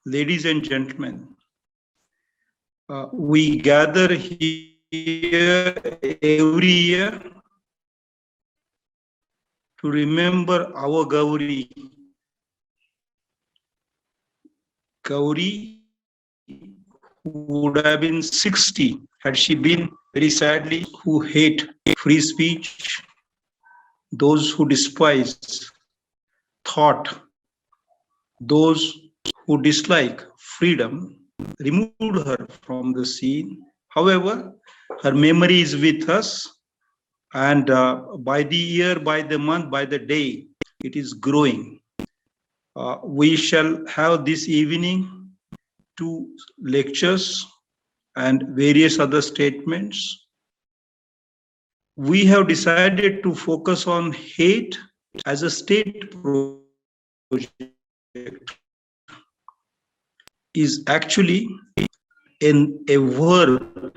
ladies and gentlemen, we gather here every year to remember our Gauri. Gauri, who would have been 60 had she been, very sadly, who hate free speech, those who despise thought, those who dislike freedom, removed her from the scene. However, her memory is with us, and by the year, by the month, by the day, it is growing. We shall have this evening 2 lectures and various other statements. We have decided to focus on hate as a state project. Is actually a verb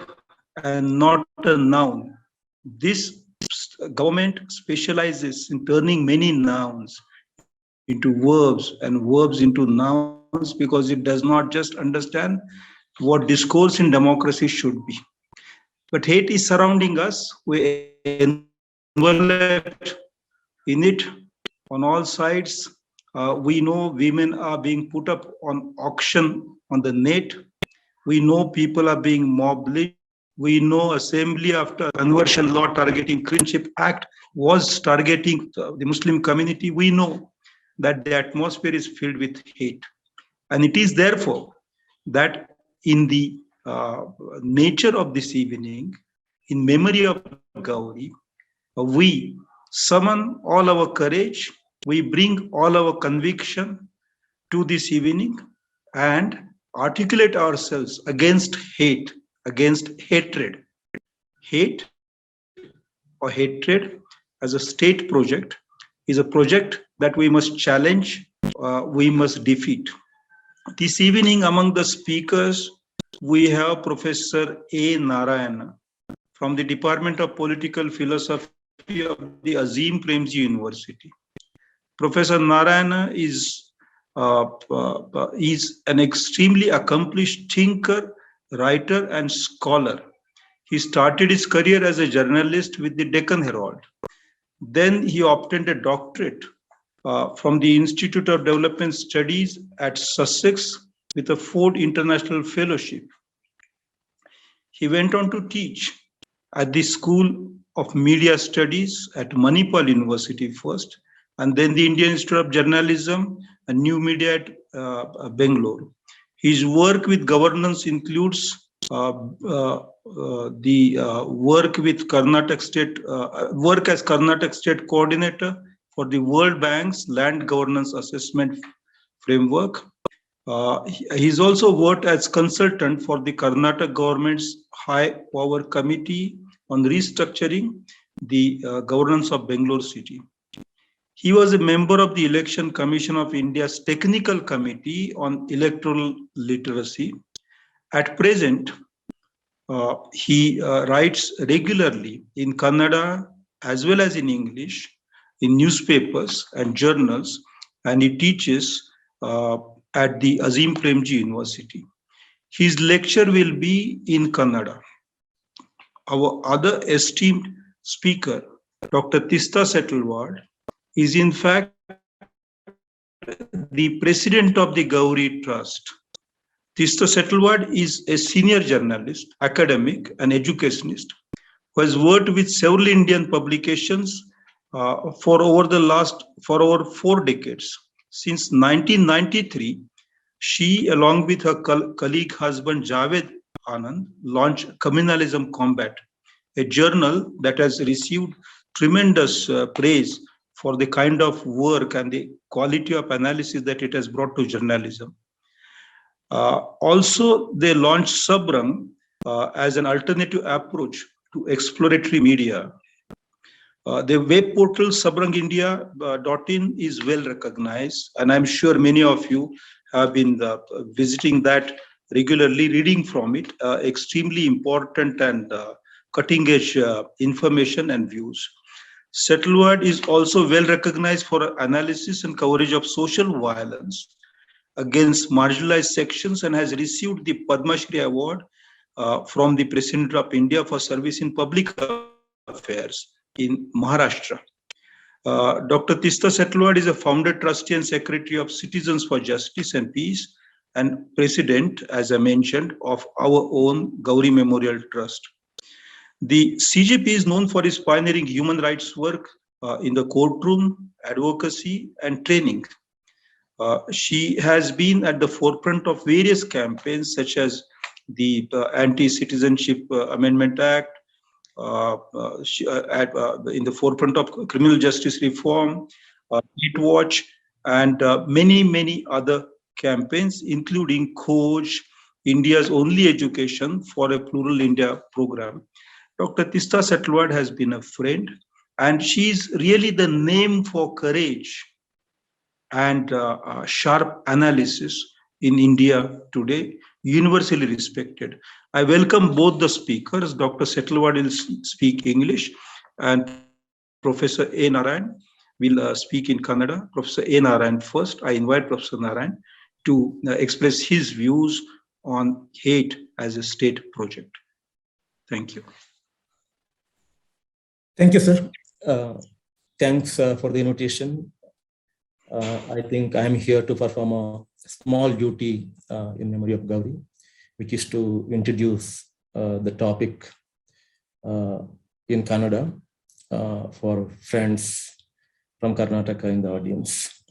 and not a noun. This government specializes in turning many nouns into verbs and verbs into nouns because it does not just understand what discourse in democracy should be. But hate is surrounding us. We enveloped in it on all sides. We know women are being put up on auction on the net. We know people are being mobbed. We know assembly after conversion law targeting Friendship Act was targeting the Muslim community. We know that the atmosphere is filled with hate. And it is therefore that in the nature of this evening, in memory of Gauri, we summon all our courage, we bring all our conviction to this evening and articulate ourselves against hate, against hatred. Hate or hatred as a state project is a project that we must challenge, we must defeat. This evening among the speakers, we have Professor A. Narayana from the Department of Political Philosophy of the Azim Premji University. Professor Narayana is an extremely accomplished thinker, writer, and scholar. He started his career as a journalist with the Deccan Herald. Then he obtained a doctorate from the Institute of Development Studies at Sussex with a Ford International Fellowship. He went on to teach at the School of Media Studies at Manipal University first, and then the Indian Institute of Journalism and New Media at Bangalore. His work with governance includes the work with Karnataka State, work as Karnataka State Coordinator for the World Bank's Land Governance Assessment Framework. He's also worked as consultant for the Karnataka government's High Power Committee on restructuring the governance of Bangalore city. He was a member of the Election Commission of India's Technical Committee on Electoral Literacy. At present, he writes regularly in Kannada as well as in English, in newspapers and journals, and he teaches at the Azim Premji University. His lecture will be in Kannada. Our other esteemed speaker, Dr. Teesta Setalvad, is in fact the president of the Gauri Trust. Teesta Setalvad is a senior journalist, academic, and educationist who has worked with several Indian publications for over 4 decades. Since 1993, she, along with her colleague husband Javed Anand, launched Communalism Combat, a journal that has received tremendous praise for the kind of work and the quality of analysis that it has brought to journalism. Also, they launched Sabrang as an alternative approach to exploratory media. The web portal sabrangindia.in is well recognized, and I'm sure many of you have been visiting that regularly, reading from it, extremely important and cutting-edge information and views. Setalvad is also well recognized for analysis and coverage of social violence against marginalized sections and has received the Padma Shri Award from the President of India for service in public affairs in Maharashtra. Dr. Teesta Setalvad is a founder, trustee, and secretary of Citizens for Justice and Peace, and president, as I mentioned, of our own Gauri Memorial Trust. The CJP is known for its pioneering human rights work in the courtroom, advocacy, and training. She has been at the forefront of various campaigns such as the Anti-Citizenship Amendment Act, in the forefront of criminal justice reform, Hate Watch, and many other campaigns, including Coach, India's only education for a plural India program. Dr. Teesta Setalvad has been a friend, and she's really the name for courage and sharp analysis in India today, universally respected. I welcome both the speakers. Dr. Setalvad will speak English, and Professor A. Narayan will speak in Kannada. Professor A. Narayan first. I invite Professor Narayan to express his views on hate as a state project. Thank you. Thank you, sir. Thanks for the invitation. I think I am here to perform a small duty in memory of Gauri, which is to introduce the topic in Kannada for friends from Karnataka in the audience.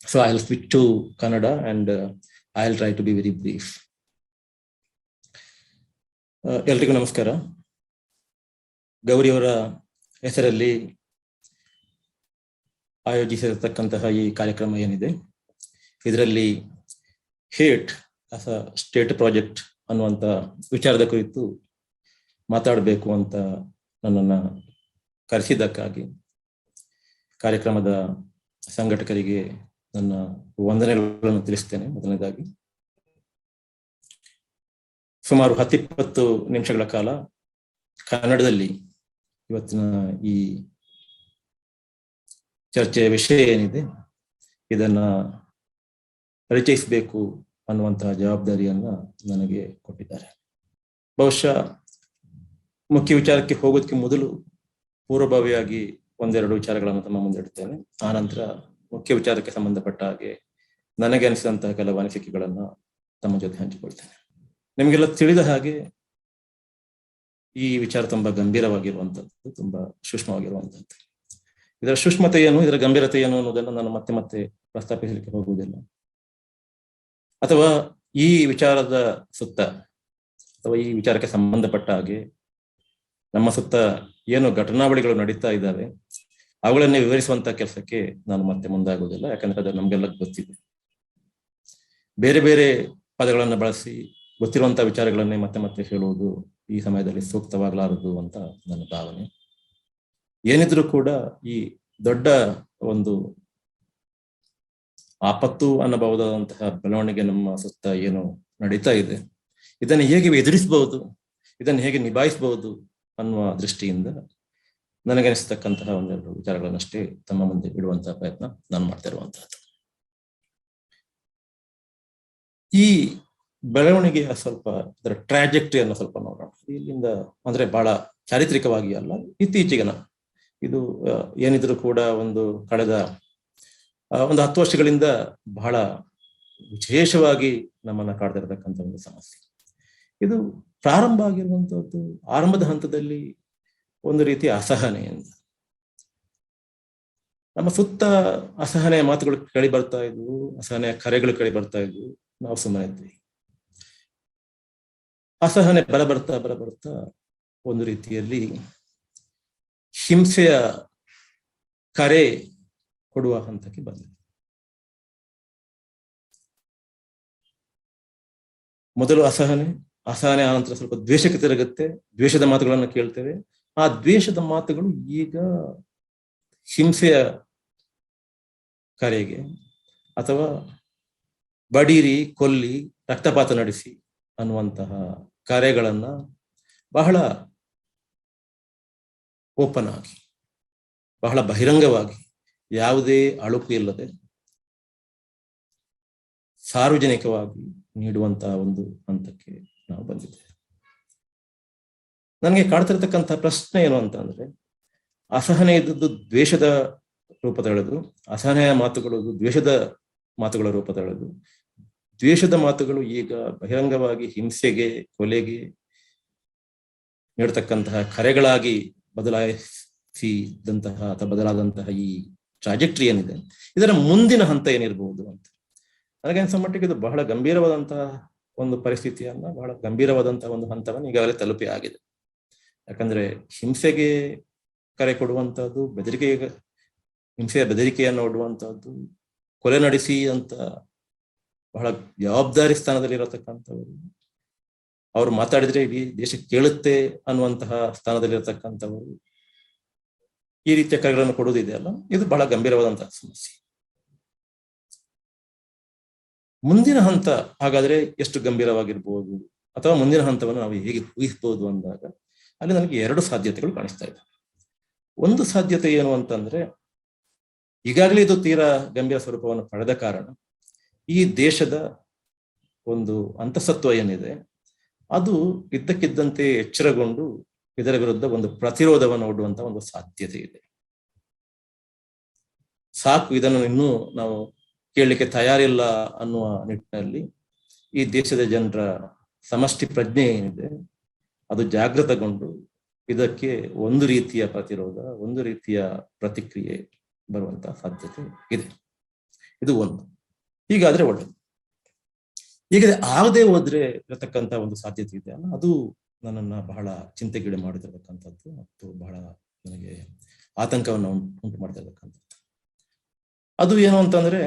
So I'll switch to Kannada and I'll try to be very brief. ಎಲ್ರಿಗೂ ನಮಸ್ಕಾರ. ಗೌರಿಯವರ ಹೆಸರಲ್ಲಿ ಆಯೋಜಿಸಿರತಕ್ಕಂತಹ ಈ ಕಾರ್ಯಕ್ರಮ ಏನಿದೆ, ಇದರಲ್ಲಿ hate as a state project ಅನ್ನುವಂಥ ವಿಚಾರದ ಕುರಿತು ಮಾತಾಡಬೇಕು ಅಂತ ನನ್ನನ್ನು ಕರೆಸಿದ್ದಕ್ಕಾಗಿ ಕಾರ್ಯಕ್ರಮದ ಸಂಘಟಕರಿಗೆ ನನ್ನ ವಂದನೆಗಳನ್ನು ತಿಳಿಸ್ತೇನೆ. ಮೊದಲನೇದಾಗಿ ಸುಮಾರು 10-20 ನಿಮಿಷಗಳ ಕಾಲ ಕನ್ನಡದಲ್ಲಿ ಇವತ್ತಿನ ಈ ಚರ್ಚೆಯ ವಿಷಯ ಏನಿದೆ ಇದನ್ನ ಪರಿಚಯಿಸಬೇಕು ಅನ್ನುವಂತಹ ಜವಾಬ್ದಾರಿಯನ್ನ ನನಗೆ ಕೊಟ್ಟಿದ್ದಾರೆ. ಬಹುಶಃ ಮುಖ್ಯ ವಿಚಾರಕ್ಕೆ ಹೋಗೋದಕ್ಕೆ ಮೊದಲು ಪೂರ್ವಭಾವಿಯಾಗಿ ಒಂದೆರಡು ವಿಚಾರಗಳನ್ನು ತಮ್ಮ ಮುಂದೆ ಇಡ್ತೇನೆ. ಆನಂತರ ಮುಖ್ಯ ವಿಚಾರಕ್ಕೆ ಸಂಬಂಧಪಟ್ಟ ಹಾಗೆ ನನಗೆ ಅನಿಸಿದಂತಹ ಕೆಲವು ಅನಿಸಿಕೆಗಳನ್ನ ತಮ್ಮ ಜೊತೆ ಹಂಚಿಕೊಳ್ತೇನೆ. ನಿಮಗೆಲ್ಲ ತಿಳಿದ ಹಾಗೆ ಈ ವಿಚಾರ ತುಂಬಾ ಗಂಭೀರವಾಗಿರುವಂಥದ್ದು, ತುಂಬಾ ಸೂಕ್ಷ್ಮವಾಗಿರುವಂಥದ್ದು. ಇದರ ಸೂಕ್ಷ್ಮತೆ ಏನು, ಇದರ ಗಂಭೀರತೆ ಏನು ಅನ್ನೋದನ್ನು ನಾನು ಮತ್ತೆ ಮತ್ತೆ ಪ್ರಸ್ತಾಪಿಸಲಿಕ್ಕೆ ಹೋಗುವುದಿಲ್ಲ. ಅಥವಾ ಈ ವಿಚಾರದ ಸುತ್ತ ಅಥವಾ ಈ ವಿಚಾರಕ್ಕೆ ಸಂಬಂಧಪಟ್ಟ ಹಾಗೆ ನಮ್ಮ ಸುತ್ತ ಏನು ಘಟನಾವಳಿಗಳು ನಡೀತಾ ಇದ್ದಾವೆ ಅವುಗಳನ್ನೇ ವಿವರಿಸುವಂತ ಕೆಲಸಕ್ಕೆ ನಾನು ಮತ್ತೆ ಮುಂದಾಗುವುದಿಲ್ಲ. ಯಾಕಂದ್ರೆ ಅದು ನಮ್ಗೆಲ್ಲ ಗೊತ್ತಿದೆ. ಬೇರೆ ಬೇರೆ ಪದಗಳನ್ನು ಬಳಸಿ ಗೊತ್ತಿರುವಂತಹ ವಿಚಾರಗಳನ್ನೇ ಮತ್ತೆ ಮತ್ತೆ ಹೇಳುವುದು ಈ ಸಮಯದಲ್ಲಿ ಸೂಕ್ತವಾಗಲಾರದು ಅಂತ ನನ್ನ ಭಾವನೆ. ಏನಿದ್ರೂ ಕೂಡ ಈ ದೊಡ್ಡ ಒಂದು ಆಪತ್ತು ಅನ್ನಬಹುದಾದಂತಹ ಬೆಳವಣಿಗೆ ನಮ್ಮ ಸುತ್ತ ಏನು ನಡೀತಾ ಇದೆ, ಇದನ್ನು ಹೇಗೆ ಎದುರಿಸಬಹುದು, ಇದನ್ನು ಹೇಗೆ ನಿಭಾಯಿಸಬಹುದು ಅನ್ನುವ ದೃಷ್ಟಿಯಿಂದ ನನಗನಿಸ್ತಕ್ಕಂತಹ ಒಂದೆರಡು ವಿಚಾರಗಳನ್ನಷ್ಟೇ ತಮ್ಮ ಮುಂದೆ ಇಡುವಂತಹ ಪ್ರಯತ್ನ ನಾನು ಮಾಡ್ತಾ ಇರುವಂತಹದ್ದು. ಈ ಬೆಳವಣಿಗೆಯ ಸ್ವಲ್ಪ ಅದರ ಟ್ರಾಜೆಕ್ಟರಿಯನ್ನು ಸ್ವಲ್ಪ ನೋಡೋಣ. ಇಲ್ಲಿಂದ ಅಂದ್ರೆ ಬಹಳ ಚಾರಿತ್ರಿಕವಾಗಿ ಅಲ್ಲ, ಇತ್ತೀಚೆಗಿನ ಇದು ಏನಿದ್ರು ಕೂಡ ಒಂದು ಕಳೆದ ಒಂದು 10 ವರ್ಷಗಳಿಂದ ಬಹಳ ವಿಶೇಷವಾಗಿ ನಮ್ಮನ್ನ ಕಾಡ್ತಿರತಕ್ಕಂಥ ಒಂದು ಸಮಸ್ಯೆ. ಇದು ಪ್ರಾರಂಭ ಆಗಿರುವಂತಹದ್ದು ಆರಂಭದ ಹಂತದಲ್ಲಿ ಒಂದು ರೀತಿಯ ಅಸಹನೆಯಿಂದ. ನಮ್ಮ ಸುತ್ತ ಅಸಹನೆಯ ಮಾತುಗಳು ಕೇಳಿ ಬರ್ತಾ ಇದ್ವು, ಅಸಹನೆಯ ಕರೆಗಳು ಕೇಳಿ ಬರ್ತಾ ಇದ್ವು. ನಾವು ಸುಮ್ಮನೆ ಇದ್ವಿ. ಅಸಹನೆ ಬರಬರ್ತಾ ಒಂದು ರೀತಿಯಲ್ಲಿ ಹಿಂಸೆಯ ಕರೆ ಕೊಡುವ ಹಂತಕ್ಕೆ ಬಂದಿದೆ. ಮೊದಲು ಅಸಹನೆ ಆನಂತರ ಸ್ವಲ್ಪ ದ್ವೇಷಕ್ಕೆ ತಿರುಗುತ್ತೆ, ದ್ವೇಷದ ಮಾತುಗಳನ್ನು ಕೇಳ್ತೇವೆ. ಆ ದ್ವೇಷದ ಮಾತುಗಳು ಈಗ ಹಿಂಸೆಯ ಕರೆಗೆ ಅಥವಾ ಬಡೀರಿ, ಕೊಲ್ಲಿ, ರಕ್ತಪಾತ ನಡೆಸಿ ಅನ್ನುವಂತಹ ಕಾರ್ಯಗಳನ್ನ ಬಹಳ ಓಪನ್ ಆಗಿ, ಬಹಳ ಬಹಿರಂಗವಾಗಿ, ಯಾವುದೇ ಅಳುಕು ಇಲ್ಲದೆ ಸಾರ್ವಜನಿಕವಾಗಿ ನೀಡುವಂತಹ ಒಂದು ಹಂತಕ್ಕೆ ನಾವು ಬಂದಿದ್ದೇವೆ. ನನಗೆ ಕಾಡ್ತಿರ್ತಕ್ಕಂಥ ಪ್ರಶ್ನೆ ಏನು ಅಂತಂದ್ರೆ, ಅಸಹನೆ ಇದ್ದದ್ದು ದ್ವೇಷದ ರೂಪ ತಳೆದು, ಅಸಹನೆಯ ಮಾತುಗಳು ದ್ವೇಷದ ಮಾತುಗಳ ರೂಪ ತಳೆದು, ದ್ವೇಷದ ಮಾತುಗಳು ಈಗ ಬಹಿರಂಗವಾಗಿ ಹಿಂಸೆಗೆ, ಕೊಲೆಗೆ ನೀಡತಕ್ಕಂತಹ ಕರೆಗಳಾಗಿ ಬದಲಾಯಿಸಿದಂತಹ ಅಥವಾ ಬದಲಾದಂತಹ ಈ ಟ್ರಾಜೆಕ್ಟರಿ ಏನಿದೆ, ಇದರ ಮುಂದಿನ ಹಂತ ಏನಿರಬಹುದು ಅಂತ ನನಗೆ ಅನ್ಸೋ ಮಟ್ಟಿಗೆ ಇದು ಬಹಳ ಗಂಭೀರವಾದಂತಹ ಒಂದು ಪರಿಸ್ಥಿತಿಯನ್ನ, ಬಹಳ ಗಂಭೀರವಾದಂತಹ ಒಂದು ಹಂತವನ್ನು ಈಗಾಗಲೇ ತಲುಪಿ ಆಗಿದೆ. ಯಾಕಂದ್ರೆ ಹಿಂಸೆಗೆ ಕರೆ ಕೊಡುವಂತಹದ್ದು, ಹಿಂಸೆಯ ಬೆದರಿಕೆಯನ್ನು ಒಡ್ಡುವಂತಹದ್ದು, ಕೊಲೆ ನಡೆಸಿ ಅಂತ ಬಹಳ ಜವಾಬ್ದಾರಿ ಸ್ಥಾನದಲ್ಲಿ ಇರತಕ್ಕಂಥವ್ರು, ಅವ್ರು ಮಾತಾಡಿದ್ರೆ ಇಡೀ ದೇಶಕ್ಕೆ ಕೇಳುತ್ತೆ ಅನ್ನುವಂತಹ ಸ್ಥಾನದಲ್ಲಿರತಕ್ಕಂಥವರು ಈ ರೀತಿಯ ಕರೆಗಳನ್ನು ಕೊಡುವುದಿದೆಯಲ್ಲ, ಇದು ಬಹಳ ಗಂಭೀರವಾದಂತಹ ಸಮಸ್ಯೆ. ಮುಂದಿನ ಹಂತ ಹಾಗಾದ್ರೆ ಎಷ್ಟು ಗಂಭೀರವಾಗಿರ್ಬೋದು, ಅಥವಾ ಮುಂದಿನ ಹಂತವನ್ನು ನಾವು ಹೇಗೆ ಊಹಿಸಬಹುದು ಅಂದಾಗ ಅಲ್ಲಿ ನನಗೆ ಎರಡು ಸಾಧ್ಯತೆಗಳು ಕಾಣಿಸ್ತಾ ಇದೆ. ಒಂದು ಸಾಧ್ಯತೆ ಏನು ಅಂತಂದ್ರೆ, ಈಗಾಗಲೇ ಇದು ತೀರಾ ಗಂಭೀರ ಸ್ವರೂಪವನ್ನು ಪಡೆದ ಕಾರಣ ಈ ದೇಶದ ಒಂದು ಅಂತಸತ್ವ ಏನಿದೆ ಅದು ಇದ್ದಕ್ಕಿದ್ದಂತೆ ಎಚ್ಚರಗೊಂಡು ಇದರ ವಿರುದ್ಧ ಒಂದು ಪ್ರತಿರೋಧವನ್ನು ಒಡ್ಡುವಂತ ಒಂದು ಸಾಧ್ಯತೆ ಇದೆ. ಸಾಕು, ಇದನ್ನು ಇನ್ನೂ ನಾವು ಕೇಳಲಿಕ್ಕೆ ತಯಾರಿಲ್ಲ ಅನ್ನುವ ನಿಟ್ಟಿನಲ್ಲಿ ಈ ದೇಶದ ಜನರ ಸಮಷ್ಟಿ ಪ್ರಜ್ಞೆ ಏನಿದೆ ಅದು ಜಾಗೃತಗೊಂಡು ಇದಕ್ಕೆ ಒಂದು ರೀತಿಯ ಪ್ರತಿರೋಧ, ಒಂದು ರೀತಿಯ ಪ್ರತಿಕ್ರಿಯೆ ಬರುವಂತಹ ಸಾಧ್ಯತೆ ಇದೆ. ಇದು ಒಂದು. ಹೀಗಾದ್ರೆ ಒಳ್ಳೆದು. ಹೀಗೆ ಆಗದೆ ಹೋದ್ರೆ ಇರತಕ್ಕಂಥ ಒಂದು ಸಾಧ್ಯತೆ ಇದೆ ಅಲ್ಲ, ಅದು ನನ್ನನ್ನ ಬಹಳ ಚಿಂತೆಗೀಡು ಮಾಡುತ್ತಿರತಕ್ಕಂಥದ್ದು ಮತ್ತು ಬಹಳ ನನಗೆ ಆತಂಕವನ್ನು ಉಂಟು ಮಾಡ್ತಾ ಇರತಕ್ಕಂಥದ್ದು. ಅದು ಏನು ಅಂತಂದ್ರೆ,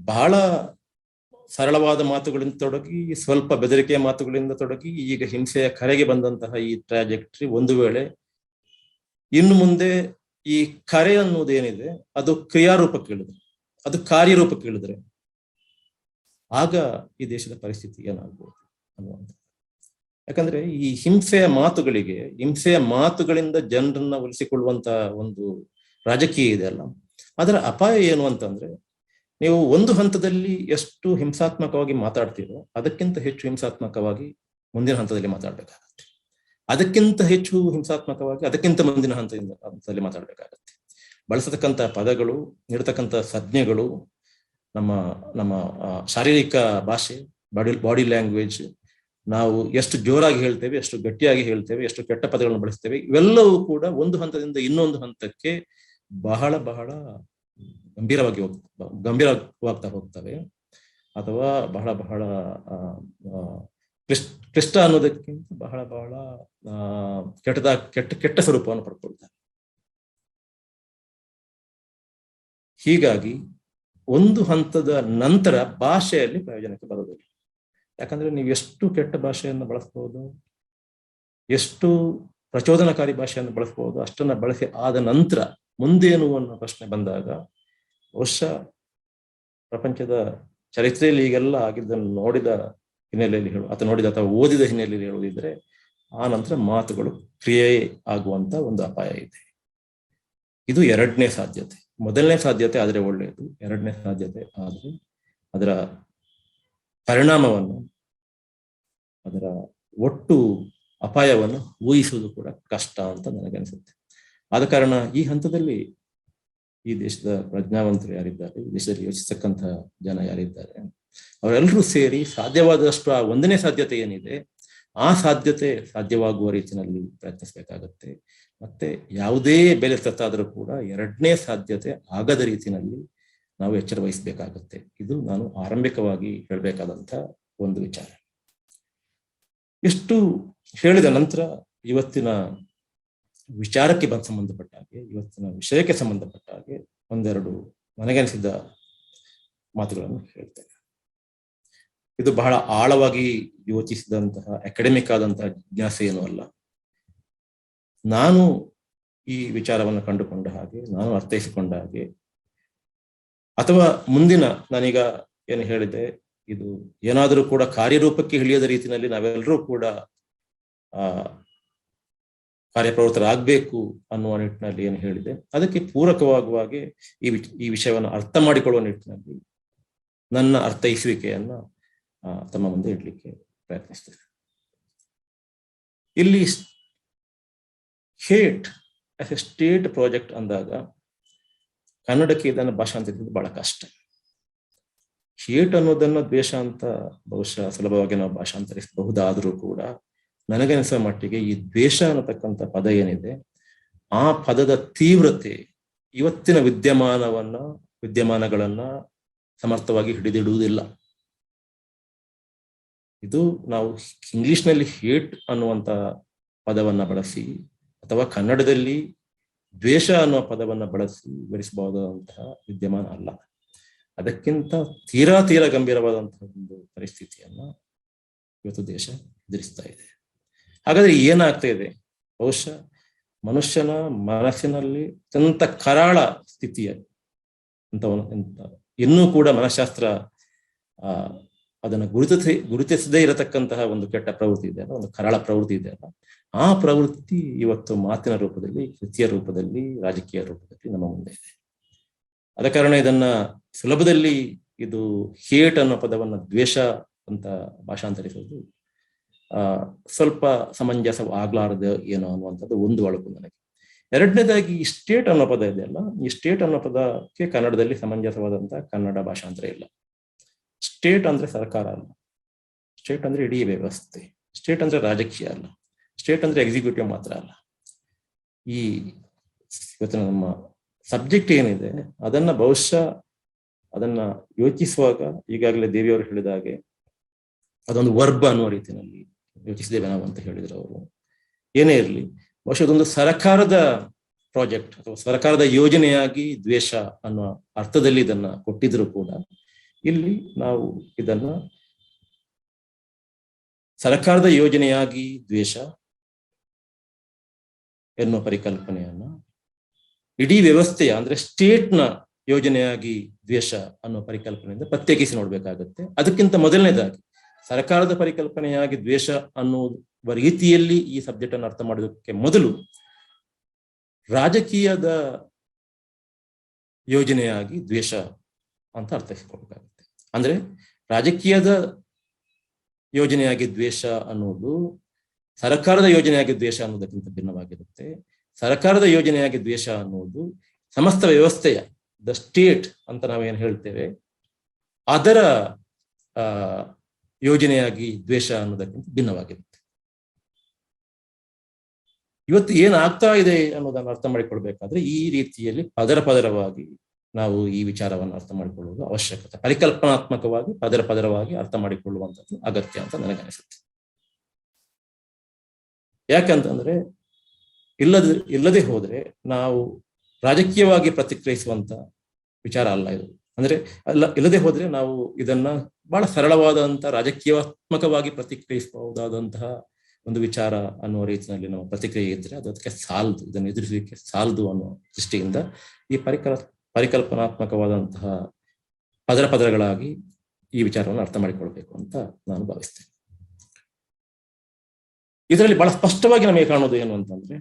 ಬಹಳ ಸರಳವಾದ ಮಾತುಗಳಿಂದ ತೊಡಗಿ, ಸ್ವಲ್ಪ ಬೆದರಿಕೆಯ ಮಾತುಗಳಿಂದ ತೊಡಗಿ, ಈಗ ಹಿಂಸೆಯ ಕರೆಗೆ ಬಂದಂತಹ ಈ ಟ್ರಾಜೆಕ್ಟರಿ ಒಂದು ವೇಳೆ ಇನ್ನು ಮುಂದೆ ಈ ಕರೆ ಅನ್ನೋದೇನಿದೆ ಅದು ಕ್ರಿಯಾರೂಪಕ್ಕೆ ಇಳಿದ್ರೆ, ಅದು ಕಾರ್ಯರೂಪಕ್ಕೆ ಇಳಿದ್ರೆ ಆಗ ಈ ದೇಶದ ಪರಿಸ್ಥಿತಿ ಏನಾಗ್ಬೋದು ಅನ್ನುವಂಥ. ಯಾಕಂದ್ರೆ ಈ ಹಿಂಸೆಯ ಮಾತುಗಳಿಂದ ಜನರನ್ನ ಒಲಿಸಿಕೊಳ್ಳುವಂತ ಒಂದು ರಾಜಕೀಯ ಇದೆ ಅಲ್ಲ, ಅದರ ಅಪಾಯ ಏನು ಅಂತಂದ್ರೆ, ನೀವು ಒಂದು ಹಂತದಲ್ಲಿ ಎಷ್ಟು ಹಿಂಸಾತ್ಮಕವಾಗಿ ಮಾತಾಡ್ತೀರೋ ಅದಕ್ಕಿಂತ ಹೆಚ್ಚು ಹಿಂಸಾತ್ಮಕವಾಗಿ ಮುಂದಿನ ಹಂತದಲ್ಲಿ ಮಾತಾಡ್ಬೇಕಾಗತ್ತೆ, ಅದಕ್ಕಿಂತ ಹೆಚ್ಚು ಹಿಂಸಾತ್ಮಕವಾಗಿ ಅದಕ್ಕಿಂತ ಮುಂದಿನ ಹಂತದಲ್ಲಿ ಮಾತಾಡ್ಬೇಕಾಗತ್ತೆ. ಬಳಸತಕ್ಕಂಥ ಪದಗಳು, ನೀಡತಕ್ಕಂಥ ಸಂಜ್ಞೆಗಳು, ನಮ್ಮ ಶಾರೀರಿಕ ಭಾಷೆ, ಬಾಡಿ ಲ್ಯಾಂಗ್ವೇಜ್, ನಾವು ಎಷ್ಟು ಜೋರಾಗಿ ಹೇಳ್ತೇವೆ, ಎಷ್ಟು ಗಟ್ಟಿಯಾಗಿ ಹೇಳ್ತೇವೆ, ಎಷ್ಟು ಕೆಟ್ಟ ಪದಗಳನ್ನು ಬಳಸ್ತೇವೆ, ಇವೆಲ್ಲವೂ ಕೂಡ ಒಂದು ಹಂತದಿಂದ ಇನ್ನೊಂದು ಹಂತಕ್ಕೆ ಬಹಳ ಬಹಳ ಗಂಭೀರವಾಗ್ತಾ ಹೋಗ್ತವೆ, ಅಥವಾ ಬಹಳ ಬಹಳ ಕ್ಲಿಷ್ಟ ಅನ್ನೋದಕ್ಕಿಂತ ಬಹಳ ಬಹಳ ಕೆಟ್ಟ ಸ್ವರೂಪವನ್ನು ಪಡ್ಕೊಳ್ತಾರೆ. ಹೀಗಾಗಿ ಒಂದು ಹಂತದ ನಂತರ ಭಾಷೆಯಲ್ಲಿ ಪ್ರಯೋಜನಕ್ಕೆ ಬರೋದಿಲ್ಲ. ಯಾಕಂದ್ರೆ ನೀವು ಎಷ್ಟು ಕೆಟ್ಟ ಭಾಷೆಯನ್ನು ಬಳಸಬಹುದು, ಎಷ್ಟು ಪ್ರಚೋದನಕಾರಿ ಭಾಷೆಯನ್ನು ಬಳಸಬಹುದು, ಅಷ್ಟನ್ನ ಬಳಸಿ ಆದ ನಂತರ ಮುಂದೇನು ಅನ್ನೋ ಪ್ರಶ್ನೆ ಬಂದಾಗ ಬಹುಶಃ ಪ್ರಪಂಚದ ಚರಿತ್ರೆಯಲ್ಲಿ ಈಗೆಲ್ಲ ಆಗಿದ್ದನ್ನು ನೋಡಿದ ಹಿನ್ನೆಲೆಯಲ್ಲಿ ನೋಡಿದ ಅಥವಾ ಓದಿದ ಹಿನ್ನೆಲೆಯಲ್ಲಿ ಹೇಳುವುದಿದ್ರೆ, ಆ ನಂತರ ಮಾತುಗಳು ಕ್ರಿಯೆ ಆಗುವಂತ ಒಂದು ಅಪಾಯ ಇದೆ. ಇದು ಎರಡನೇ ಸಾಧ್ಯತೆ. ಮೊದಲನೇ ಸಾಧ್ಯತೆ ಆದ್ರೆ ಒಳ್ಳೆಯದು, ಎರಡನೇ ಸಾಧ್ಯತೆ ಆದ್ರೆ ಅದರ ಪರಿಣಾಮವನ್ನು, ಅದರ ಒಟ್ಟು ಅಪಾಯವನ್ನು ಊಹಿಸುವುದು ಕೂಡ ಕಷ್ಟ ಅಂತ ನನಗನ್ಸುತ್ತೆ. ಆದ ಕಾರಣ ಈ ಹಂತದಲ್ಲಿ ಈ ದೇಶದ ಪ್ರಜ್ಞಾವಂತರು ಯಾರಿದ್ದಾರೆ, ಈ ದೇಶದಲ್ಲಿ ಯೋಚಿಸತಕ್ಕಂತಹ ಜನ ಯಾರಿದ್ದಾರೆ, ಅವರೆಲ್ಲರೂ ಸೇರಿ ಸಾಧ್ಯವಾದಷ್ಟು ಆ ಒಂದನೇ ಸಾಧ್ಯತೆ ಏನಿದೆ ಆ ಸಾಧ್ಯತೆ ಸಾಧ್ಯವಾಗುವ ರೀತಿಯಲ್ಲಿ ಪ್ರಯತ್ನಿಸಬೇಕಾಗತ್ತೆ. ಮತ್ತೆ ಯಾವುದೇ ಬೆಲೆ ತತ್ತಾದರೂ ಕೂಡ ಎರಡನೇ ಸಾಧ್ಯತೆ ಆಗದ ರೀತಿಯಲ್ಲಿ ನಾವು ಎಚ್ಚರ ವಹಿಸಬೇಕಾಗತ್ತೆ. ಇದು ನಾನು ಆರಂಭಿಕವಾಗಿ ಹೇಳಬೇಕಾದಂತ ಒಂದು ವಿಚಾರ. ಇಷ್ಟು ಹೇಳಿದ ನಂತರ ಇವತ್ತಿನ ವಿಚಾರಕ್ಕೆ ಸಂಬಂಧಪಟ್ಟ ಹಾಗೆ, ಇವತ್ತಿನ ವಿಷಯಕ್ಕೆ ಸಂಬಂಧಪಟ್ಟ ಹಾಗೆ ಒಂದೆರಡು ನನಗನಿಸಿದ ಮಾತುಗಳನ್ನು ಹೇಳ್ತೇನೆ. ಇದು ಬಹಳ ಆಳವಾಗಿ ಯೋಚಿಸಿದಂತಹ ಅಕಾಡೆಮಿಕ್ ಆದಂತಹ ಜಿಜ್ಞಾಸೆ ಏನೂ ಅಲ್ಲ. ನಾನು ಈ ವಿಚಾರವನ್ನು ಕಂಡುಕೊಂಡ ಹಾಗೆ, ನಾನು ಅರ್ಥೈಸಿಕೊಂಡ ಹಾಗೆ, ಅಥವಾ ಮುಂದಿನ ನಾನೀಗ ಏನು ಹೇಳಿದೆ, ಇದು ಏನಾದರೂ ಕೂಡ ಕಾರ್ಯರೂಪಕ್ಕೆ ಇಳಿಯದ ರೀತಿಯಲ್ಲಿ ನಾವೆಲ್ಲರೂ ಕೂಡ ಕಾರ್ಯಪ್ರವೃತ್ತರಾಗಬೇಕು ಅನ್ನುವ ನಿಟ್ಟಿನಲ್ಲಿ ಏನು ಹೇಳಿದೆ, ಅದಕ್ಕೆ ಪೂರಕವಾಗುವ ಹಾಗೆ ಈ ವಿಷಯವನ್ನು ಅರ್ಥ ಮಾಡಿಕೊಳ್ಳುವ ನಿಟ್ಟಿನಲ್ಲಿ ನನ್ನ ಅರ್ಥೈಸುವಿಕೆಯನ್ನ ತಮ್ಮ ಮುಂದೆ ಇಡ್ಲಿಕ್ಕೆ ಪ್ರಯತ್ನಿಸ್ತೇನೆ. ಇಲ್ಲಿ hate as A state project ಅಂದಾಗ ಕನ್ನಡಕ್ಕೆ ಇದನ್ನು ಭಾಷಾಂತರಿಸಿದ್ದು ಬಹಳ ಕಷ್ಟ. ಹೇಟ್ ಅನ್ನೋದನ್ನ ದ್ವೇಷ ಅಂತ ಬಹುಶಃ ಸುಲಭವಾಗಿ ನಾವು ಭಾಷಾಂತರಿಸಬಹುದಾದರೂ ಕೂಡ ನನಗನಿಸುವ ಮಟ್ಟಿಗೆ ಈ ದ್ವೇಷ ಅನ್ನತಕ್ಕಂಥ ಪದ ಏನಿದೆ, ಆ ಪದದ ತೀವ್ರತೆ ಇವತ್ತಿನ ವಿದ್ಯಮಾನಗಳನ್ನ ಸಮರ್ಥವಾಗಿ ಹಿಡಿದಿಡುವುದಿಲ್ಲ. ಇದು ನಾವು ಇಂಗ್ಲಿಷ್ನಲ್ಲಿ ಹೇಟ್ ಅನ್ನುವಂಥ ಪದವನ್ನ ಬಳಸಿ ಅಥವಾ ಕನ್ನಡದಲ್ಲಿ ದ್ವೇಷ ಅನ್ನುವ ಪದವನ್ನ ಬಳಸಿ ವಿವರಿಸಬಹುದಾದಂತಹ ವಿದ್ಯಮಾನ ಅಲ್ಲ. ಅದಕ್ಕಿಂತ ತೀರಾ ಗಂಭೀರವಾದಂತಹ ಒಂದು ಪರಿಸ್ಥಿತಿಯನ್ನ ಇವತ್ತು ದೇಶ ಎದುರಿಸ್ತಾ ಇದೆ. ಹಾಗಾದ್ರೆ ಏನಾಗ್ತಾ ಇದೆ? ಬಹುಶಃ ಮನುಷ್ಯನ ಮನಸ್ಸಿನಲ್ಲಿ ಅತ್ಯಂತ ಕರಾಳ ಸ್ಥಿತಿಯ ಇನ್ನೂ ಕೂಡ ಮನಃಶಾಸ್ತ್ರ ಅದನ್ನು ಗುರುತಿಸದೇ ಇರತಕ್ಕಂತಹ ಒಂದು ಕೆಟ್ಟ ಪ್ರವೃತ್ತಿ ಇದೆ ಅಲ್ಲ, ಒಂದು ಕರಾಳ ಪ್ರವೃತ್ತಿ ಇದೆ ಅಲ್ಲ, ಆ ಪ್ರವೃತ್ತಿ ಇವತ್ತು ಮಾತಿನ ರೂಪದಲ್ಲಿ, ಕೃತಿಯ ರೂಪದಲ್ಲಿ, ರಾಜಕೀಯ ರೂಪದಲ್ಲಿ ನಮ್ಮ ಮುಂದೆ ಇದೆ. ಆದ ಕಾರಣ ಇದನ್ನ ಸುಲಭದಲ್ಲಿ ಇದು ಹೇಟ್ ಅನ್ನೋ ಪದವನ್ನ ದ್ವೇಷ ಅಂತ ಭಾಷಾಂತರಿಸೋದು ಸ್ವಲ್ಪ ಸಮಂಜಸವಾಗ್ಲಾರದು ಏನೋ ಅನ್ನುವಂಥದ್ದು ಒಂದು ಒಳಗು ನನಗೆ. ಎರಡನೇದಾಗಿ ಈ ಸ್ಟೇಟ್ ಅನ್ನೋ ಪದ ಇದೆಯಲ್ಲ, ಈ ಸ್ಟೇಟ್ ಅನ್ನೋ ಪದಕ್ಕೆ ಕನ್ನಡದಲ್ಲಿ ಸಮಂಜಸವಾದಂತಹ ಕನ್ನಡ ಭಾಷಾಂತರ ಇಲ್ಲ. ಸ್ಟೇಟ್ ಅಂದ್ರೆ ಸರ್ಕಾರ ಅಲ್ಲ, ಸ್ಟೇಟ್ ಅಂದ್ರೆ ಇಡೀ ವ್ಯವಸ್ಥೆ, ಸ್ಟೇಟ್ ಅಂದ್ರೆ ರಾಜಕೀಯ ಅಲ್ಲ, ಸ್ಟೇಟ್ ಅಂದ್ರೆ ಎಕ್ಸಿಕ್ಯೂಟಿವ್ ಮಾತ್ರ ಅಲ್ಲ. ಈ ಇವತ್ತಿನ ನಮ್ಮ ಸಬ್ಜೆಕ್ಟ್ ಏನಿದೆ ಅದನ್ನ ಬಹುಶಃ ಅದನ್ನ ಯೋಚಿಸುವಾಗ ಈಗಾಗಲೇ ದೇವಿಯವರು ಹೇಳಿದ ಹಾಗೆ ಅದೊಂದು ವರ್ಬ್ ಅನ್ನುವ ರೀತಿಯಲ್ಲಿ ಯೋಚಿಸಿದ್ದೇವೆ ನಾವು ಅಂತ ಹೇಳಿದ್ರು ಅವರು. ಏನೇ ಇರಲಿ, ಬಹುಶಃ ಅದೊಂದು ಸರ್ಕಾರದ ಪ್ರಾಜೆಕ್ಟ್ ಅಥವಾ ಸರ್ಕಾರದ ಯೋಜನೆಯಾಗಿ ದ್ವೇಷ ಅನ್ನುವ ಅರ್ಥದಲ್ಲಿ ಇದನ್ನ ಕೊಟ್ಟಿದ್ರು ಕೂಡ ಇಲ್ಲಿ ನಾವು ಇದನ್ನ ಸರ್ಕಾರದ ಯೋಜನೆಯಾಗಿ ದ್ವೇಷ ಎನ್ನುವ ಪರಿಕಲ್ಪನೆಯನ್ನ ಇಡೀ ವ್ಯವಸ್ಥೆಯ ಅಂದ್ರೆ ಸ್ಟೇಟ್ನ ಯೋಜನೆಯಾಗಿ ದ್ವೇಷ ಅನ್ನೋ ಪರಿಕಲ್ಪನೆಯಿಂದ ಪ್ರತ್ಯೇಕಿಸಿ ನೋಡ್ಬೇಕಾಗತ್ತೆ. ಅದಕ್ಕಿಂತ ಮೊದಲನೇದಾಗಿ ಸರ್ಕಾರದ ಪರಿಕಲ್ಪನೆಯಾಗಿ ದ್ವೇಷ ಅನ್ನುವ ರೀತಿಯಲ್ಲಿ ಈ ಸಬ್ಜೆಕ್ಟ್ ಅನ್ನು ಅರ್ಥ ಮಾಡೋದಕ್ಕೆ ಮೊದಲು ರಾಜಕೀಯದ ಯೋಜನೆಯಾಗಿ ದ್ವೇಷ ಅಂತ ಅರ್ಥೈಸಿಕೊಳ್ಬೇಕಾಗುತ್ತೆ. ಅಂದ್ರೆ ರಾಜಕೀಯದ ಯೋಜನೆಯಾಗಿ ದ್ವೇಷ ಅನ್ನೋದು ಸರ್ಕಾರದ ಯೋಜನೆಯಾಗಿ ದ್ವೇಷ ಅನ್ನೋದಕ್ಕಿಂತ ಭಿನ್ನವಾಗಿರುತ್ತೆ. ಸರ್ಕಾರದ ಯೋಜನೆಯಾಗಿ ದ್ವೇಷ ಅನ್ನೋದು ಸಮಸ್ತ ವ್ಯವಸ್ಥೆಯ ದ ಸ್ಟೇಟ್ ಅಂತ ನಾವೇನು ಹೇಳ್ತೇವೆ ಅದರ ಯೋಜನೆಯಾಗಿ ದ್ವೇಷ ಅನ್ನೋದಕ್ಕಿಂತ ಭಿನ್ನವಾಗಿರುತ್ತೆ. ಇವತ್ತು ಏನಾಗ್ತಾ ಇದೆ ಅನ್ನೋದನ್ನು ಅರ್ಥ ಮಾಡಿಕೊಳ್ಬೇಕಾದ್ರೆ ಈ ರೀತಿಯಲ್ಲಿ ಪದರವಾಗಿ ನಾವು ಈ ವಿಚಾರವನ್ನು ಅರ್ಥ ಮಾಡಿಕೊಳ್ಳುವುದು ಅವಶ್ಯಕತೆ, ಪರಿಕಲ್ಪನಾತ್ಮಕವಾಗಿ ಪದರವಾಗಿ ಅರ್ಥ ಮಾಡಿಕೊಳ್ಳುವಂಥದ್ದು ಅಗತ್ಯ ಅಂತ ನನಗನಿಸುತ್ತೆ. ಯಾಕಂತಂದ್ರೆ ಇಲ್ಲದೆ ಹೋದ್ರೆ ನಾವು ರಾಜಕೀಯವಾಗಿ ಪ್ರತಿಕ್ರಿಯಿಸುವಂತ ವಿಚಾರ ಅಲ್ಲ ಇದು. ಅಂದ್ರೆ ಇಲ್ಲದೆ ಹೋದ್ರೆ ನಾವು ಇದನ್ನ ಬಹಳ ಸರಳವಾದಂತ ರಾಜಕೀಯಾತ್ಮಕವಾಗಿ ಪ್ರತಿಕ್ರಿಯಿಸಬಹುದಾದಂತಹ ಒಂದು ವಿಚಾರ ಅನ್ನುವ ರೀತಿಯಲ್ಲಿ ನಾವು ಪ್ರತಿಕ್ರಿಯೆ ಇದ್ರೆ ಅದಕ್ಕೆ ಸಾಲದು, ಇದನ್ನು ಎದುರಿಸಲಿಕ್ಕೆ ಸಾಲದು ಅನ್ನೋ ದೃಷ್ಟಿಯಿಂದ ಈ ಪರಿಕಲ್ಪನಾತ್ಮಕವಾದಂತಹ ಪದರಗಳಾಗಿ ಈ ವಿಚಾರವನ್ನು ಅರ್ಥ ಮಾಡಿಕೊಳ್ಬೇಕು ಅಂತ ನಾನು ಭಾವಿಸ್ತೇನೆ. ಇದರಲ್ಲಿ ಬಹಳ ಸ್ಪಷ್ಟವಾಗಿ ನಮಗೆ ಕಾಣೋದು ಏನು ಅಂತಂದ್ರೆ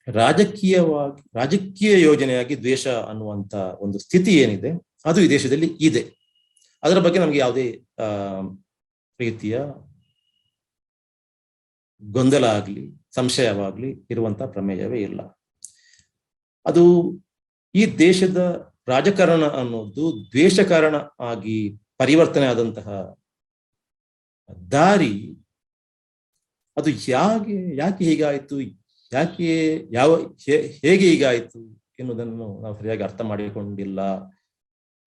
ರಾಜಕೀಯ ಯೋಜನೆಯಾಗಿ ದ್ವೇಷ ಅನ್ನುವಂತ ಒಂದು ಸ್ಥಿತಿ ಏನಿದೆ ಅದು ಈ ದೇಶದಲ್ಲಿ ಇದೆ. ಅದರ ಬಗ್ಗೆ ನಮ್ಗೆ ಯಾವುದೇ ರೀತಿಯ ಗೊಂದಲ ಆಗ್ಲಿ ಸಂಶಯವಾಗ್ಲಿ ಇರುವಂತಹ ಪ್ರಮೇಯವೇ ಇಲ್ಲ. ಅದು ಈ ದೇಶದ ರಾಜಕಾರಣ ಅನ್ನೋದು ದ್ವೇಷ ಕಾರಣ ಆಗಿ ಪರಿವರ್ತನೆ ಆದಂತಹ ದಾರಿ ಅದು ಯಾಕೆ ಹೀಗಾಯ್ತು, ಹೇಗೆ ಹೀಗಾಯ್ತು ಎನ್ನುವುದನ್ನು ನಾವು ಸರಿಯಾಗಿ ಅರ್ಥ ಮಾಡಿಕೊಂಡಿಲ್ಲ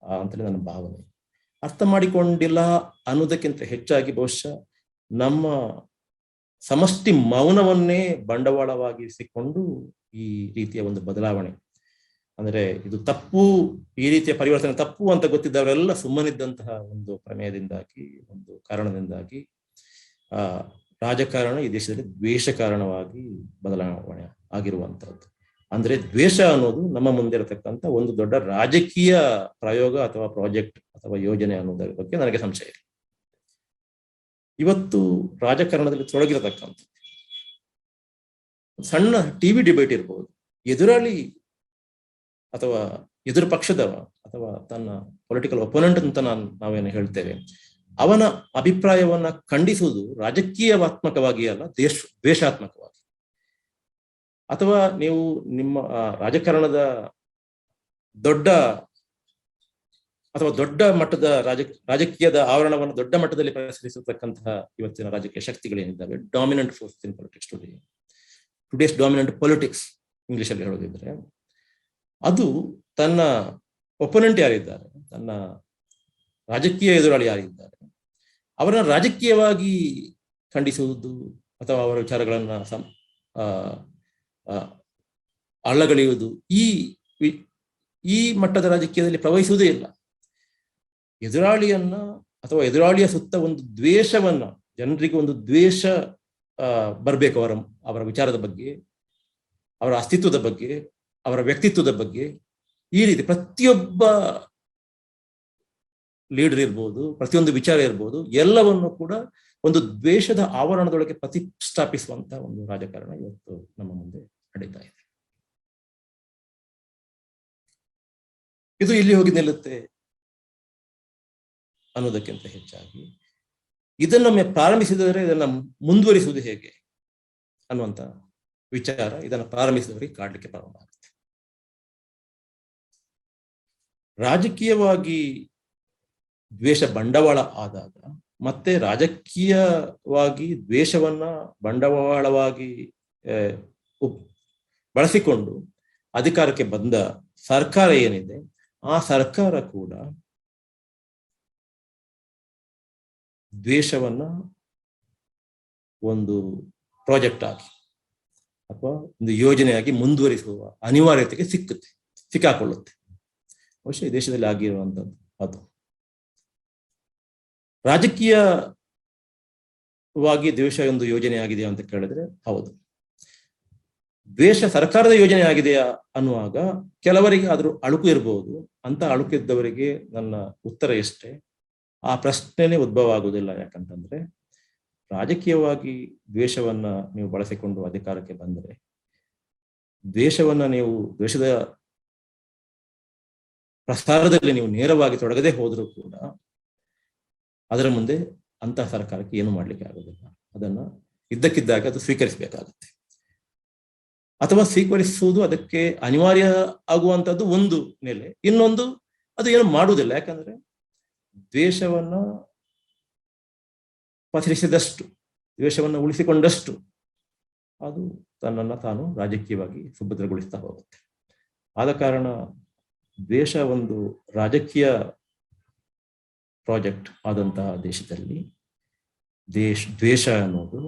ಅಂತಲೇ ನನ್ನ ಭಾವನೆ. ಅರ್ಥ ಮಾಡಿಕೊಂಡಿಲ್ಲ ಅನ್ನೋದಕ್ಕಿಂತ ಹೆಚ್ಚಾಗಿ ಬಹುಶಃ ನಮ್ಮ ಸಮಷ್ಟಿ ಮೌನವನ್ನೇ ಬಂಡವಾಳವಾಗಿಸಿಕೊಂಡು ಈ ರೀತಿಯ ಒಂದು ಬದಲಾವಣೆ ಅಂದ್ರೆ ಇದು ತಪ್ಪು, ಈ ರೀತಿಯ ಪರಿವರ್ತನೆ ತಪ್ಪು ಅಂತ ಗೊತ್ತಿದ್ದವರೆಲ್ಲ ಸುಮ್ಮನಿದ್ದಂತಹ ಒಂದು ಪ್ರಮೇಯದಿಂದಾಗಿ, ಒಂದು ಕಾರಣದಿಂದಾಗಿ ರಾಜಕಾರಣ ಈ ದೇಶದಲ್ಲಿ ದ್ವೇಷ ಕಾರಣವಾಗಿ ಬದಲಾವಣೆ ಆಗಿರುವಂತಹದ್ದು. ಅಂದ್ರೆ ದ್ವೇಷ ಅನ್ನೋದು ನಮ್ಮ ಮುಂದೆ ಇರತಕ್ಕಂಥ ಒಂದು ದೊಡ್ಡ ರಾಜಕೀಯ ಪ್ರಯೋಗ ಅಥವಾ ಪ್ರಾಜೆಕ್ಟ್ ಅಥವಾ ಯೋಜನೆ ಅನ್ನೋದರ ಬಗ್ಗೆ ನನಗೆ ಸಂಶಯ ಇಲ್ಲ. ಇವತ್ತು ರಾಜಕಾರಣದಲ್ಲಿ ತೊಡಗಿರತಕ್ಕಂಥ ಸಣ್ಣ ಟಿವಿ ಡಿಬೇಟ್ ಇರ್ಬೋದು, ಎದುರಾಳಿ ಅಥವಾ ಎದುರು ಪಕ್ಷದವ ಅಥವಾ ತನ್ನ ಪೊಲಿಟಿಕಲ್ ಒಪೋನೆಂಟ್ ಅಂತ ನಾವೇನು ಹೇಳ್ತೇವೆ, ಅವನ ಅಭಿಪ್ರಾಯವನ್ನ ಖಂಡಿಸುವುದು ರಾಜಕೀಯವಾತ್ಮಕವಾಗಿ ಅಲ್ಲ, ದ್ವೇಷಾತ್ಮಕವಾಗಿ. ಅಥವಾ ನೀವು ನಿಮ್ಮ ರಾಜಕಾರಣದ ದೊಡ್ಡ ಮಟ್ಟದ ರಾಜಕೀಯದ ಆವರಣವನ್ನು ದೊಡ್ಡ ಮಟ್ಟದಲ್ಲಿ ಪ್ರಸರಿಸತಕ್ಕಂತಹ ಇವತ್ತಿನ ರಾಜಕೀಯ ಶಕ್ತಿಗಳೇನಿದ್ದಾವೆ, dominant force in politics today's dominant politics ಇಂಗ್ಲಿಷಲ್ಲಿ ಹೇಳೋದಿದ್ರೆ, ಅದು ತನ್ನ ಒಪೋನೆಂಟ್ ಯಾರಿದ್ದಾರೆ, ತನ್ನ ರಾಜಕೀಯ ಎದುರಾಳಿ ಯಾರಿದ್ದಾರೆ, ಅವರನ್ನ ರಾಜಕೀಯವಾಗಿ ಖಂಡಿಸುವುದು ಅಥವಾ ಅವರ ವಿಚಾರಗಳನ್ನ ಅಳ್ಳಗಳೆಯುವುದು ಈ ಮಟ್ಟದ ರಾಜಕೀಯದಲ್ಲಿ ಪ್ರವಹಿಸುವುದೇ ಇಲ್ಲ. ಎದುರಾಳಿಯನ್ನ ಅಥವಾ ಎದುರಾಳಿಯ ಸುತ್ತ ಒಂದು ದ್ವೇಷವನ್ನ, ಜನರಿಗೆ ಒಂದು ದ್ವೇಷ ಬರಬೇಕು ಅವರ ವಿಚಾರದ ಬಗ್ಗೆ, ಅವರ ಅಸ್ತಿತ್ವದ ಬಗ್ಗೆ, ಅವರ ವ್ಯಕ್ತಿತ್ವದ ಬಗ್ಗೆ. ಈ ರೀತಿ ಪ್ರತಿಯೊಬ್ಬ ಲೀಡರ್ ಇರ್ಬೋದು, ಪ್ರತಿಯೊಂದು ವಿಚಾರ ಇರ್ಬೋದು, ಎಲ್ಲವನ್ನು ಕೂಡ ಒಂದು ದ್ವೇಷದ ಆವರಣದೊಳಗೆ ಪ್ರತಿಷ್ಠಾಪಿಸುವಂತ ಒಂದು ರಾಜಕಾರಣ ಇವತ್ತು ನಮ್ಮ ಮುಂದೆ ನಡೀತಾ ಇದೆ. ಇದು ಇಲ್ಲಿ ಹೋಗಿ ನಿಲ್ಲುತ್ತೆ ಅನ್ನೋದಕ್ಕಿಂತ ಹೆಚ್ಚಾಗಿ ಇದನ್ನೊಮ್ಮೆ ಪ್ರಾರಂಭಿಸಿದರೆ ಇದನ್ನ ಮುಂದುವರಿಸುವುದು ಹೇಗೆ ಅನ್ನುವಂತ ವಿಚಾರ ಇದನ್ನು ಪ್ರಾರಂಭಿಸಿದವರಿಗೆ ಕಾಡ್ಲಿಕ್ಕೆ ಪ್ರಾರಂಭ ಆಗುತ್ತೆ. ರಾಜಕೀಯವಾಗಿ ದ್ವೇಷ ಬಂಡವಾಳ ಆದಾಗ ಮತ್ತೆ ರಾಜಕೀಯವಾಗಿ ದ್ವೇಷವನ್ನ ಬಂಡವಾಳವಾಗಿ ಬಳಸಿಕೊಂಡು ಅಧಿಕಾರಕ್ಕೆ ಬಂದ ಸರ್ಕಾರ ಏನಿದೆ, ಆ ಸರ್ಕಾರ ಕೂಡ ದ್ವೇಷವನ್ನ ಒಂದು ಪ್ರಾಜೆಕ್ಟ್ ಆಗಿ ಅಥವಾ ಒಂದು ಯೋಜನೆಯಾಗಿ ಮುಂದುವರಿಸುವ ಅನಿವಾರ್ಯತೆಗೆ ಸಿಕ್ಕಾಕೊಳ್ಳುತ್ತೆ. ಬಹುಶಃ ಈ ದೇಶದಲ್ಲಿ ಆಗಿರುವಂಥದ್ದು ಅದು. ರಾಜಕೀಯವಾಗಿ ದ್ವೇಷ ಒಂದು ಯೋಜನೆ ಆಗಿದೆಯಾ ಅಂತ ಕೇಳಿದ್ರೆ ಹೌದು. ದ್ವೇಷ ಸರ್ಕಾರದ ಯೋಜನೆ ಆಗಿದೆಯಾ ಅನ್ನುವಾಗ ಕೆಲವರಿಗೆ ಆದ್ರೂ ಅಳುಕು ಇರಬಹುದು. ಅಂತ ಅಳುಕಿದ್ದವರಿಗೆ ನನ್ನ ಉತ್ತರ ಎಷ್ಟೇ, ಆ ಪ್ರಶ್ನೆನೇ ಉದ್ಭವ ಆಗುವುದಿಲ್ಲ. ಯಾಕಂತಂದ್ರೆ ರಾಜಕೀಯವಾಗಿ ದ್ವೇಷವನ್ನ ನೀವು ಬಳಸಿಕೊಂಡು ಅಧಿಕಾರಕ್ಕೆ ಬಂದರೆ, ದ್ವೇಷದ ಪ್ರಸಾರದಲ್ಲಿ ನೀವು ನೇರವಾಗಿ ತೊಡಗದೆ ಹೋದರೂ ಕೂಡ ಅದರ ಮುಂದೆ ಅಂತಹ ಸರ್ಕಾರಕ್ಕೆ ಏನು ಮಾಡ್ಲಿಕ್ಕೆ ಆಗೋದಿಲ್ಲ. ಅದನ್ನ ಇದ್ದಕ್ಕಿದ್ದಾಗ ಅದು ಸ್ವೀಕರಿಸಬೇಕಾಗುತ್ತೆ. ಅಥವಾ ಸ್ವೀಕರಿಸುವುದು ಅದಕ್ಕೆ ಅನಿವಾರ್ಯ ಆಗುವಂಥದ್ದು ಒಂದು ನೆಲೆ. ಇನ್ನೊಂದು, ಅದು ಏನು ಮಾಡುವುದಿಲ್ಲ. ಯಾಕಂದ್ರೆ ದ್ವೇಷವನ್ನ ಪಸರಿಸಿದಷ್ಟು, ದ್ವೇಷವನ್ನು ಉಳಿಸಿಕೊಂಡಷ್ಟು ಅದು ತನ್ನನ್ನು ತಾನು ರಾಜಕೀಯವಾಗಿ ಸುಭದ್ರಗೊಳಿಸ್ತಾ ಹೋಗುತ್ತೆ. ಆದ ಕಾರಣ ದ್ವೇಷ ಒಂದು ರಾಜಕೀಯ ಪ್ರಾಜೆಕ್ಟ್ ಆದಂತಹ ದೇಶದಲ್ಲಿ ದ್ವೇಷ ಅನ್ನೋದು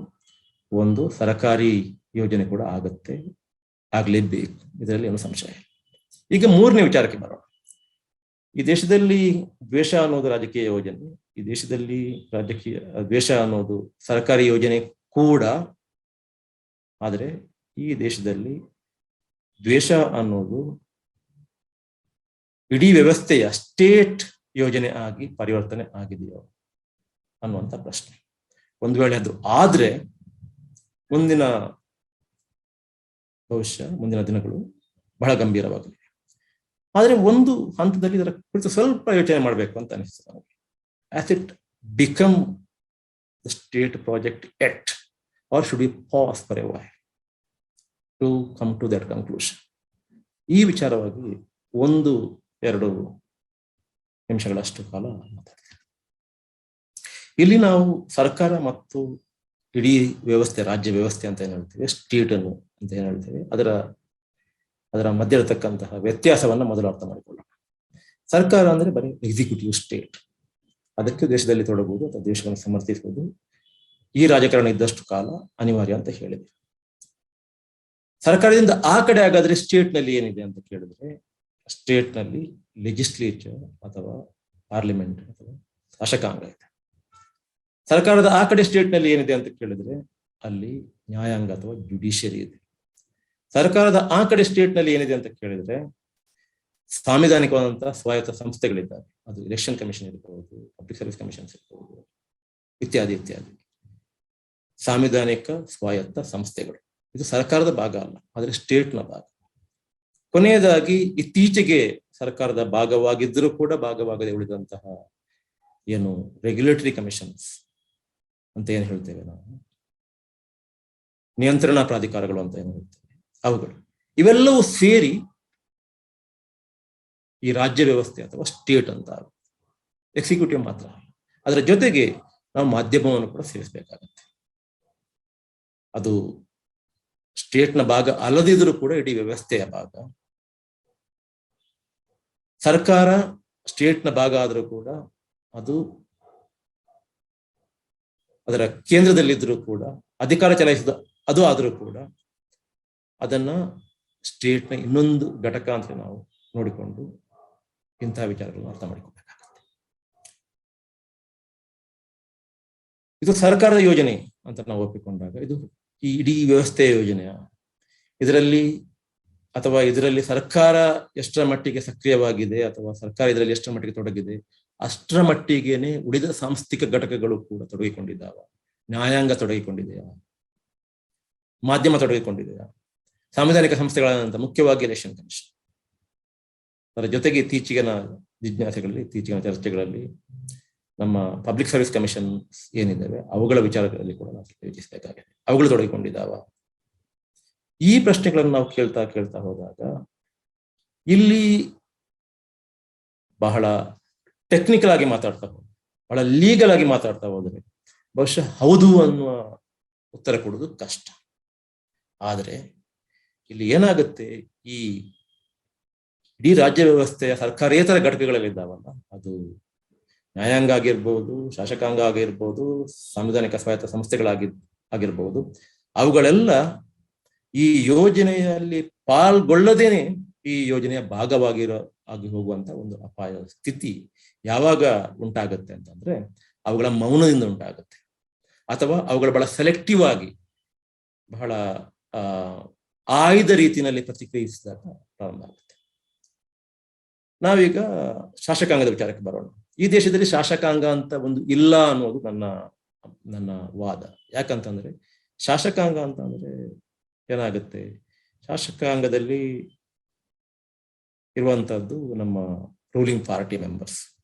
ಒಂದು ಸರ್ಕಾರಿ ಯೋಜನೆ ಕೂಡ ಆಗಲೇಬೇಕು. ಇದರಲ್ಲಿ ಏನು ಸಂಶಯ. ಈಗ ಮೂರನೇ ವಿಚಾರಕ್ಕೆ ಬರೋಣ. ಈ ದೇಶದಲ್ಲಿ ದ್ವೇಷ ಅನ್ನೋದು ರಾಜಕೀಯ ಯೋಜನೆ, ಈ ದೇಶದಲ್ಲಿ ದ್ವೇಷ ಅನ್ನೋದು ಸರ್ಕಾರಿ ಯೋಜನೆ ಕೂಡ. ಆದರೆ ಈ ದೇಶದಲ್ಲಿ ದ್ವೇಷ ಅನ್ನೋದು ಇಡೀ ವ್ಯವಸ್ಥೆಯ ಸ್ಟೇಟ್ ಯೋಜನೆ ಆಗಿ ಪರಿವರ್ತನೆ ಆಗಿದೆಯೋ ಅನ್ನುವಂಥ ಪ್ರಶ್ನೆ. ಒಂದು ವೇಳೆ ಅದು ಆದ್ರೆ ಬಹುಶಃ ಮುಂದಿನ ದಿನಗಳು ಬಹಳ ಗಂಭೀರವಾಗಲಿವೆ. ಆದರೆ ಒಂದು ಹಂತದಲ್ಲಿ ಇದರ ಕುರಿತು ಸ್ವಲ್ಪ ಯೋಚನೆ ಮಾಡಬೇಕು ಅಂತ ಅನಿಸ್ತದೆ ನನಗೆ. As it become the state project at, or should we pause for a while to come to that conclusion. ಈ ವಿಚಾರವಾಗಿ 1-2 ನಿಮಿಷಗಳಷ್ಟು ಕಾಲ ಮಾತಾಡ್ತೇವೆ. ಇಲ್ಲಿ ನಾವು ಸರ್ಕಾರ ಮತ್ತು ಇಡೀ ವ್ಯವಸ್ಥೆ, ರಾಜ್ಯ ವ್ಯವಸ್ಥೆ ಅಂತ ಏನ್ ಹೇಳ್ತೇವೆ, ಸ್ಟೇಟ್ ಅನ್ನು ಅಂತ ಏನ್ ಹೇಳ್ತೇವೆ, ಅದರ ಮಧ್ಯ ಇರತಕ್ಕಂತಹ ವ್ಯತ್ಯಾಸವನ್ನ ಮೊದಲು ಅರ್ಥ ಮಾಡಿಕೊಳ್ಳೋಣ. ಸರ್ಕಾರ ಅಂದ್ರೆ ಬರೀ ಎಕ್ಸಿಕ್ಯೂಟಿವ್ ಸ್ಟೇಟ್. ಅದಕ್ಕೆ ದೇಶದಲ್ಲಿ ತೊಡಗುವುದು ಅಥವಾ ದೇಶವನ್ನು ಸಮರ್ಥಿಸುವುದು ಈ ರಾಜಕಾರಣ ಇದ್ದಷ್ಟು ಕಾಲ ಅನಿವಾರ್ಯ ಅಂತ ಹೇಳಿದೆ. ಸರ್ಕಾರದಿಂದ ಆ ಕಡೆ ಹಾಗಾದ್ರೆ ಸ್ಟೇಟ್ ನಲ್ಲಿ ಏನಿದೆ ಅಂತ ಕೇಳಿದ್ರೆ, ಸ್ಟೇಟ್ ನಲ್ಲಿ ಲೆಜಿಸ್ಲೇಚರ್ ಅಥವಾ ಪಾರ್ಲಿಮೆಂಟ್ ಅಥವಾ ಶಾಸಕಾಂಗ ಇದೆ. ಸರ್ಕಾರದ ಆ ಕಡೆ ಸ್ಟೇಟ್ ನಲ್ಲಿ ಏನಿದೆ ಅಂತ ಕೇಳಿದ್ರೆ ಅಲ್ಲಿ ನ್ಯಾಯಾಂಗ ಅಥವಾ ಜುಡಿಷಿಯರಿ ಇದೆ. ಸರ್ಕಾರದ ಆ ಕಡೆ ಸ್ಟೇಟ್ ನಲ್ಲಿ ಏನಿದೆ ಅಂತ ಕೇಳಿದ್ರೆ ಸಾಂವಿಧಾನಿಕವಾದಂತಹ ಸ್ವಾಯತ್ತ ಸಂಸ್ಥೆಗಳಿದ್ದಾವೆ. ಅದು ಎಲೆಕ್ಷನ್ ಕಮಿಷನ್ ಇರಬಹುದು, ಪಬ್ಲಿಕ್ ಸರ್ವಿಸ್ ಕಮಿಷನ್ಸ್ ಇರಬಹುದು, ಇತ್ಯಾದಿ ಇತ್ಯಾದಿ ಸಾಂವಿಧಾನಿಕ ಸ್ವಾಯತ್ತ ಸಂಸ್ಥೆಗಳು. ಇದು ಸರ್ಕಾರದ ಭಾಗ ಅಲ್ಲ, ಆದರೆ ಸ್ಟೇಟ್ನ ಭಾಗ. ಕೊನೆಯದಾಗಿ ಇತ್ತೀಚೆಗೆ ಸರ್ಕಾರದ ಭಾಗವಾಗಿದ್ದರೂ ಕೂಡ ಭಾಗವಾಗದೆ ಉಳಿದಂತಹ ಏನು ರೆಗ್ಯುಲೇಟರಿ ಕಮಿಷನ್ಸ್ ಅಂತ ಏನು ಹೇಳ್ತೇವೆ ನಾವು, ನಿಯಂತ್ರಣ ಪ್ರಾಧಿಕಾರಗಳು ಅಂತ ಏನು ಹೇಳ್ತೇವೆ, ಅವುಗಳು ಇವೆಲ್ಲವೂ ಸೇರಿ ಈ ರಾಜ್ಯ ವ್ಯವಸ್ಥೆ ಅಥವಾ ಸ್ಟೇಟ್ ಅಂತ ಎಕ್ಸಿಕ್ಯೂಟಿವ್ ಮಾತ್ರ. ಅದರ ಜೊತೆಗೆ ನಾವು ಮಾಧ್ಯಮವನ್ನು ಕೂಡ ಸೇರಿಸಬೇಕಾಗತ್ತೆ. ಅದು ಸ್ಟೇಟ್ನ ಭಾಗ ಅಲ್ಲದಿದ್ರೂ ಕೂಡ ಇಡೀ ವ್ಯವಸ್ಥೆಯ ಭಾಗ. ಸರ್ಕಾರ ಸ್ಟೇಟ್ನ ಭಾಗ ಆದರೂ ಕೂಡ ಅದು ಅದರ ಕೇಂದ್ರದಲ್ಲಿದ್ದರೂ ಕೂಡ ಅಧಿಕಾರ ಚಲಾಯಿಸಿದ ಅದು ಆದರೂ ಕೂಡ ಅದನ್ನ ಸ್ಟೇಟ್ನ ಇನ್ನೊಂದು ಘಟಕ ಅಂತ ನಾವು ನೋಡಿಕೊಂಡು ಇಂತಹ ವಿಚಾರಗಳನ್ನು ಅರ್ಥ ಮಾಡಿಕೊಳ್ಬೇಕಾಗುತ್ತೆ. ಇದು ಸರ್ಕಾರದ ಯೋಜನೆ ಅಂತ ನಾವು ಒಪ್ಪಿಕೊಂಡಾಗ ಇದು ಈ ಇಡೀ ವ್ಯವಸ್ಥೆಯ ಯೋಜನೆಯ ಇದರಲ್ಲಿ ಸರ್ಕಾರ ಎಷ್ಟರ ಮಟ್ಟಿಗೆ ಸಕ್ರಿಯವಾಗಿದೆ ಅಥವಾ ಸರ್ಕಾರ ಇದರಲ್ಲಿ ಎಷ್ಟರ ಮಟ್ಟಿಗೆ ತೊಡಗಿದೆ ಅಷ್ಟರ ಮಟ್ಟಿಗೆನೆ ಉಳಿದ ಸಾಂಸ್ಥಿಕ ಘಟಕಗಳು ಕೂಡ ತೊಡಗಿಕೊಂಡಿದ್ದಾವ. ನ್ಯಾಯಾಂಗ ತೊಡಗಿಕೊಂಡಿದೆಯಾ, ಮಾಧ್ಯಮ ತೊಡಗಿಕೊಂಡಿದೆಯಾ, ಸಾಂವಿಧಾನಿಕ ಸಂಸ್ಥೆಗಳಾದಂಥ ಮುಖ್ಯವಾಗಿ ಎಲೆಕ್ಷನ್ ಕಮಿಷನ್. ಅದರ ಜೊತೆಗೆ ಇತ್ತೀಚಿನ ಜಿಜ್ಞಾಸೆಗಳಲ್ಲಿ, ಇತ್ತೀಚಿನ ಚರ್ಚೆಗಳಲ್ಲಿ ನಮ್ಮ ಪಬ್ಲಿಕ್ ಸರ್ವಿಸ್ ಕಮಿಷನ್ ಏನಿದ್ದಾವೆ ಅವುಗಳ ವಿಚಾರಗಳಲ್ಲಿ ಕೂಡ ನಾವು ಯೋಚಿಸಬೇಕಾಗಿದೆ. ಅವುಗಳು ತೊಡಗಿಕೊಂಡಿದ್ದಾವ. ಈ ಪ್ರಶ್ನೆಗಳನ್ನು ನಾವು ಕೇಳ್ತಾ ಹೋದಾಗ ಇಲ್ಲಿ ಬಹಳ ಟೆಕ್ನಿಕಲ್ ಆಗಿ ಮಾತಾಡ್ತಾ ಹೋದ್ರೆ, ಬಹಳ ಲೀಗಲ್ ಆಗಿ ಮಾತಾಡ್ತಾ ಹೋದರೆ ಬಹುಶಃ ಹೌದು ಅನ್ನುವ ಉತ್ತರ ಕೊಡೋದು ಕಷ್ಟ. ಆದರೆ ಇಲ್ಲಿ ಏನಾಗುತ್ತೆ, ಈ ಇಡೀ ರಾಜ್ಯ ವ್ಯವಸ್ಥೆಯ ಸರ್ಕಾರೇತರ ಘಟಕಗಳಲ್ಲಿದ್ದಾವಲ್ಲ, ಅದು ನ್ಯಾಯಾಂಗ ಆಗಿರ್ಬೋದು, ಶಾಸಕಾಂಗ ಆಗಿರ್ಬೋದು, ಸಾಂವಿಧಾನಿಕ ಸ್ವಾಯತ್ತ ಸಂಸ್ಥೆಗಳಾಗಿರ್ಬೋದು, ಅವುಗಳೆಲ್ಲ ಈ ಯೋಜನೆಯಲ್ಲಿ ಪಾಲ್ಗೊಳ್ಳದೇನೆ ಈ ಯೋಜನೆಯ ಆಗಿ ಹೋಗುವಂತ ಒಂದು ಅಪಾಯ ಸ್ಥಿತಿ ಯಾವಾಗ ಉಂಟಾಗುತ್ತೆ ಅಂತಂದ್ರೆ ಅವುಗಳ ಮೌನದಿಂದ ಉಂಟಾಗುತ್ತೆ, ಅಥವಾ ಅವುಗಳ ಬಹಳ ಸೆಲೆಕ್ಟಿವ್ ಆಗಿ ಬಹಳ ಆಯ್ದ ರೀತಿಯಲ್ಲಿ ಪ್ರತಿಕ್ರಿಯಿಸಿದಾಗ ಪ್ರಾರಂಭ ಆಗುತ್ತೆ. ನಾವೀಗ ಶಾಸಕಾಂಗದ ವಿಚಾರಕ್ಕೆ ಬರೋಣ. ಈ ದೇಶದಲ್ಲಿ ಶಾಸಕಾಂಗ ಅಂತ ಒಂದು ಇಲ್ಲ ಅನ್ನೋದು ನನ್ನ ವಾದ. ಯಾಕಂತಂದ್ರೆ ಶಾಸಕಾಂಗ ಅಂತ ಅಂದ್ರೆ ಏನಾಗುತ್ತೆ, ಶಾಸಕಾಂಗದಲ್ಲಿ ಇರುವಂತಹದ್ದು ನಮ್ಮ ರೂಲಿಂಗ್ ಪಾರ್ಟಿ ಮೆಂಬರ್ಸ್,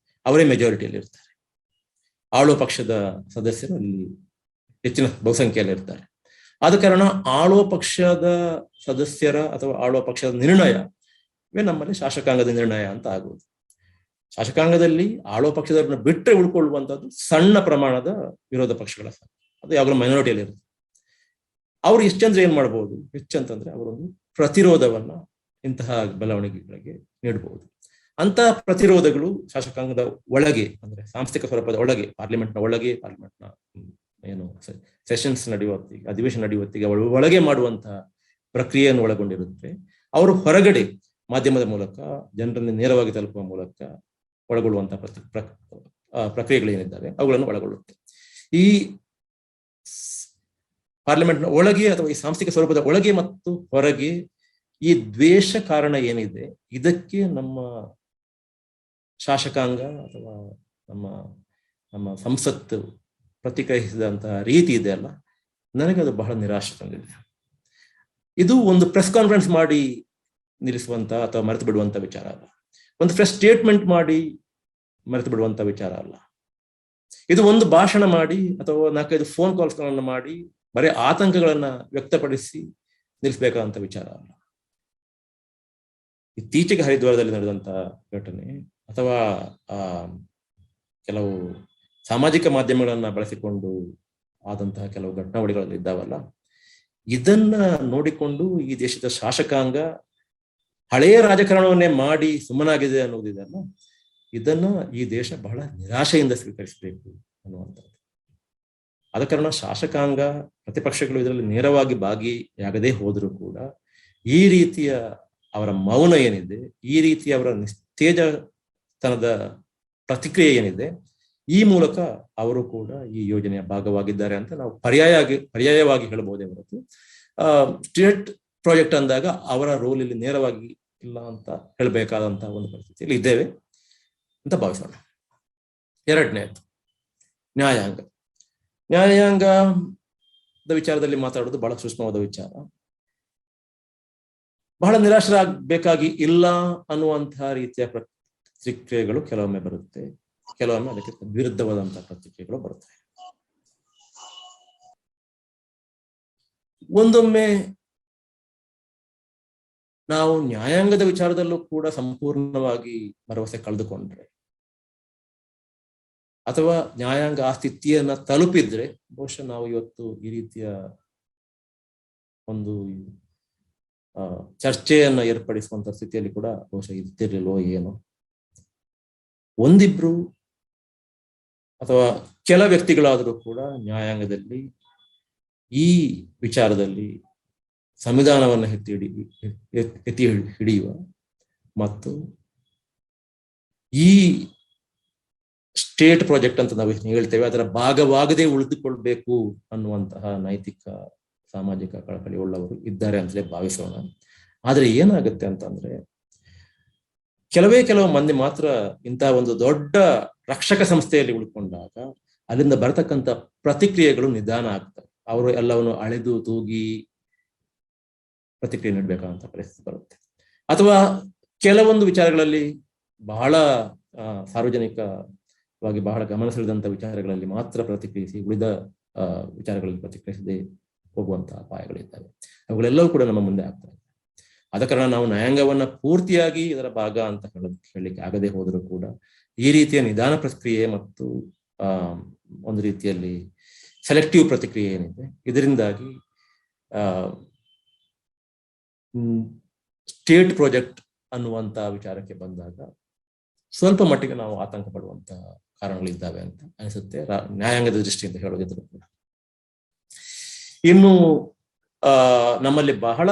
ಅವರೇ ಮೆಜಾರಿಟಿಯಲ್ಲಿ ಇರ್ತಾರೆ. ಆಳುವ ಪಕ್ಷದ ಸದಸ್ಯರು ಅಲ್ಲಿ ಹೆಚ್ಚಿನ ಬಹುಸಂಖ್ಯೆಯಲ್ಲಿ ಇರ್ತಾರೆ. ಆದ ಕಾರಣ ಆಳುವ ಪಕ್ಷದ ಸದಸ್ಯರ ಅಥವಾ ಆಳುವ ಪಕ್ಷದ ನಿರ್ಣಯವೇ ನಮ್ಮಲ್ಲಿ ಶಾಸಕಾಂಗದ ನಿರ್ಣಯ ಅಂತ ಆಗುವುದು. ಶಾಸಕಾಂಗದಲ್ಲಿ ಆಳುವ ಪಕ್ಷದವ್ರನ್ನ ಬಿಟ್ಟರೆ ಉಳ್ಕೊಳ್ಳುವಂಥದ್ದು ಸಣ್ಣ ಪ್ರಮಾಣದ ವಿರೋಧ ಪಕ್ಷಗಳ ಸಂಖ್ಯೆ, ಅದು ಯಾವಾಗಲೂ ಮೈನಾರಿಟಿಯಲ್ಲಿ ಇರುತ್ತೆ. ಅವ್ರು ಎಷ್ಟಂದ್ರೆ ಏನ್ ಮಾಡ್ಬೋದು, ಹೆಚ್ಚಂತಂದ್ರೆ ಅವರೊಂದು ಪ್ರತಿರೋಧವನ್ನ ಇಂತಹ ಬೆಳವಣಿಗೆಗಳಿಗೆ ನೀಡಬಹುದು. ಅಂತಹ ಪ್ರತಿರೋಧಗಳು ಶಾಸಕಾಂಗದ ಒಳಗೆ, ಅಂದ್ರೆ ಸಾಂಸ್ಥಿಕ ಸ್ವರೂಪದ ಒಳಗೆ, ಪಾರ್ಲಿಮೆಂಟ್ನ ಒಳಗೆ, ಪಾರ್ಲಿಮೆಂಟ್ನ ಏನು ಸೆಷನ್ಸ್ ನಡೆಯುವತ್ತಿಗೆ, ಅಧಿವೇಶನ ನಡೆಯುವತ್ತಿಗೆ ಒಳಗೆ ಮಾಡುವಂತಹ ಪ್ರಕ್ರಿಯೆಯನ್ನು ಒಳಗೊಂಡಿರುತ್ತೆ. ಅವರು ಹೊರಗಡೆ ಮಾಧ್ಯಮದ ಮೂಲಕ ಜನರನ್ನು ನೇರವಾಗಿ ತಲುಪುವ ಮೂಲಕ ಒಳಗೊಳ್ಳುವಂತಹ ಪ್ರಕ್ರಿಯೆಗಳೇನಿದ್ದಾವೆ ಅವುಗಳನ್ನು ಒಳಗೊಳ್ಳುತ್ತೆ. ಈ ಪಾರ್ಲಿಮೆಂಟ್ನ ಒಳಗೆ ಅಥವಾ ಈ ಸಾಂಸ್ಥಿಕ ಸ್ವರೂಪದ ಒಳಗೆ ಮತ್ತು ಹೊರಗೆ ಈ ದ್ವೇಷ ಕಾರಣ ಏನಿದೆ, ಇದಕ್ಕೆ ನಮ್ಮ ಶಾಸಕಾಂಗ ಅಥವಾ ನಮ್ಮ ಸಂಸತ್ತು ಪ್ರತಿಕ್ರಿಯಿಸಿದಂತಹ ರೀತಿ ಇದೆ ಅಲ್ಲ, ನನಗೆ ಅದು ಬಹಳ ನಿರಾಶೆ ತಂದಿದೆ. ಇದು ಒಂದು ಪ್ರೆಸ್ ಕಾನ್ಫರೆನ್ಸ್ ಮಾಡಿ ನಿಲ್ಲಿಸುವಂತ ಅಥವಾ ಮರೆತು ಬಿಡುವಂತ ವಿಚಾರ ಅಲ್ಲ, ಒಂದು ಪ್ರೆಸ್ ಸ್ಟೇಟ್ಮೆಂಟ್ ಮಾಡಿ ಮರೆತು ಬಿಡುವಂತ ವಿಚಾರ ಅಲ್ಲ. ಇದು ಒಂದು ಭಾಷಣ ಮಾಡಿ ಅಥವಾ 4-5 ಫೋನ್ ಕಾಲ್ಸ್ಗಳನ್ನು ಮಾಡಿ ಬರೀ ಆತಂಕಗಳನ್ನ ವ್ಯಕ್ತಪಡಿಸಿ ನಿಲ್ಲಿಸಬೇಕಾದಂತ ವಿಚಾರ ಅಲ್ಲ. ಇತ್ತೀಚೆಗೆ ಹರಿದ್ವಾರದಲ್ಲಿ ನಡೆದಂತ ಘಟನೆ ಅಥವಾ ಕೆಲವು ಸಾಮಾಜಿಕ ಮಾಧ್ಯಮಗಳನ್ನ ಬಳಸಿಕೊಂಡು ಆದಂತಹ ಕೆಲವು ಘಟನಾವಳಿಗಳಲ್ಲಿ ಇದ್ದಾವಲ್ಲ, ಇದನ್ನ ನೋಡಿಕೊಂಡು ಈ ದೇಶದ ಶಾಸಕಾಂಗ ಹಳೆಯ ರಾಜಕಾರಣವನ್ನೇ ಮಾಡಿ ಸುಮ್ಮನಾಗಿದೆ ಅನ್ನೋದಿದೆಯಲ್ಲ, ಇದನ್ನ ಈ ದೇಶ ಬಹಳ ನಿರಾಶೆಯಿಂದ ಸ್ವೀಕರಿಸಬೇಕು ಅನ್ನುವಂಥದ್ದು. ಆದ ಕಾರಣ ಶಾಸಕಾಂಗ, ಪ್ರತಿಪಕ್ಷಗಳು ಇದರಲ್ಲಿ ನೇರವಾಗಿ ಭಾಗಿಯಾಗದೇ ಹೋದರೂ ಕೂಡ ಈ ರೀತಿಯ ಅವರ ಮೌನ ಏನಿದೆ, ಈ ರೀತಿಯ ಅವರ ನಿಸ್ತೇಜತನದ ಪ್ರತಿಕ್ರಿಯೆ ಏನಿದೆ, ಈ ಮೂಲಕ ಅವರು ಕೂಡ ಈ ಯೋಜನೆಯ ಭಾಗವಾಗಿದ್ದಾರೆ ಅಂತ ನಾವು ಪರ್ಯಾಯವಾಗಿ ಹೇಳಬಹುದೇ ಹೊರತು ಸ್ಟೇಟ್ ಪ್ರಾಜೆಕ್ಟ್ ಅಂದಾಗ ಅವರ ರೋಲ್ ಇಲ್ಲಿ ನೇರವಾಗಿ ಇಲ್ಲ ಅಂತ ಹೇಳಬೇಕಾದಂತಹ ಒಂದು ಪರಿಸ್ಥಿತಿಯಲ್ಲಿ ಇದ್ದೇವೆ ಅಂತ ಭಾವಿಸೋಣ. ಎರಡನೇದು ನ್ಯಾಯಾಂಗದ ವಿಚಾರದಲ್ಲಿ ಮಾತಾಡೋದು ಬಹಳ ಸೂಕ್ಷ್ಮವಾದ ವಿಚಾರ. ಬಹಳ ನಿರಾಶರಾಗಬೇಕಾಗಿ ಇಲ್ಲ ಅನ್ನುವಂತಹ ರೀತಿಯ ಪ್ರತಿಕ್ರಿಯೆಗಳು ಕೆಲವೊಮ್ಮೆ ಬರುತ್ತೆ, ಕೆಲವೊಮ್ಮೆ ಅದಕ್ಕೆ ವಿರುದ್ಧವಾದಂತಹ ಪ್ರತಿಕ್ರಿಯೆಗಳು ಬರುತ್ತವೆ. ಒಂದೊಮ್ಮೆ ನಾವು ನ್ಯಾಯಾಂಗದ ವಿಚಾರದಲ್ಲೂ ಕೂಡ ಸಂಪೂರ್ಣವಾಗಿ ಭರವಸೆ ಕಳೆದುಕೊಂಡ್ರೆ ಅಥವಾ ನ್ಯಾಯಾಂಗ ಆ ಸ್ಥಿತಿಯನ್ನ ತಲುಪಿದ್ರೆ ಬಹುಶಃ ನಾವು ಇವತ್ತು ಈ ರೀತಿಯ ಒಂದು ಚರ್ಚೆಯನ್ನ ಏರ್ಪಡಿಸುವಂತ ಸ್ಥಿತಿಯಲ್ಲಿ ಕೂಡ ಬಹುಶಃ ಇರ್ತಿರ್ಲಿಲ್ವೋ ಏನೋ. ಒಂದಿಬ್ರು ಅಥವಾ ಕೆಲ ವ್ಯಕ್ತಿಗಳಾದರೂ ಕೂಡ ನ್ಯಾಯಾಂಗದಲ್ಲಿ ಈ ವಿಚಾರದಲ್ಲಿ ಸಂವಿಧಾನವನ್ನು ಎತ್ತಿ ಹಿಡಿಯುವ ಮತ್ತು ಈ ಸ್ಟೇಟ್ ಪ್ರಾಜೆಕ್ಟ್ ಅಂತ ನಾವು ಹೇಳ್ತೇವೆ ಅದರ ಭಾಗವಾಗದೆ ಉಳಿದುಕೊಳ್ಬೇಕು ಅನ್ನುವಂತಹ ನೈತಿಕ ಸಾಮಾಜಿಕ ಕಳಕಳಿ ಉಳ್ಳವರು ಇದ್ದಾರೆ ಅಂತಲೇ ಭಾವಿಸೋಣ. ಆದ್ರೆ ಏನಾಗುತ್ತೆ ಅಂತಂದ್ರೆ ಕೆಲವು ಮಂದಿ ಮಾತ್ರ ಇಂತಹ ಒಂದು ದೊಡ್ಡ ರಕ್ಷಕ ಸಂಸ್ಥೆಯಲ್ಲಿ ಉಳ್ಕೊಂಡಾಗ ಅಲ್ಲಿಂದ ಬರತಕ್ಕಂಥ ಪ್ರತಿಕ್ರಿಯೆಗಳು ನಿಧಾನ ಆಗ್ತವೆ. ಅವರು ಎಲ್ಲವನ್ನು ಅಳೆದು ತೂಗಿ ಪ್ರತಿಕ್ರಿಯೆ ನೀಡಬೇಕಾದಂತ ಪರಿಸ್ಥಿತಿ ಬರುತ್ತೆ. ಅಥವಾ ಕೆಲವೊಂದು ವಿಚಾರಗಳಲ್ಲಿ ಬಹಳ ಸಾರ್ವಜನಿಕವಾಗಿ ಬಹಳ ಗಮನ ಸೆಳೆದಂತ ವಿಚಾರಗಳಲ್ಲಿ ಮಾತ್ರ ಪ್ರತಿಕ್ರಿಯಿಸಿ ಉಳಿದ ವಿಚಾರಗಳಲ್ಲಿ ಪ್ರತಿಕ್ರಿಯಿಸದೆ ಹೋಗುವಂತಹ ಅಪಾಯಗಳಿದ್ದಾವೆ. ಅವುಗಳೆಲ್ಲವೂ ಕೂಡ ನಮ್ಮ ಮುಂದೆ ಆಗ್ತವೆ. ಆದ ಕಾರಣ ನಾವು ನ್ಯಾಯಾಂಗವನ್ನ ಪೂರ್ತಿಯಾಗಿ ಇದರ ಭಾಗ ಅಂತ ಹೇಳಲಿಕ್ಕೆ ಆಗದೆ ಹೋದರೂ ಕೂಡ ಈ ರೀತಿಯ ನಿಧಾನ ಪ್ರಕ್ರಿಯೆ ಮತ್ತು ಒಂದು ರೀತಿಯಲ್ಲಿ ಸೆಲೆಕ್ಟಿವ್ ಪ್ರತಿಕ್ರಿಯೆ ಏನಿದೆ ಇದರಿಂದಾಗಿ ಸ್ಟೇಟ್ ಪ್ರಾಜೆಕ್ಟ್ ಅನ್ನುವಂತ ವಿಚಾರಕ್ಕೆ ಬಂದಾಗ ಸ್ವಲ್ಪ ಮಟ್ಟಿಗೆ ನಾವು ಆತಂಕ ಪಡುವಂತಹ ಕಾರಣಗಳಿದ್ದಾವೆ ಅಂತ ಅನಿಸುತ್ತೆ ನ್ಯಾಯಾಂಗದ ದೃಷ್ಟಿಯಿಂದ ಹೇಳೋದಿದ್ರು ಕೂಡ. ಇನ್ನು ನಮ್ಮಲ್ಲಿ ಬಹಳ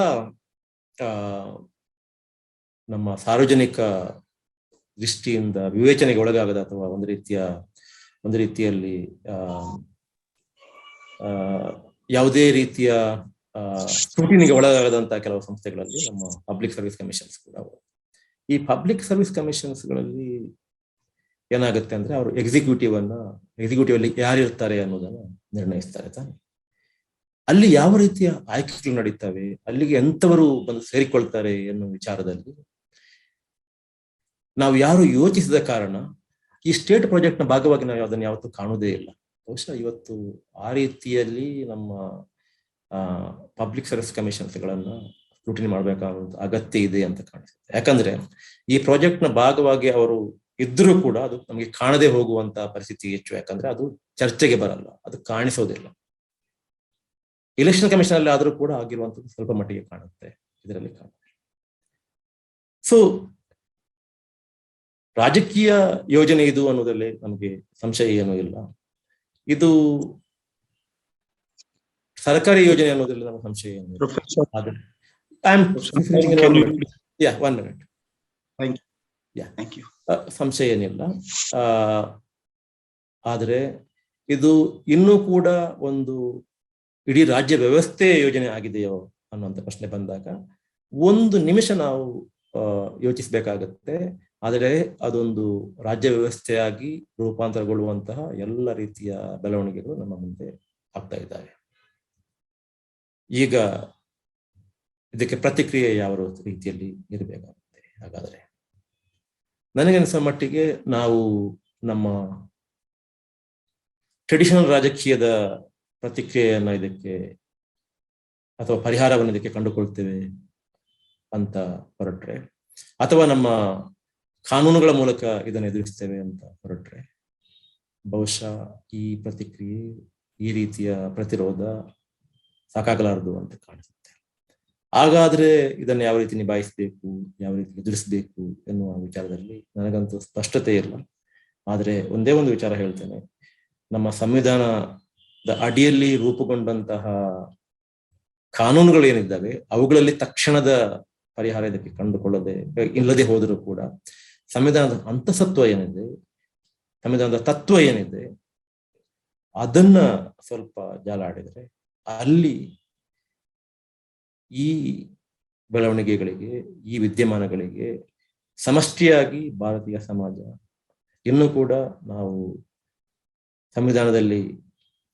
ನಮ್ಮ ಸಾರ್ವಜನಿಕ ದೃಷ್ಟಿಯಿಂದ ವಿವೇಚನೆಗೆ ಒಳಗಾಗದ ಅಥವಾ ಒಂದು ರೀತಿಯಲ್ಲಿ ಯಾವುದೇ ರೀತಿಯ ಸ್ಕ್ರೂಟಿನಿಗೆ ಒಳಗಾಗದಂತಹ ಕೆಲವು ಸಂಸ್ಥೆಗಳಲ್ಲಿ ನಮ್ಮ ಪಬ್ಲಿಕ್ ಸರ್ವಿಸ್ ಕಮಿಷನ್ಸ್ ಕೂಡ. ಈ ಪಬ್ಲಿಕ್ ಸರ್ವಿಸ್ ಕಮಿಷನ್ಸ್ಗಳಲ್ಲಿ ಏನಾಗುತ್ತೆ ಅಂದ್ರೆ ಅವರು ಎಕ್ಸಿಕ್ಯೂಟಿವ್ ಅಲ್ಲಿ ಯಾರಿರ್ತಾರೆ ಅನ್ನೋದನ್ನ ನಿರ್ಣಯಿಸ್ತಾರೆ ತಾನೆ. ಅಲ್ಲಿ ಯಾವ ರೀತಿಯ ಆಯ್ಕೆಗಳು ನಡೀತವೆ, ಅಲ್ಲಿಗೆ ಎಂಥವರು ಬಂದು ಸೇರಿಕೊಳ್ತಾರೆ ಎನ್ನುವ ವಿಚಾರದಲ್ಲಿ ನಾವು ಯಾರು ಯೋಚಿಸಿದ ಕಾರಣ ಈ ಸ್ಟೇಟ್ ಪ್ರಾಜೆಕ್ಟ್ ನ ಭಾಗವಾಗಿ ನಾವು ಅದನ್ನು ಯಾವತ್ತೂ ಕಾಣುವುದೇ ಇಲ್ಲ. ಬಹುಶಃ ಇವತ್ತು ಆ ರೀತಿಯಲ್ಲಿ ನಮ್ಮ ಪಬ್ಲಿಕ್ ಸರ್ವಿಸ್ ಕಮಿಷನ್ಸ್ಗಳನ್ನ ಸ್ಕ್ರೂಟಿನಿ ಮಾಡಬೇಕಾದ ಅಗತ್ಯ ಇದೆ ಅಂತ ಕಾಣಿಸುತ್ತೆ. ಯಾಕಂದ್ರೆ ಈ ಪ್ರಾಜೆಕ್ಟ್ ನ ಭಾಗವಾಗಿ ಅವರು ಇದ್ರೂ ಕೂಡ ಅದು ನಮಗೆ ಕಾಣದೆ ಹೋಗುವಂತ ಪರಿಸ್ಥಿತಿ ಹೆಚ್ಚು. ಯಾಕಂದ್ರೆ ಅದು ಚರ್ಚೆಗೆ ಬರಲ್ಲ, ಅದು ಕಾಣಿಸೋದಿಲ್ಲ. ಎಲೆಕ್ಷನ್ ಕಮಿಷನ್ ಅಲ್ಲಿ ಆದ್ರೂ ಕೂಡ ಆಗಿರುವಂತದ್ದು ಸ್ವಲ್ಪ ಮಟ್ಟಿಗೆ ಕಾಣುತ್ತೆ, ಇದರಲ್ಲಿ ಕಾಣುತ್ತೆ. ಸೊ ರಾಜಕೀಯ ಯೋಜನೆ ಇದು ಅನ್ನೋದ್ರಲ್ಲಿ ನಮಗೆ ಸಂಶಯ ಏನೂ ಇಲ್ಲ. ಇದು ಸರ್ಕಾರಿ ಯೋಜನೆ ಅನ್ನೋದ್ರಲ್ಲಿ ನಮಗೆ ಸಂಶಯ ಏನು ಇಲ್ಲ. ಸಂಶಯ ಏನಿಲ್ಲ. ಆದ್ರೆ ಇದು ಇನ್ನೂ ಕೂಡ ಒಂದು ಇಡೀ ರಾಜ್ಯ ವ್ಯವಸ್ಥೆ ಯೋಜನೆ ಆಗಿದೆಯೋ ಅನ್ನುವಂಥ ಪ್ರಶ್ನೆ ಬಂದಾಗ ಒಂದು ನಿಮಿಷ ನಾವು ಯೋಚಿಸಬೇಕಾಗತ್ತೆ. ಆದರೆ ಅದೊಂದು ರಾಜ್ಯ ವ್ಯವಸ್ಥೆಯಾಗಿ ರೂಪಾಂತರಗೊಳ್ಳುವಂತಹ ಎಲ್ಲ ರೀತಿಯ ಬೆಳವಣಿಗೆಗಳು ನಮ್ಮ ಮುಂದೆ ಆಗ್ತಾ ಇದ್ದಾವೆ. ಈಗ ಇದಕ್ಕೆ ಪ್ರತಿಕ್ರಿಯೆ ಯಾವ ರೀತಿಯಲ್ಲಿ ಇರಬೇಕಾಗುತ್ತೆ? ಹಾಗಾದ್ರೆ ನನಗನ್ನಿಸೋ ಮಟ್ಟಿಗೆ ನಾವು ನಮ್ಮ ಟ್ರೆಡಿಷನಲ್ ರಾಜಕೀಯದ ಪ್ರತಿಕ್ರಿಯೆಯನ್ನ ಇದಕ್ಕೆ ಅಥವಾ ಪರಿಹಾರವನ್ನು ಇದಕ್ಕೆ ಕಂಡುಕೊಳ್ತೇವೆ ಅಂತ ಹೊರಟ್ರೆ, ಅಥವಾ ನಮ್ಮ ಕಾನೂನುಗಳ ಮೂಲಕ ಇದನ್ನು ಎದುರಿಸ್ತೇವೆ ಅಂತ ಹೊರಟ್ರೆ, ಬಹುಶಃ ಈ ಪ್ರತಿಕ್ರಿಯೆ, ಈ ರೀತಿಯ ಪ್ರತಿರೋಧ ಸಾಕಾಗಲಾರದು ಅಂತ ಕಾಣಿಸುತ್ತೆ. ಹಾಗಾದ್ರೆ ಇದನ್ನು ಯಾವ ರೀತಿ ನಿಭಾಯಿಸಬೇಕು, ಯಾವ ರೀತಿ ಎದುರಿಸಬೇಕು ಎನ್ನುವ ವಿಚಾರದಲ್ಲಿ ನನಗಂತೂ ಸ್ಪಷ್ಟತೆ ಇಲ್ಲ. ಆದರೆ ಒಂದೇ ಒಂದು ವಿಚಾರ ಹೇಳ್ತೇನೆ, ನಮ್ಮ ಸಂವಿಧಾನದ ಅಡಿಯಲ್ಲಿ ರೂಪುಗೊಂಡಂತಹ ಕಾನೂನುಗಳೇನಿದ್ದಾವೆ ಅವುಗಳಲ್ಲಿ ತಕ್ಷಣದ ಪರಿಹಾರ ಇದಕ್ಕೆ ಕಂಡುಕೊಳ್ಳದೆ ಇಲ್ಲದೆ ಹೋದರೂ ಕೂಡ ಸಂವಿಧಾನದ ಅಂತಸತ್ವ ಏನಿದೆ, ಸಂವಿಧಾನದ ತತ್ವ ಏನಿದೆ, ಅದನ್ನ ಸ್ವಲ್ಪ ಜಾಲಾಡಿದ್ರೆ ಅಲ್ಲಿ ಈ ಬೆಳವಣಿಗೆಗಳಿಗೆ, ಈ ವಿದ್ಯಮಾನಗಳಿಗೆ ಸಮಷ್ಟಿಯಾಗಿ ಭಾರತೀಯ ಸಮಾಜ ಇನ್ನೂ ಕೂಡ ನಾವು ಸಂವಿಧಾನದಲ್ಲಿ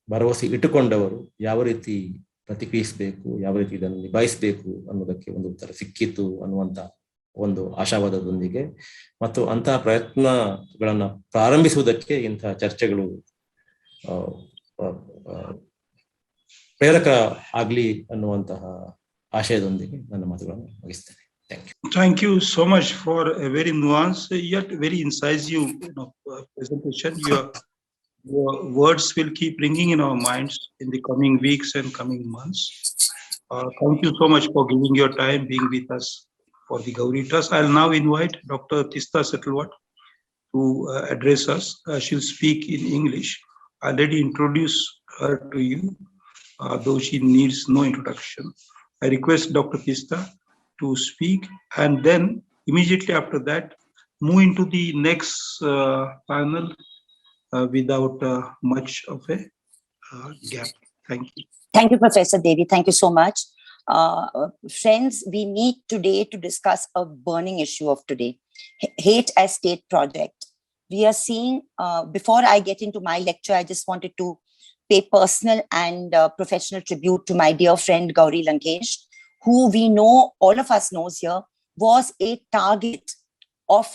ಭರವಸೆ ಇಟ್ಟುಕೊಂಡವರು ಯಾವ ರೀತಿ ಪ್ರತಿಕ್ರಿಯಿಸಬೇಕು, ಯಾವ ರೀತಿ ಇದನ್ನು ನಿಭಾಯಿಸಬೇಕು ಅನ್ನೋದಕ್ಕೆ ಒಂದು ಉತ್ತರ ಸಿಕ್ಕಿತ್ತು ಅನ್ನುವಂಥ ಒಂದು ಆಶಾವಾದದೊಂದಿಗೆ ಮತ್ತು ಅಂತಹ ಪ್ರಯತ್ನಗಳನ್ನ ಪ್ರಾರಂಭಿಸುವುದಕ್ಕೆ ಇಂತಹ ಚರ್ಚೆಗಳು ಪ್ರೇರಕ ಆಗ್ಲಿ ಅನ್ನುವಂತಹ ಆಶಯದೊಂದಿಗೆ ನನ್ನ ಮಾತುಗಳನ್ನು ಮುಗಿಸ್ತೇನೆ. Thank you. Thank you so much for a very nuanced yet very incisive presentation. Your words will keep ringing in our minds in the coming weeks and coming months. Thank you so much for giving your time, being with us for the Gauri Trust. I'll now invite Dr. Teesta Setalvad to address us. She'll speak in English. I already introduced her to you, though she needs no introduction. I request Dr. Teesta to speak, and then immediately after that, move into the next panel without much of a gap. Thank you. Thank you, Professor Devy. Thank you so much. Friends, we meet today to discuss a burning issue of today, hate as state project. We are seeing, before I get into my lecture, I just wanted to pay personal and professional tribute to my dear friend Gauri Lankesh, who we know, all of us knows here, was a target of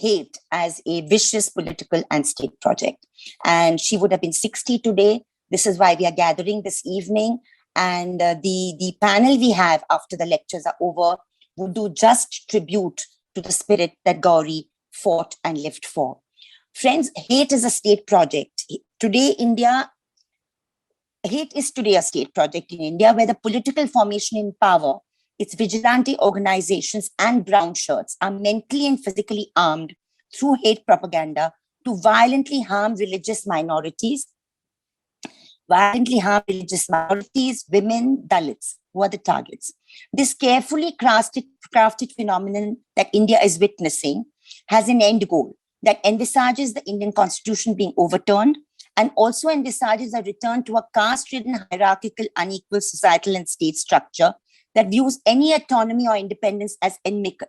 hate as a vicious political and state project. And she would have been 60 today. This is why we are gathering this evening. And the panel we have after the lectures are over would do just tribute to the spirit that Gauri fought and lived for. Friends, hate is a state project. Hate is today a state project in India, where the political formation in power, its vigilante organizations and brown shirts are mentally and physically armed through hate propaganda to violently harm religious minorities, women, Dalits, who are the targets. This carefully crafted phenomenon that India is witnessing has an end goal that envisages the Indian constitution being overturned, and also envisages a return to a caste-ridden, hierarchical, unequal societal and state structure that views any autonomy or independence as inimical.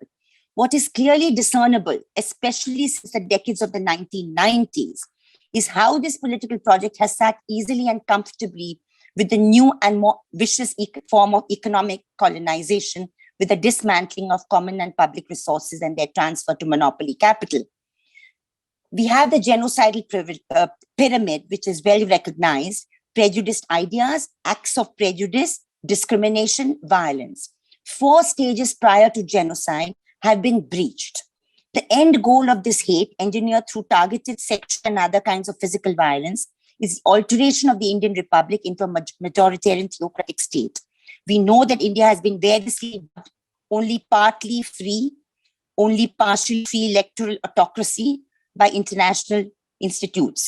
What is clearly discernible, especially since the decades of the 1990s, is how this political project has sat easily and comfortably with the new and more vicious form of economic colonization, with the dismantling of common and public resources and their transfer to monopoly capital. We have the genocidal pyramid, which is well recognized: prejudiced ideas, acts of prejudice, discrimination, violence. 4 stages prior to genocide have been breached. The end goal of this hate, engineered through targeted sexual and other kinds of physical violence, is the alteration of the Indian Republic into a majoritarian theocratic state. We know that India has been variously only partly free, only partially free electoral autocracy by international institutes.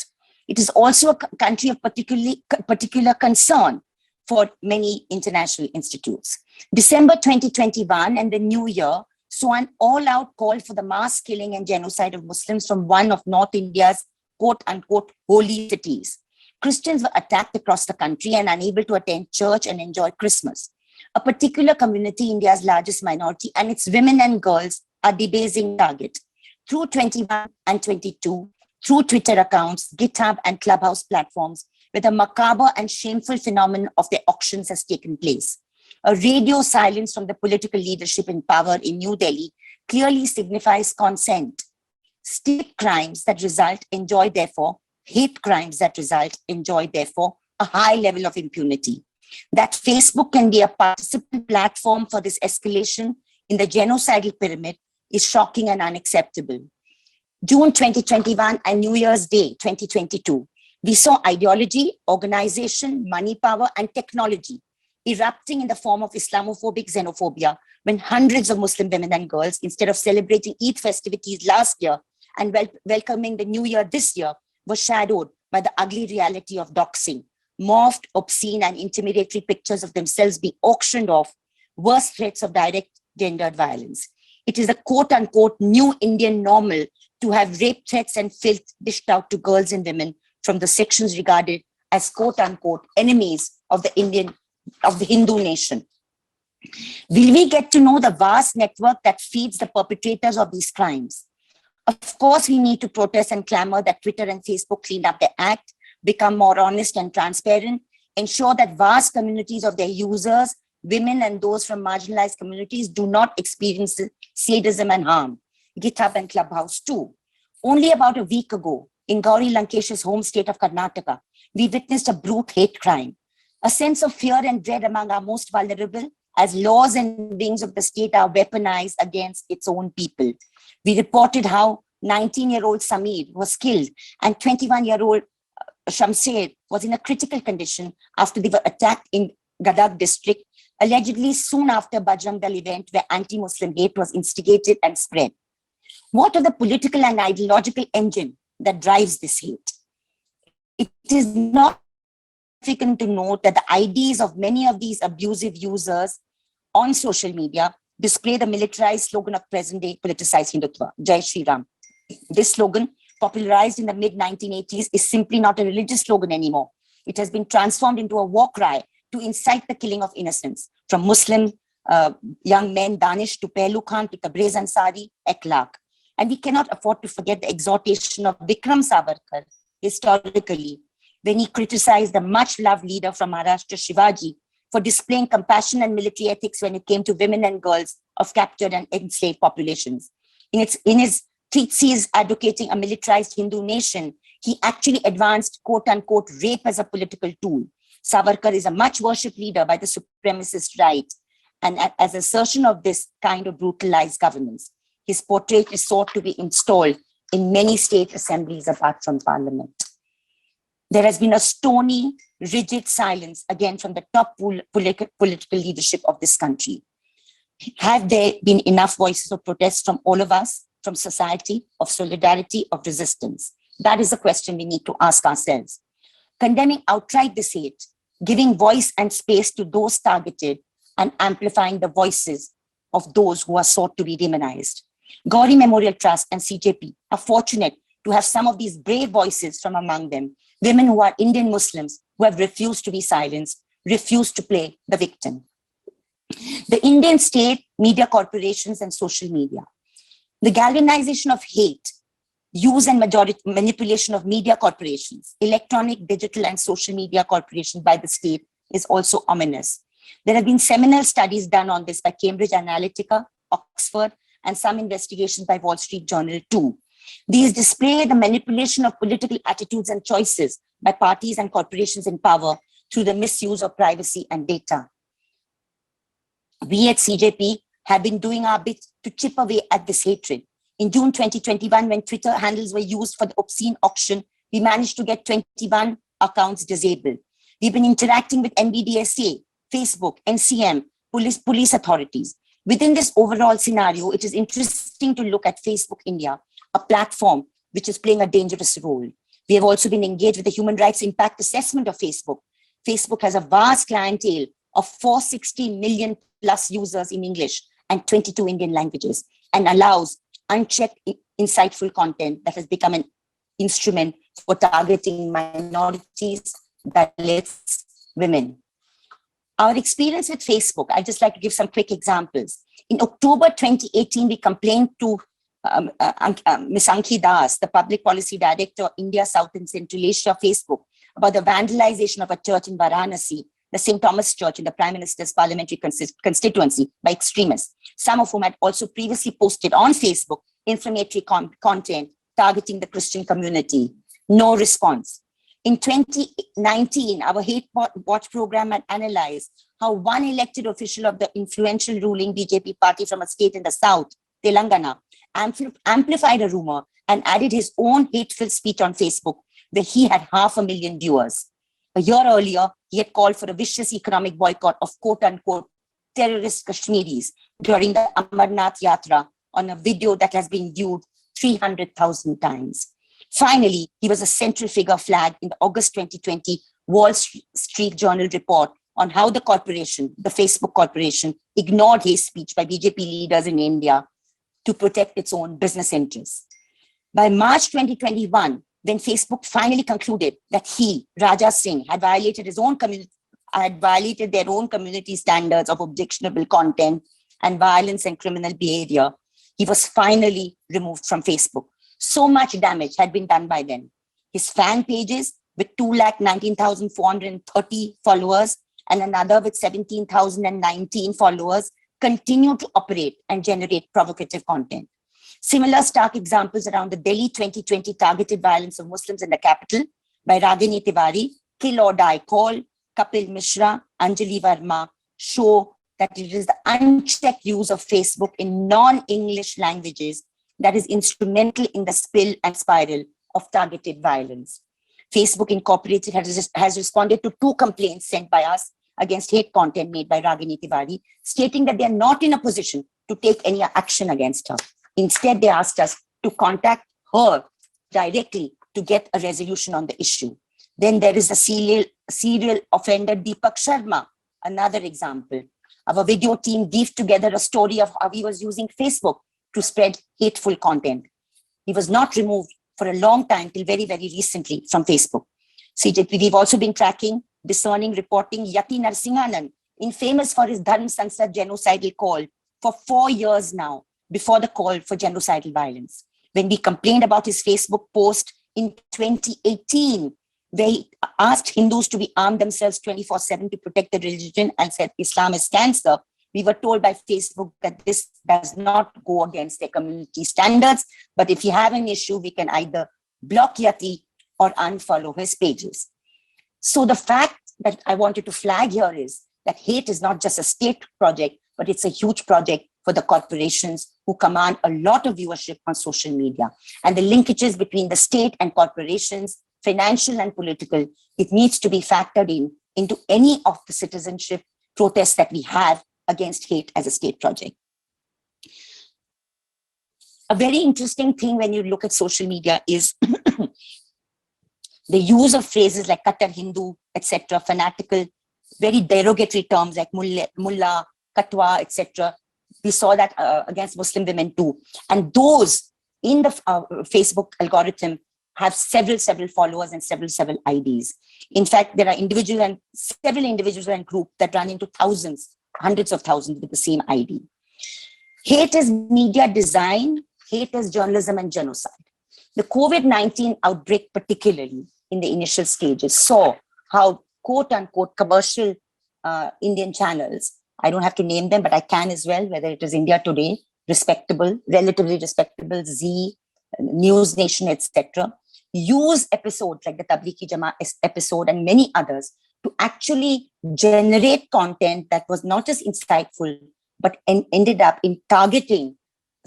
It is also a country of particular concern for many international institutes. December 2021 and the new year saw an all-out call for the mass killing and genocide of Muslims from one of North India's quote-unquote holy cities. Christians were attacked across the country and unable to attend church and enjoy Christmas. A particular community, India's largest minority, and its women and girls are debasing target. Through 21 and 22, through Twitter accounts, GitHub and Clubhouse platforms, where the macabre and shameful phenomenon of their auctions has taken place. A radio silence from the political leadership in power in New Delhi clearly signifies consent. State crimes that result enjoy, therefore, hate crimes that result enjoy, therefore, a high level of impunity. That Facebook can be a participant platform for this escalation in the genocidal pyramid is shocking and unacceptable. June 2021 and New Year's Day 2022, we saw ideology, organization, money power, and technology erupting in the form of Islamophobic xenophobia when hundreds of Muslim women and girls, instead of celebrating Eid festivities last year and welcoming the new year this year, were shadowed by the ugly reality of doxing, morphed, obscene, and intimidatory pictures of themselves being auctioned off, worse threats of direct gendered violence. It is a quote-unquote new Indian normal to have rape threats and filth dished out to girls and women from the sections regarded as quote-unquote enemies of the Hindu nation. Will we get to know the vast network that feeds the perpetrators of these crimes? Of course, we need to protest and clamor that Twitter and Facebook clean up their act, become more honest and transparent, ensure that vast communities of their users, women and those from marginalized communities, do not experience sadism and harm. GitHub and Clubhouse too. Only about a week ago, in Gauri Lankesh's home state of Karnataka, we witnessed a brute hate crime. A sense of fear and dread among our most vulnerable as laws and wings of the state are weaponized against its own people. We reported how 19-year-old Samir was killed and 21-year-old Shamsher was in a critical condition after they were attacked in Gadag district, allegedly soon after Bajrang Dal event where anti-Muslim hate was instigated and spread. What are the political and ideological engine that drives this hate? It is not significant to note that the IDs of many of these abusive users on social media display the militarized slogan of present-day politicized Hindutva, Jai Shri Ram. This slogan, popularized in the mid-1980s, is simply not a religious slogan anymore. It has been transformed into a war cry to incite the killing of innocents, from Muslim young men Danish to Pehlu Khan to Tabriz Ansari, Ekhlaq. And we cannot afford to forget the exhortation of Vikram Savarkar historically, when he criticized the much-loved leader from Maharashtra, Shivaji, for displaying compassion and military ethics when it came to women and girls of captured and enslaved populations. In his treatises advocating a militarized Hindu nation, he actually advanced quote-unquote rape as a political tool. Savarkar is a much worshipped leader by the supremacist right, and as assertion of this kind of brutalized governance. His portrait is sought to be installed in many state assemblies apart from parliament. There has been a stony, rigid silence again from the top political leadership of this country. Have there been enough voices of protest from all of us, from society, of solidarity, of resistance? That is the question we need to ask ourselves. Condemning outright this hate, giving voice and space to those targeted, and amplifying the voices of those who are sought to be demonized. Gauri Memorial Trust and CJP are fortunate to have some of these brave voices from among them, women who are Indian Muslims who have refused to be silenced, refused to play the victim. The Indian state, media corporations, and social media. The galvanization of hate, use and manipulation of media corporations, electronic, digital, and social media corporations by the state is also ominous. There have been seminal studies done on this by Cambridge Analytica, Oxford, and some investigations by Wall Street Journal too. These display the manipulation of political attitudes and choices by parties and corporations in power through the misuse of privacy and data. We at CJP have been doing our bit to chip away at this hatred. In June 2021, when Twitter handles were used for the obscene auction, we managed to get 21 accounts disabled. We've been interacting with NBDSA, Facebook, NCM, police authorities. Within this overall scenario, it is interesting to look at Facebook India, a platform which is playing a dangerous role. We have also been engaged with the human rights impact assessment of Facebook. Facebook has a vast clientele of 460 million plus users in English and 22 Indian languages, and allows unchecked, insightful content that has become an instrument for targeting minorities, Dalits, women. Our experience with Facebook, I'd just like to give some quick examples. In October 2018, we complained to Ms. Ankhi Das, the Public Policy Director of India, South and Central Asia, Facebook, about the vandalization of a church in Varanasi, the St. Thomas Church in the Prime Minister's parliamentary constituency, by extremists, some of whom had also previously posted on Facebook inflammatory content targeting the Christian community. No response. In 2019, our Hate Watch program had analyzed how one elected official of the influential ruling BJP party from a state in the south, Telangana, amplified a rumor and added his own hateful speech on Facebook, where he had 500,000 viewers. A year earlier, he had called for a vicious economic boycott of quote-unquote terrorist Kashmiris during the Amarnath Yatra on a video that has been viewed 300,000 times. Finally, he was a central figure flagged in the August 2020 Wall Street Journal report on how the corporation, the Facebook corporation, ignored hate speech by BJP leaders in India to protect its own business interests. By March 2021, when Facebook finally concluded that he, Raja Singh, had violated his own community, had violated their own community standards of objectionable content and violence and criminal behavior, he was finally removed from Facebook. So much damage had been done by then. His fan pages, with 219,430 followers and another with 17,019 followers continue to operate and generate provocative content. Similar stark examples around the Delhi 2020 targeted violence of Muslims in the capital by Ragini Tiwari, Kill or Die Call, Kapil Mishra, Anjali Verma show that it is the unchecked use of Facebook in non-English languages that is instrumental in the spill and spiral of targeted violence. Facebook Incorporated has responded to 2 complaints sent by us against hate content made by Ragini Tiwari, stating that they are not in a position to take any action against her. Instead, they asked us to contact her directly to get a resolution on the issue. Then there is the serial offender Deepak Sharma, another example. Our video team weaved together a story of how he was using Facebook to spread hateful content. He was not removed for a long time till very, very recently from Facebook. We've also been tracking, discerning, reporting Yati Narasimhanan, infamous for his Dharm Sansad genocidal call for 4 years now, before the call for genocidal violence. When we complained about his Facebook post in 2018, where he asked Hindus to be armed themselves 24/7 to protect the religion and said Islam is cancer, we were told by Facebook that this does not go against their community standards, but if you have an issue, we can either block Yati or unfollow his pages. So the fact that I wanted to flag here is that hate is not just a state project, but it's a huge project for the corporations who command a lot of viewership on social media. And the linkages between the state and corporations, financial and political, it needs to be factored into any of the citizenship protests that we have against hate as a state project. A very interesting thing when you look at social media is the use of phrases like Qatar Hindu, etc., fanatical, very derogatory terms like mullah, katwa, etc. We saw that against Muslim women too. And those in the Facebook algorithm have several followers and several IDs. In fact, there are several individuals and groups that run into thousands, hundreds of thousands with the same ID. Hate is media design, hate is journalism and genocide. The COVID-19 outbreak, particularly in the initial stages, saw how quote unquote commercial Indian channels, I don't have to name them, but I can as well, whether it is India Today, respectable, relatively respectable, Z, News Nation, etc., use episodes like the Tablighi Jama episode and many others to actually generate content that was not just insightful, but ended up in targeting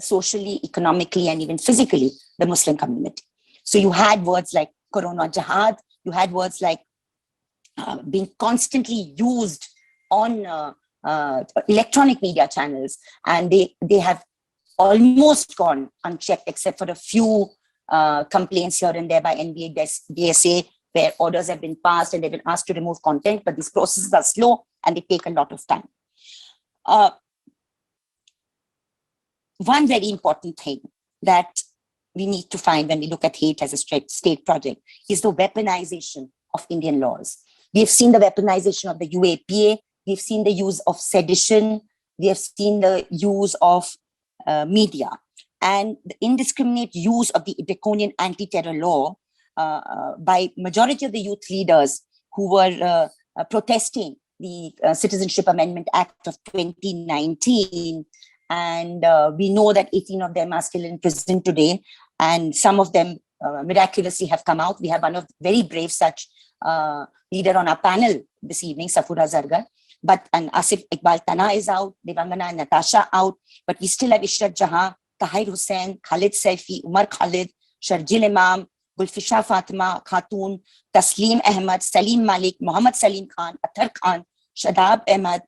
socially, economically, and even physically the Muslim community. So you had words like Corona Jihad, you had words like being constantly used on electronic media channels, and they have almost gone unchecked except for a few complaints here and there by NBA DSA, where orders have been passed and they've been asked to remove content, but these processes are slow and they take a lot of time. One very important thing that we need to find when we look at hate as a state project is the weaponization of Indian laws. We have seen the weaponization of the UAPA, we've seen the use of sedition, we have seen the use of media, and the indiscriminate use of the draconian anti-terror law by majority of the youth leaders who were protesting the Citizenship Amendment Act of 2019. And we know that 18 of them are still in prison today, and some of them miraculously have come out. We have one of very brave such leader on our panel this evening, Safoora Zargar. And Asif Iqbal Tana is out, Devangana and Natasha out, but we still have Ishrat Jahan, Tahir Hussain, Khalid Saifi, Umar Khalid, Sharjil Imam, Gulfisha Fatima Khatun, Taslim Ahmad, Salim Malik, Muhammad Salim Khan, Athar Khan, Shadab Ahmad,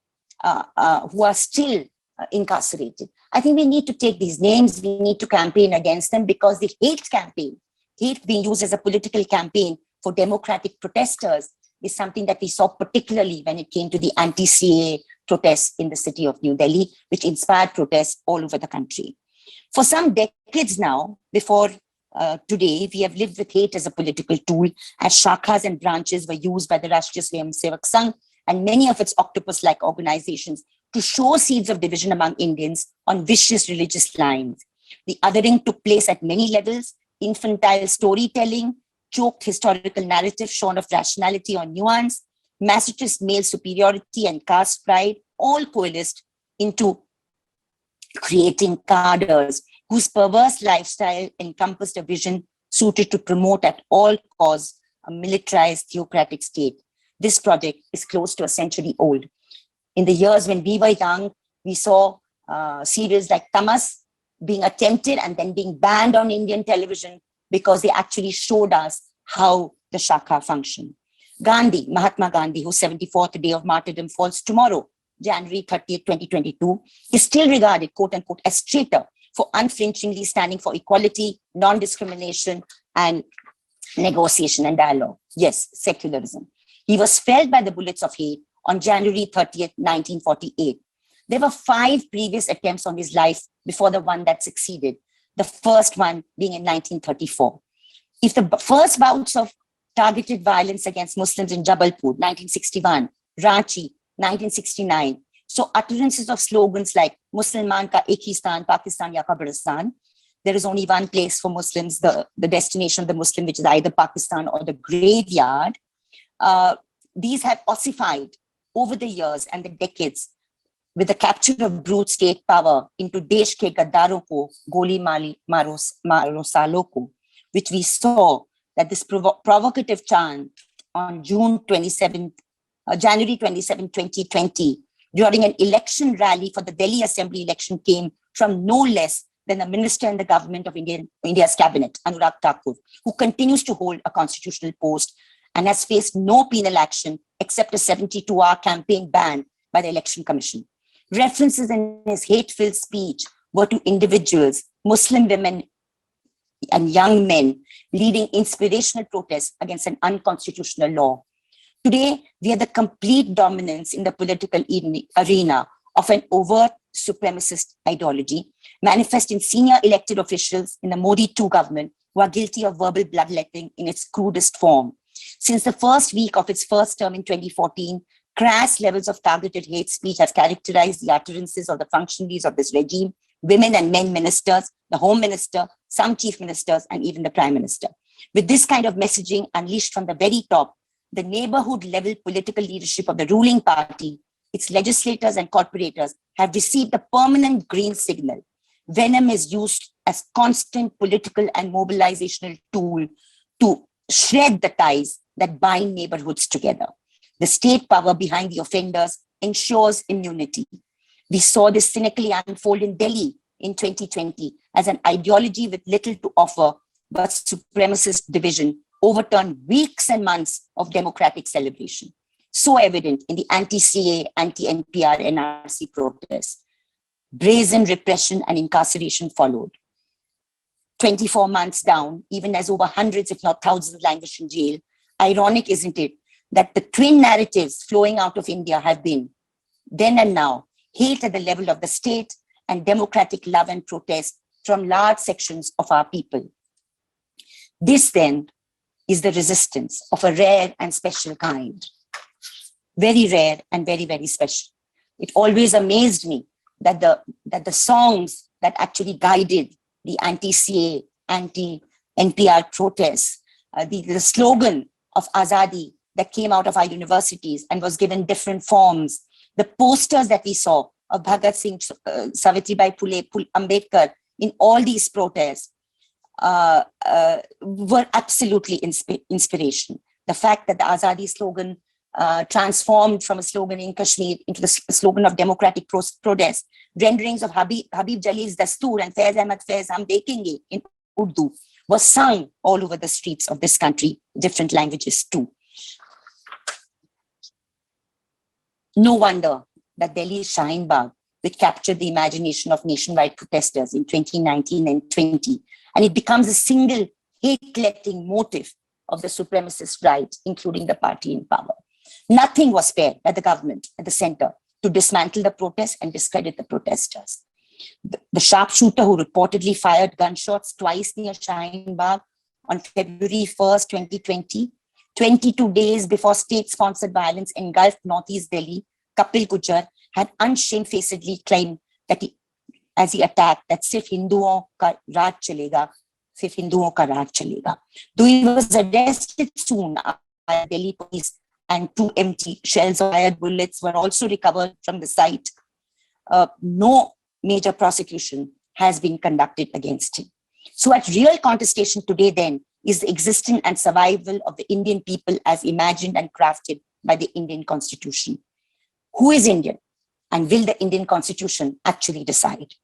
who are still incarcerated. I think we need to take these names, we need to campaign against them, because the hate campaign, hate being used as a political campaign for democratic protesters, is something that we saw particularly when it came to the anti-CAA protests in the city of New Delhi, which inspired protests all over the country. For some decades now, before today, we have lived with hate as a political tool, as shakhas and branches were used by the Rashtriya Swayamsevak Sangh and many of its octopus-like organizations to show seeds of division among Indians on vicious religious lines. The othering took place at many levels: infantile storytelling, choked historical narrative shorn of rationality or nuance, masochist male superiority and caste pride, all coalesced into creating cadres whose perverse lifestyle encompassed a vision suited to promote at all costs a militarized theocratic state. This project is close to a century old. In the years when we were young, we saw serials like Tamas being attempted and then being banned on Indian television because they actually showed us how the Shaka functioned. Gandhi, Mahatma Gandhi, whose 74th day of martyrdom falls tomorrow, January 30th, 2022, is still regarded, quote unquote, as traitor for unflinchingly standing for equality, non-discrimination, and negotiation and dialogue. Yes, secularism. He was felled by the bullets of hate on January 30th, 1948. There were 5 previous attempts on his life before the one that succeeded, the first one being in 1934. If the first bouts of targeted violence against Muslims in Jabalpur, 1961, Ranchi, 1969, so utterances of slogans like Musliman ka ek hi stan, Pakistan ya Kabristan. There is only one place for Muslims, the destination of the Muslim, which is either Pakistan or the graveyard. These have ossified over the years and the decades with the capture of brute state power into Desh ke gaddaron ko, goli maro salo ko, which we saw that this provocative chant on January 27, 2020, during an election rally for the Delhi Assembly election came from no less than a minister in the government of India's cabinet, Anurag Thakur, who continues to hold a constitutional post and has faced no penal action except a 72-hour campaign ban by the Election Commission. References in his hate-filled speech were to individuals, Muslim women and young men, leading inspirational protests against an unconstitutional law. Today, we are the complete dominance in the political arena of an overt supremacist ideology, manifest in senior elected officials in the Modi II government who are guilty of verbal bloodletting in its crudest form. Since the first week of its first term in 2014, crass levels of targeted hate speech have characterized the utterances of the functionaries of this regime, women and men ministers, the home minister, some chief ministers, and even the prime minister. With this kind of messaging unleashed from the very top, the neighborhood level political leadership of the ruling party, its legislators and corporators have received a permanent green signal. Venom is used as constant political and mobilizational tool to shred the ties that bind neighborhoods together. The state power behind the offenders ensures immunity. We saw this cynically unfold in Delhi in 2020 as an ideology with little to offer but supremacist division overturned weeks and months of democratic celebration. So evident in the anti-CA, anti-NPR, NRC protests. Brazen repression and incarceration followed. 24 months down, even as over hundreds, if not thousands, languish in jail. Ironic, isn't it, that the twin narratives flowing out of India have been, then and now, hate at the level of the state and democratic love and protest from large sections of our people. This then is the resistance of a rare and special kind. Very rare and very, very special. It always amazed me that the songs that actually guided the anti-CA, anti-NPR protests, the slogan of Azadi that came out of our universities and was given different forms, the posters that we saw of Bhagat Singh, Savitribai Phule, Ambedkar in all these protests were absolutely inspiration. The fact that the Azadi slogan transformed from a slogan in Kashmir into the slogan of democratic protest, renderings of Habib Jalil's Dastoor and Faiz Ahmad Faiz Hum Dekhenge in Urdu was sung all over the streets of this country, different languages too. No wonder that Delhi's Shaheen Bagh, which captured the imagination of nationwide protesters in 2019 and 20, and it becomes a single hate-letting motive of the supremacist right, including the party in power. Nothing was spared by the government at the center to dismantle the protests and discredit the protesters. The sharpshooter who reportedly fired gunshots twice near Shaheen Bagh on February 1st, 2020, 22 days before state-sponsored violence engulfed Northeast Delhi, Kapil Gujjar had unshamefacedly claimed that as he attacked, that sirf Hinduon ka Raj chalega, सिर्फ हिंदुओं का राज चलेगा. Though he was arrested soon by Delhi police and 2 empty shells of fired bullets were also recovered from the site, no major prosecution has been conducted against him. So at real contestation today then is the existence and survival of the Indian people as imagined and crafted by the Indian Constitution. Who is Indian? And will the Indian Constitution actually decide?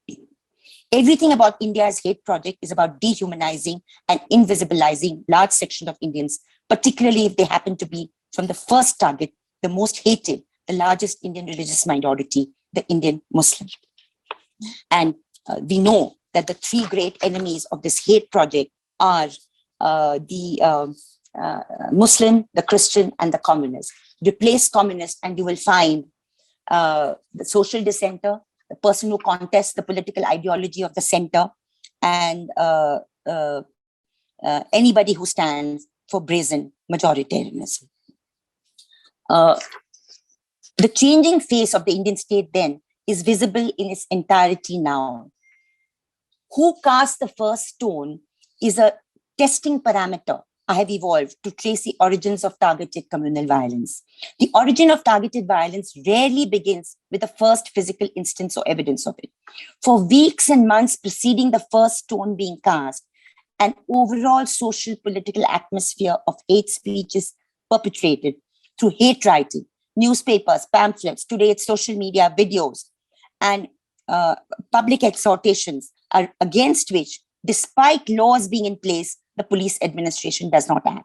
Everything about India's hate project is about dehumanizing and invisibilizing large section of Indians, particularly if they happen to be from the first target, the most hated, the largest Indian religious minority, the Indian Muslim. And we know that the 3 great enemies of this hate project are the Muslim, the Christian, and the communist. Replace communist and you will find the social dissenter, the person who contests the political ideology of the center, and anybody who stands for brazen majoritarianism. The changing face of the Indian state then is visible in its entirety now. Who cast the first stone is a testing parameter I have evolved to trace the origins of targeted communal violence. The origin of targeted violence rarely begins with the first physical instance or evidence of it. For weeks and months preceding the first stone being cast, an overall social political atmosphere of hate speech is perpetrated through hate writing, newspapers, pamphlets, today it's social media, videos, and public exhortations are against which, despite laws being in place, the police administration does not act.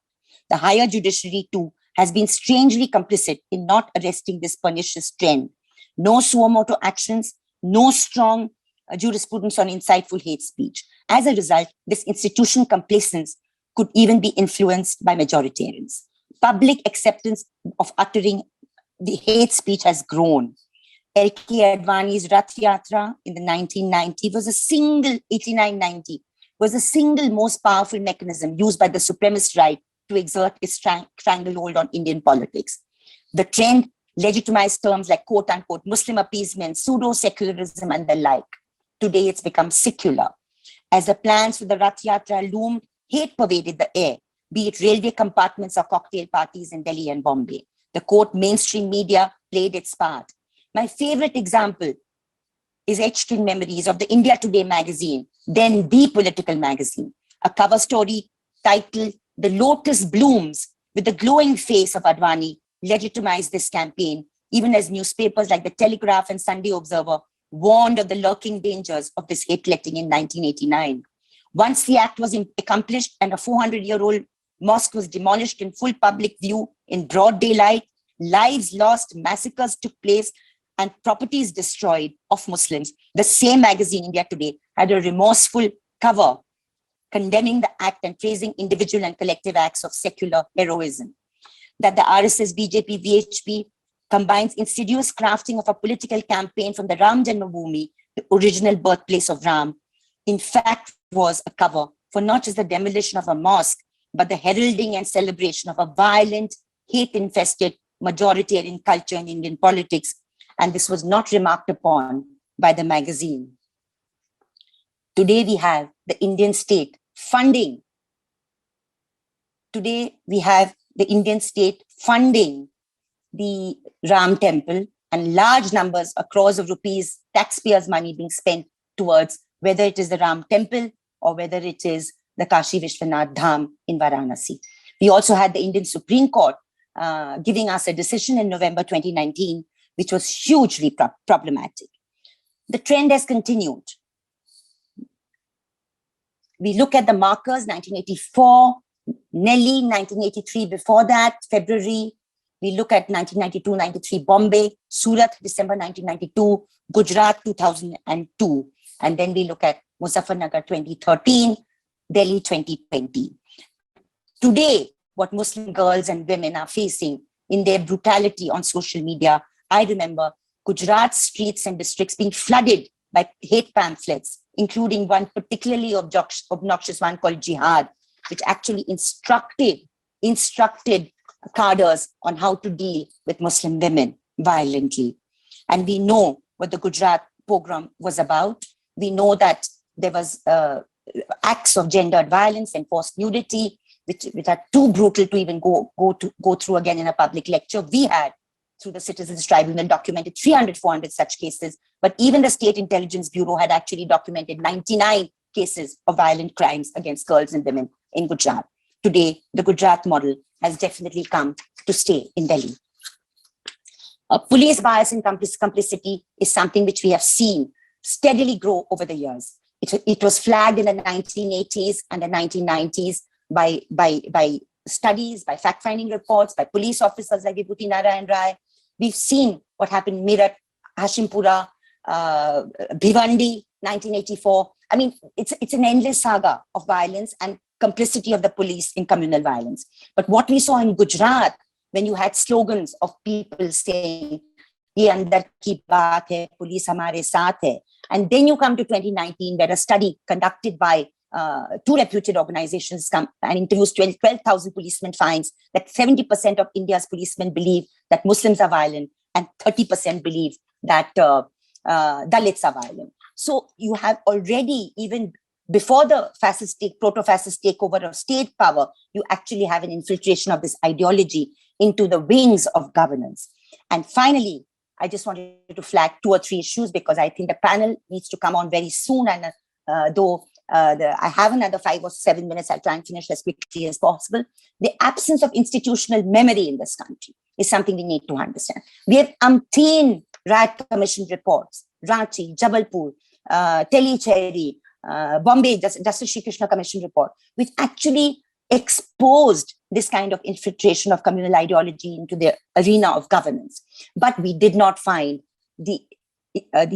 The higher judiciary too has been strangely complicit in not arresting this pernicious trend. No suo motu actions, no strong jurisprudence on insightful hate speech. As a result, this institutional complacence could even be influenced by majoritarians. Public acceptance of uttering the hate speech has grown. L.K. Advani's Rath Yatra in the 1990 was a single 89-90 was the single most powerful mechanism used by the supremacist right to exert its stranglehold on Indian politics. The trend legitimized terms like quote unquote Muslim appeasement, pseudo-secularism and the like. Today it's become secular. As the plans for the Rath Yatra loomed, hate pervaded the air, be it railway compartments or cocktail parties in Delhi and Bombay. The quote mainstream media played its part. My favorite example is etched in memories of the India Today magazine, then the political magazine. A cover story titled The Lotus Blooms with the glowing face of Advani legitimized this campaign, even as newspapers like the Telegraph and Sunday Observer warned of the lurking dangers of this hate letting in 1989. Once the act was accomplished and a 400-year-old mosque was demolished in full public view in broad daylight, lives lost, massacres took place, and properties destroyed of Muslims, the same magazine, India Today, had a remorseful cover condemning the act and praising individual and collective acts of secular heroism. That the RSS, BJP, VHP combines insidious crafting of a political campaign from the Ram Janmabhoomi, the original birthplace of Ram, in fact was a cover for not just the demolition of a mosque, but the heralding and celebration of a violent, hate-infested majoritarian culture in Indian politics. And this was not remarked upon by the magazine. Today we have the Indian state funding. Today we have the Indian state funding the Ram temple and large numbers, a crores of rupees, taxpayers' money being spent towards whether it is the Ram temple or whether it is the Kashi Vishwanath Dham in Varanasi. We also had the Indian Supreme Court giving us a decision in November 2019, which was hugely problematic. The trend has continued. We look at the markers, 1984, Delhi, 1983 before that, February. We look at 1992-93 Bombay, Surat, December 1992, Gujarat, 2002. And then we look at Muzaffarnagar 2013, Delhi 2020. Today, what Muslim girls and women are facing in their brutality on social media, I remember Gujarat streets and districts being flooded by hate pamphlets, including one particularly obnoxious one called Jihad, which actually instructed cadres on how to deal with Muslim women violently. And we know what the Gujarat pogrom was about. We know that there was acts of gendered violence and forced nudity, which are too brutal to even go through again in a public lecture. We had, through the Citizens Tribunal, documented 300, 400 such cases. But even the State Intelligence Bureau had actually documented 99 cases of violent crimes against girls and women in Gujarat. Today, the Gujarat model has definitely come to stay in Delhi. Police bias and complicity is something which we have seen steadily grow over the years. It was flagged in the 1980s and the 1990s by studies, by fact-finding reports, by police officers like Vibhuti Narayan Rai. We've seen what happened in Meerut, Hashimpura, Bhivandi, 1984. I mean, it's an endless saga of violence and complicity of the police in communal violence. But what we saw in Gujarat, when you had slogans of people saying, "Ye andar ki baat hai, police hamare saath hai," and then you come to 2019, where a study conducted by two reputed organizations come and interviews 12,000 policemen finds that 70% of India's policemen believe that Muslims are violent and 30% believe that Dalits are violent. So you have already, even before the proto-fascist takeover of state power, you actually have an infiltration of this ideology into the wings of governance. And finally, I just wanted to flag 2 or 3 issues because I think the panel needs to come on very soon. And I have another 5 or 7 minutes, I'll try and finish as quickly as possible. The absence of institutional memory in this country is something we need to understand. We have umpteen riot commission reports, Ranchi, Jabalpur, Tellicherry, Bombay Justice Shri Krishna Commission report, which actually exposed this kind of infiltration of communal ideology into the arena of governance. But we did not find the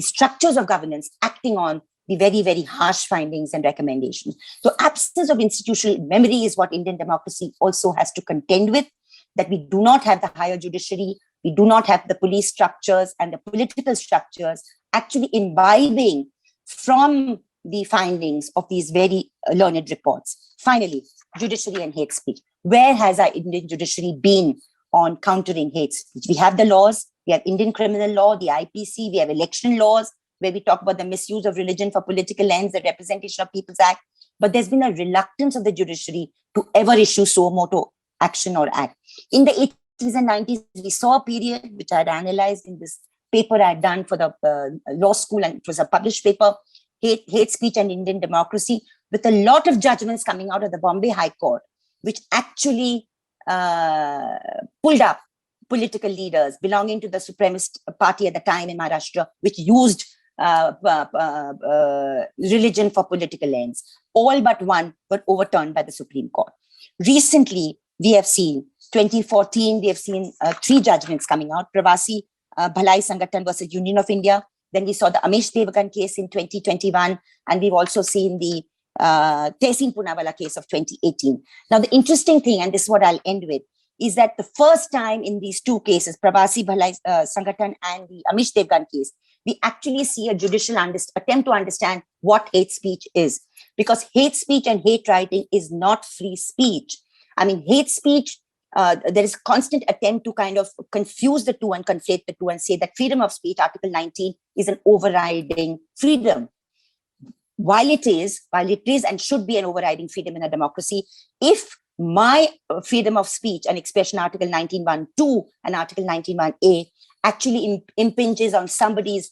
structures of governance acting on the very, very harsh findings and recommendations. So absence of institutional memory is what Indian democracy also has to contend with, that we do not have the higher judiciary, we do not have the police structures and the political structures actually imbibing from the findings of these very learned reports. Finally, judiciary and hate speech. Where has our Indian judiciary been on countering hate speech? We have the laws, we have Indian criminal law, the IPC, we have election laws, where we talk about the misuse of religion for political ends, the Representation of People's Act. But there's been a reluctance of the judiciary to ever issue suo moto action or act. In the 80s and 90s, we saw a period which I had analyzed in this paper I had done for the law school, and it was a published paper, Hate Speech and Indian Democracy, with a lot of judgments coming out of the Bombay High Court, which actually pulled up political leaders belonging to the supremacist party at the time in Maharashtra, which used religion for political ends. All but one were overturned by the Supreme Court. Recently, we have seen, 2014, we have seen 3 judgments coming out, Pravasi Bhalai Sangathan versus Union of India. Then we saw the Amish Devgan case in 2021, and we've also seen the Tehsin Poonawalla case of 2018. Now, the interesting thing, and this is what I'll end with, is that the first time in these 2 cases, Pravasi Bhalai Sangathan and the Amish Devgan case, we actually see a judicial attempt to understand what hate speech is. Because hate speech and hate writing is not free speech. I mean, hate speech, there is a constant attempt to kind of confuse the two and conflate the two and say that freedom of speech, Article 19, is an overriding freedom. While it is and should be an overriding freedom in a democracy, if my freedom of speech and expression, Article 19(1)(2) and Article 19(1)(a), actually impinges on somebody's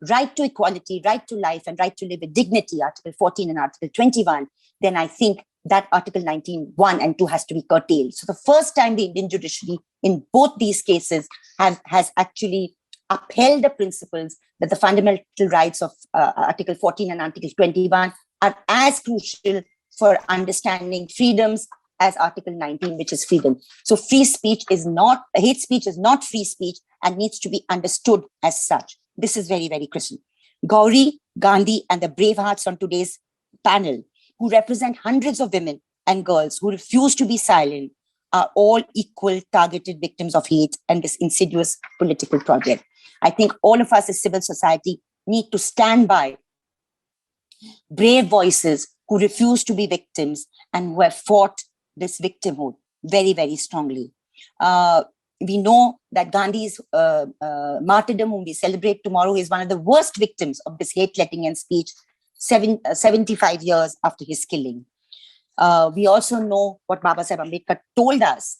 right to equality, right to life, and right to live with dignity, Article 14 and Article 21, then I think that Article 19(1) and 2 has to be curtailed. So the first time the Indian judiciary in both these cases has actually upheld the principles that the fundamental rights of Article 14 and Article 21 are as crucial for understanding freedoms as Article 19, which is freedom. So hate speech is not free speech and needs to be understood as such. This is very, very critical. Gauri, Gandhi, and the brave hearts on today's panel, who represent hundreds of women and girls who refuse to be silent, are all equal targeted victims of hate and this insidious political project. I think all of us as civil society need to stand by brave voices who refuse to be victims and who have fought this victimhood very, very strongly. We know that Gandhi's martyrdom, whom we celebrate tomorrow, is one of the worst victims of this hate letting and speech, 75 years after his killing. We also know what Baba Saheb Ambedkar told us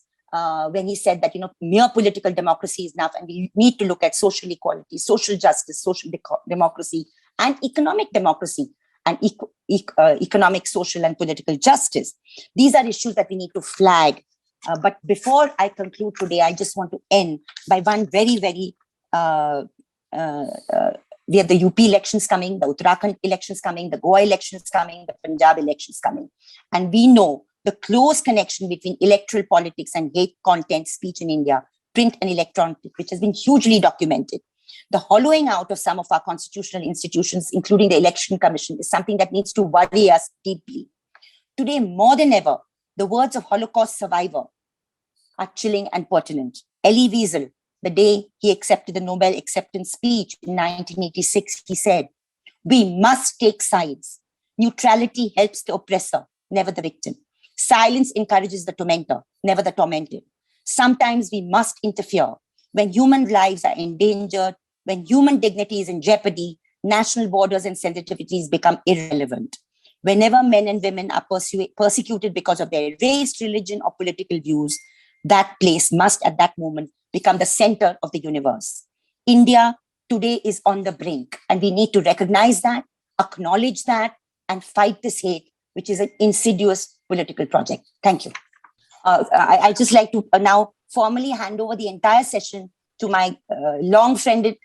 when he said that, mere political democracy is enough and we need to look at social equality, social justice, social democracy, and economic democracy, and economic, social, and political justice. These are issues that we need to flag. But before I conclude today, I just want to end by one very, very, we have the UP elections coming, the Uttarakhand elections coming, the Goa elections coming, the Punjab elections coming. And we know the close connection between electoral politics and hate content speech in India, print and electronic, which has been hugely documented. The hollowing out of some of our constitutional institutions, including the Election Commission, is something that needs to worry us deeply. Today, more than ever, the words of Holocaust survivor are chilling and pertinent. Elie Wiesel, the day he accepted the Nobel acceptance speech in 1986, he said, "We must take sides. Neutrality helps the oppressor, never the victim. Silence encourages the tormentor, never the tormented. Sometimes we must interfere when human lives are endangered, when human dignity is in jeopardy, national borders and sensitivities become irrelevant. Whenever men and women are persecuted because of their race, religion, or political views, that place must at that moment become the center of the universe. India today is on the brink, and we need to recognize that, acknowledge that, and fight this hate, which is an insidious political project." Thank you. I just like to now formally hand over the entire session to my long-standing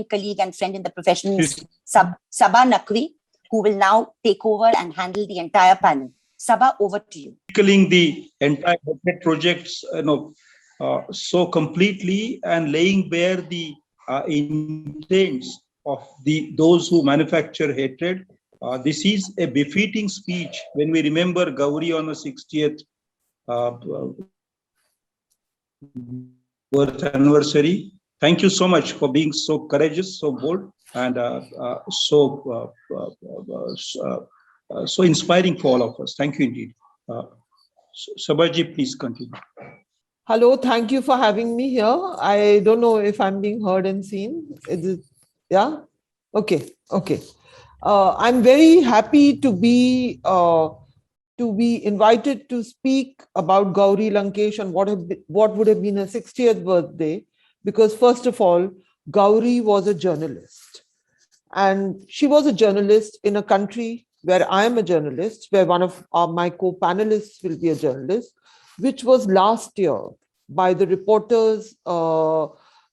colleague and friend in the profession, Saba Naqvi, who will now take over and handle the entire panel. Saba, over to you. Tackling the entire projects, so completely and laying bare the intents of those who manufacture hatred. This is a befitting speech when we remember Gauri on the 60th birth anniversary. Thank you so much for being so courageous, so bold, and so inspiring for all of us. Thank you indeed. Sabaji, please continue. Hello, thank you for having me here. I don't know if I'm being heard and seen. Is it? Yeah? Okay. I'm very happy to be invited to speak about Gauri Lankesh and what would have been her 60th birthday, because first of all, Gauri was a journalist. And she was a journalist in a country where I am a journalist, where one of my co-panelists will be a journalist, which was last year by the Reporters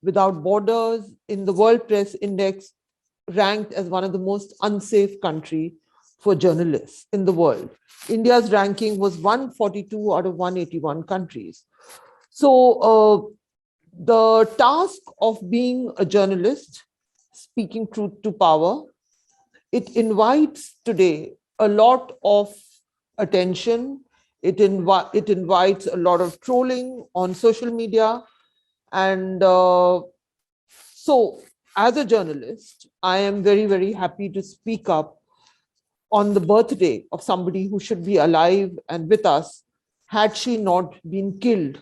Without Borders in the World Press Index ranked as one of the most unsafe countries for journalists in the world. India's ranking was 142 out of 181 countries. So the task of being a journalist, speaking truth to power, it invites today a lot of attention. It invites a lot of trolling on social media. And so as a journalist, I am very, very happy to speak up on the birthday of somebody who should be alive and with us had she not been killed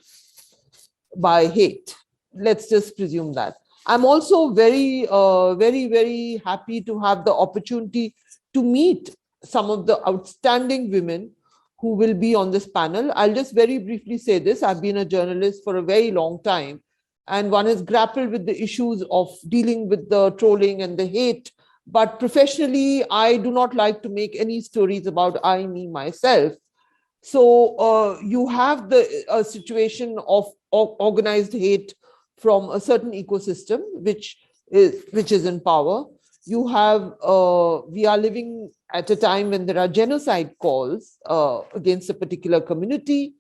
by hate. Let's just presume that. I'm also very, very happy to have the opportunity to meet some of the outstanding women who will be on this panel. I'll just very briefly say this. I've been a journalist for a very long time, and one has grappled with the issues of dealing with the trolling and the hate. But professionally, I do not like to make any stories about me, myself. So you have the situation of organized hate from a certain ecosystem, which is in power. You have, we are living at a time when there are genocide calls against a particular community.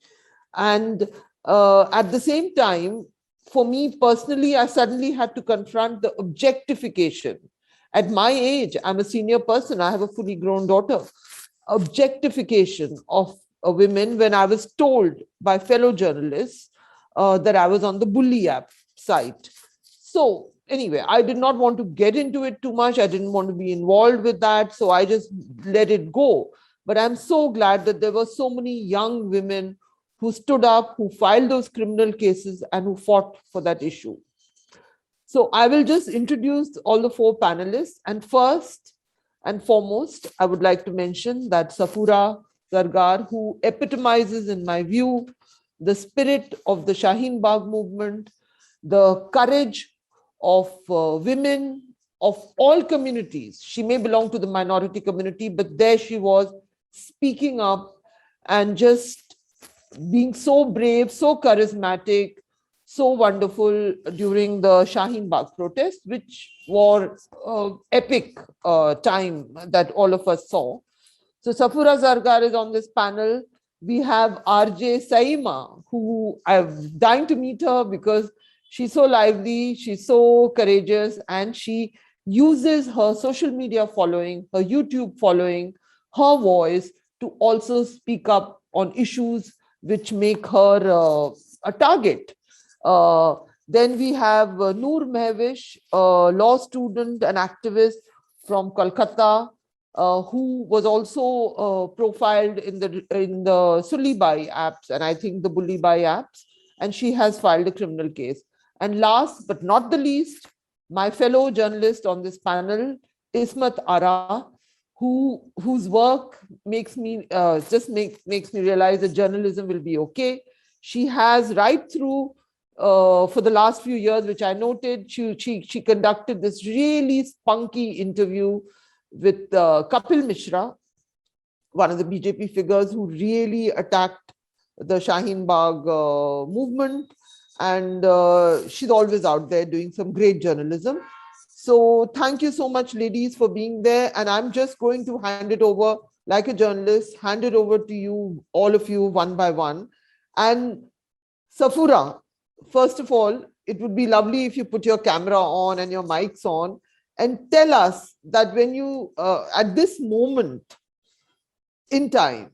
And at the same time, for me personally, I suddenly had to confront the objectification. At my age, I'm a senior person, I have a fully grown daughter. Objectification of women when I was told by fellow journalists that I was on the Bully app site. So anyway, I did not want to get into it too much. I didn't want to be involved with that. So I just let it go. But I'm so glad that there were so many young women who stood up, who filed those criminal cases and who fought for that issue. So I will just introduce all the four panelists. And first, And foremost, I would like to mention that Safoora Zargar, who epitomizes, in my view, the spirit of the Shaheen Bagh movement, the courage of women of all communities. She may belong to the minority community, but there she was speaking up and just being so brave, so charismatic, so wonderful during the Shaheen Bagh protest, which was epic time that all of us saw. So Safoora Zargar is on this panel. We have RJ Sayema, who I'm dying to meet her because she's so lively, she's so courageous, and she uses her social media following, her YouTube following, her voice to also speak up on issues which make her a target. Then we have Noor Mahvish, a law student and activist from Kolkata, who was also profiled in the Sulibai apps and I think the Bullibai apps, and she has filed a criminal case. And last but not the least, my fellow journalist on this panel, Ismat Ara, whose work makes me makes me realize that journalism will be okay. She has right through for the last few years, which I noted, she conducted this really spunky interview with Kapil Mishra, one of the BJP figures who really attacked the Shaheen Bagh movement. And she's always out there doing some great journalism. So thank you so much, ladies, for being there. And I'm just going to hand it over, like a journalist, hand it over to you, all of you, one by one. And Safoora, first of all, it would be lovely if you put your camera on and your mics on and tell us that when you, at this moment in time,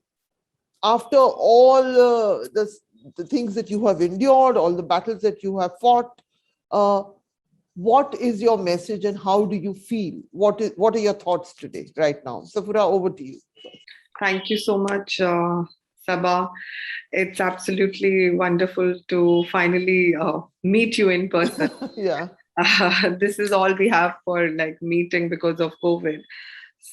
after all the things that you have endured, all the battles that you have fought, what is your message and how do you feel? What are your thoughts today, right now? Safoora, over to you. Thank you so much, Saba. It's absolutely wonderful to finally meet you in person. Yeah. This is all we have for like meeting because of COVID.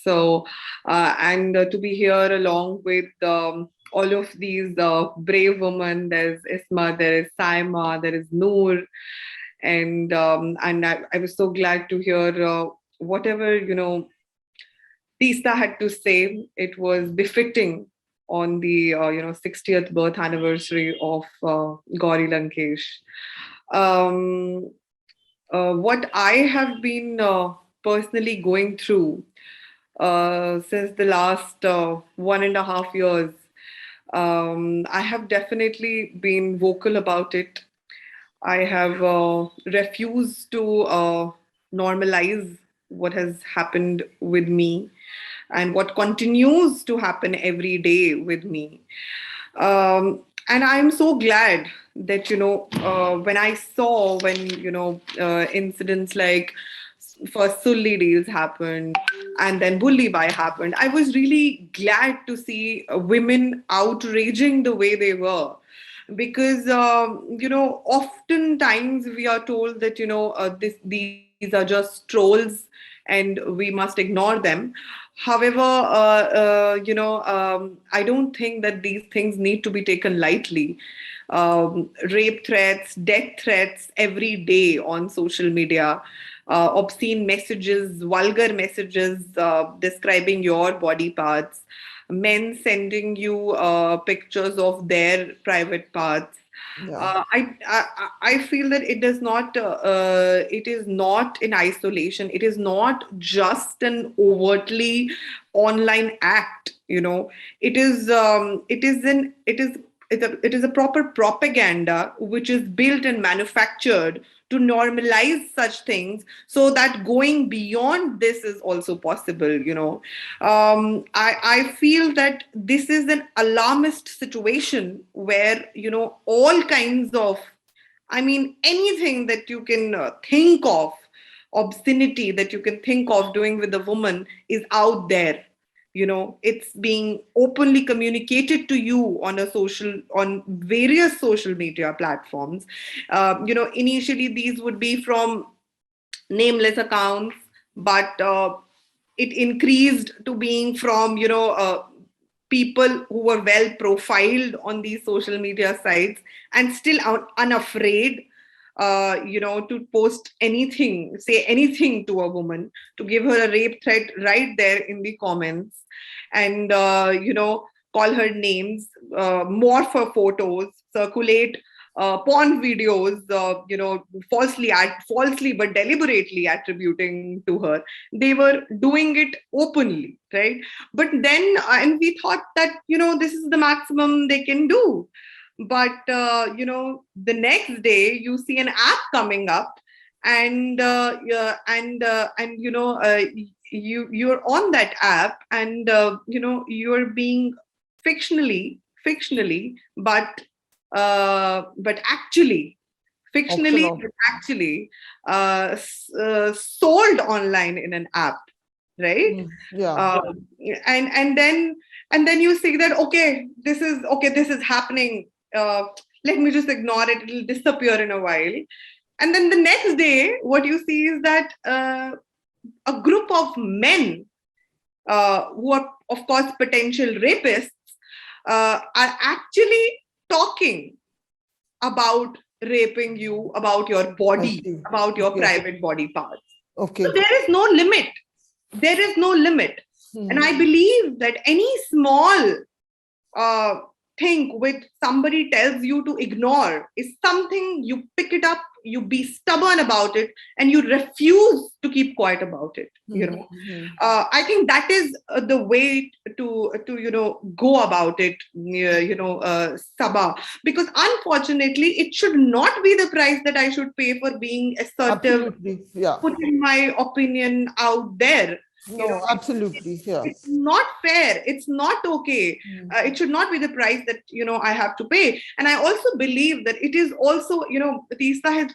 So, and to be here along with all of these brave women. There's Isma, there is Sayema, there is Noor, and I was so glad to hear whatever Teesta had to say. It was befitting on the 60th birth anniversary of Gauri Lankesh. What I have been personally going through since the last 1.5 years, I have definitely been vocal about it. I have refused to normalize what has happened with me and what continues to happen every day with me. And I'm so glad that, when I saw incidents like first Sulli deals happened and then Bully Bai happened, I was really glad to see women outraging the way they were. Because, oftentimes we are told that, these are just trolls and we must ignore them. However, I don't think that these things need to be taken lightly. Rape threats, death threats every day on social media, obscene messages, vulgar messages describing your body parts, men sending you pictures of their private parts. Yeah. I feel that it does not. It is not in isolation. It is not just an overtly online act. It is. It is a proper propaganda which is built and manufactured to normalize such things, so that going beyond this is also possible. I feel that this is an alarmist situation where all kinds of, anything that you can think of, obscenity that you can think of doing with a woman is out there. It's being openly communicated to you on various social media platforms. Initially these would be from nameless accounts, but it increased to being from, people who were well profiled on these social media sites and still unafraid, to post anything, say anything to a woman, to give her a rape threat right there in the comments, and, call her names, morph her photos, circulate porn videos, falsely but deliberately attributing to her. They were doing it openly, right? But then, and we thought that, this is the maximum they can do. But, the next day you see an app coming up, and, you're on that app, and, you're being fictionally, but actually, sold online in an app, right? Yeah. And then you see that, okay, this is happening. Let me just ignore it. It'll disappear in a while. And then the next day, what you see is that a group of men, who are, of course, potential rapists, are actually talking about raping you, about your body, about your private body parts. Okay. So there is no limit. And I believe that any small thing which somebody tells you to ignore is something you pick it up, you be stubborn about it, and you refuse to keep quiet about it. I think that is the way to go about it, Saba, because unfortunately it should not be the price that I should pay for being assertive, putting my opinion out there. No, absolutely. Yeah. It's not fair. It's not okay. It should not be the price that, I have to pay. And I also believe that it is also, Teesta has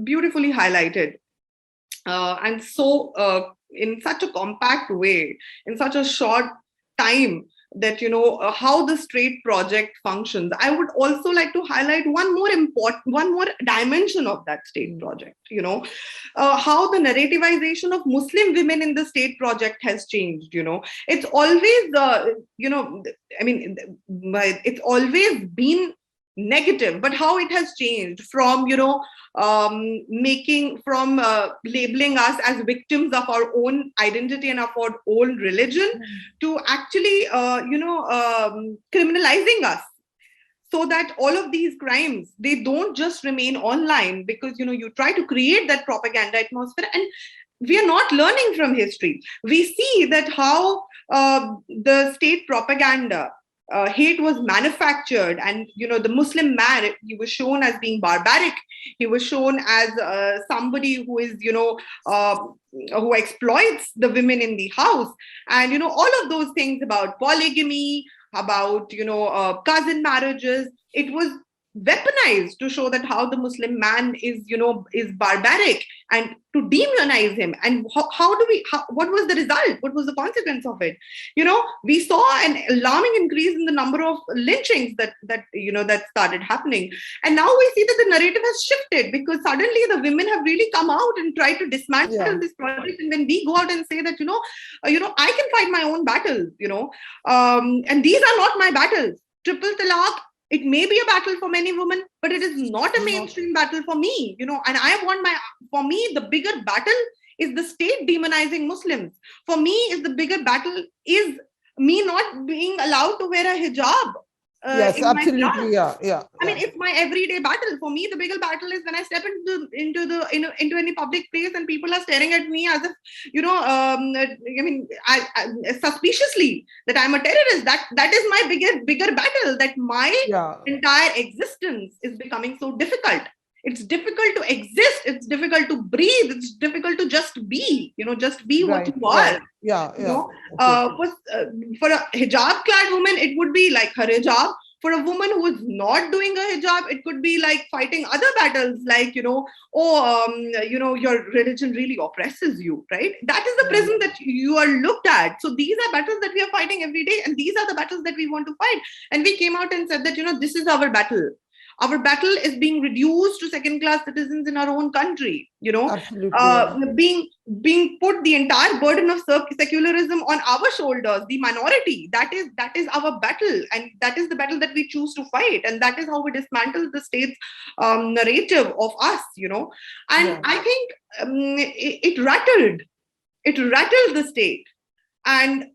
beautifully highlighted. And so in such a compact way, in such a short time, that, how the Straight project functions. I would also like to highlight one more dimension of that State project, how the narrativization of Muslim women in the State project has changed. It's always, it's always been negative, but how it has changed from, labeling us as victims of our own identity and of our own religion, to actually, criminalizing us, so that all of these crimes, they don't just remain online, because, you try to create that propaganda atmosphere, and we are not learning from history. We see that how the State propaganda, hate was manufactured, and the Muslim man, he was shown as being barbaric. He was shown as somebody who is who exploits the women in the house, and all of those things about polygamy, about cousin marriages. It was weaponized to show that how the Muslim man is barbaric, and to demonize him. And what was the result? What was the consequence of it? We saw an alarming increase in the number of lynchings that started happening. And now we see that the narrative has shifted, because suddenly the women have really come out and tried to dismantle this project. And when we go out and say that, I can fight my own battles, and these are not my battles. Triple talaq, it may be a battle for many women, but it is not a mainstream battle for me, and for me, the bigger battle is the State demonizing Muslims. For me, the bigger battle is me not being allowed to wear a hijab. Yes, absolutely. Yeah. I mean, it's my everyday battle. For me, the bigger battle is when I step into any public place and people are staring at me as if, suspiciously, that I'm a terrorist. That is my bigger battle. That my entire existence is becoming so difficult. It's difficult to exist. It's difficult to breathe. It's difficult to just be. Just be what you are. For a hijab-clad woman, it would be like her hijab. For a woman who is not doing a hijab, it could be like fighting other battles, like your religion really oppresses you, right? That is the prism that you are looked at. So these are battles that we are fighting every day, and these are the battles that we want to fight. And we came out and said that this is our battle. Our battle is being reduced to second-class citizens in our own country, Absolutely. being put the entire burden of secularism on our shoulders, the minority. That is our battle, and that is the battle that we choose to fight, and that is how we dismantle the state's narrative of us, And I think it rattled the state, and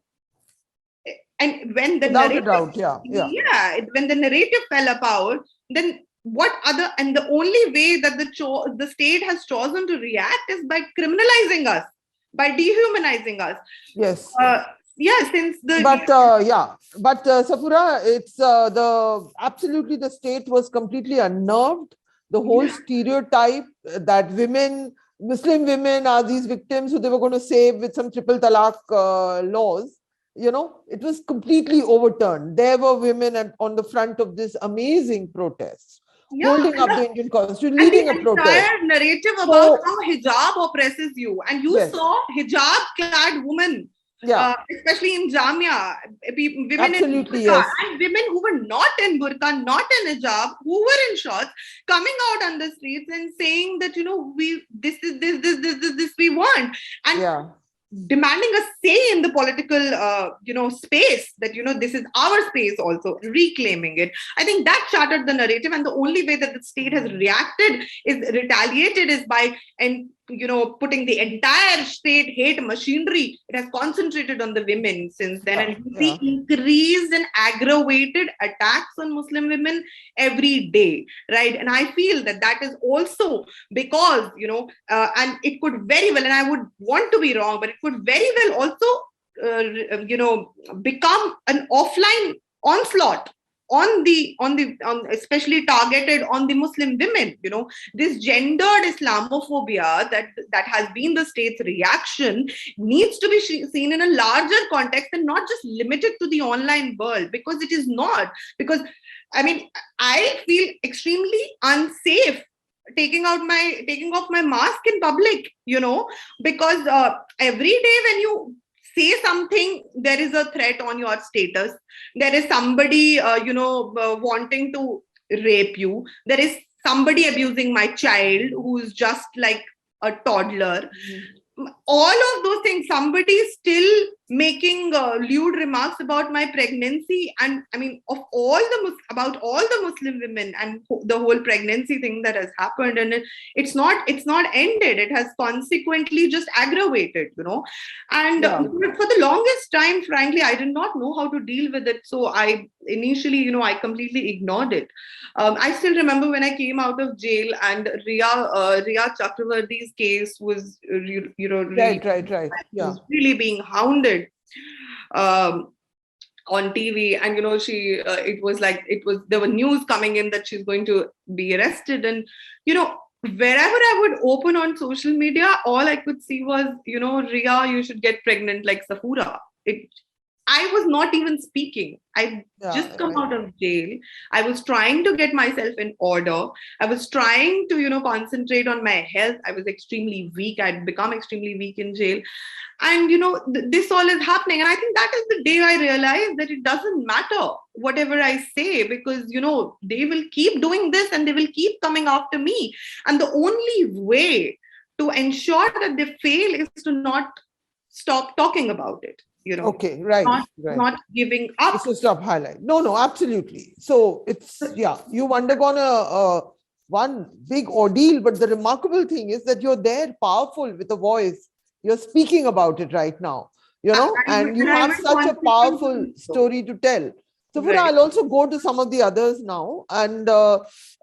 when the when the narrative fell apart, then and the only way that the state has chosen to react is by criminalizing us, by dehumanizing us. Yes. But Safoora, it's absolutely the state was completely unnerved. The whole stereotype that Muslim women are these victims who they were going to save with some triple talaq laws. It was completely overturned. There were women on the front of this amazing protest, holding up the Indian Constitution, leading a protest. The entire narrative about how hijab oppresses you, and you saw hijab-clad women, especially in Jamia, women in burqa, and women who were not in burqa, not in hijab, who were in shorts, coming out on the streets and saying that this we want, and demanding a say in the political space, that this is our space, also reclaiming it. I think that shattered the narrative, and the only way that the state has retaliated is by putting the entire state hate machinery. It has concentrated on the women since then, and we see increased and aggravated attacks on Muslim women every day, right? And I feel that is also because and it could very well, and I would want to be wrong, but it could very well also become an offline onslaught on especially targeted on the Muslim women. This gendered Islamophobia that has been the state's reaction needs to be seen in a larger context and not just limited to the online world, because it is not. Because I feel extremely unsafe taking off my mask in public, because every day when you say something, there is a threat on your status. There is somebody, wanting to rape you. There is somebody abusing my child who's just like a toddler. All of those things, somebody is still making lewd remarks about my pregnancy, and about all the Muslim women and the whole pregnancy thing that has happened, and it's not ended. It has consequently just aggravated, and for the longest time, frankly, I did not know how to deal with it. So I initially, I completely ignored it. I still remember when I came out of jail, and Riya Chakravarti's case was really being hounded on TV, and there were news coming in that she's going to be arrested, and wherever I would open on social media, all I could see was Riya, you should get pregnant like Safoora. I was not even speaking. I just come out of jail. I was trying to get myself in order. I was trying to, concentrate on my health. I was extremely weak. I'd become extremely weak in jail. And, this all is happening. And I think that is the day I realized that it doesn't matter whatever I say, because, they will keep doing this and they will keep coming after me. And the only way to ensure that they fail is to not stop talking about it. Not giving up. It's to stop highlight. No, absolutely. So it's, you've undergone one big ordeal, but the remarkable thing is that you're there, powerful, with a voice. You're speaking about it right now, and you have such a powerful story to tell. So I'll also go to some of the others now, and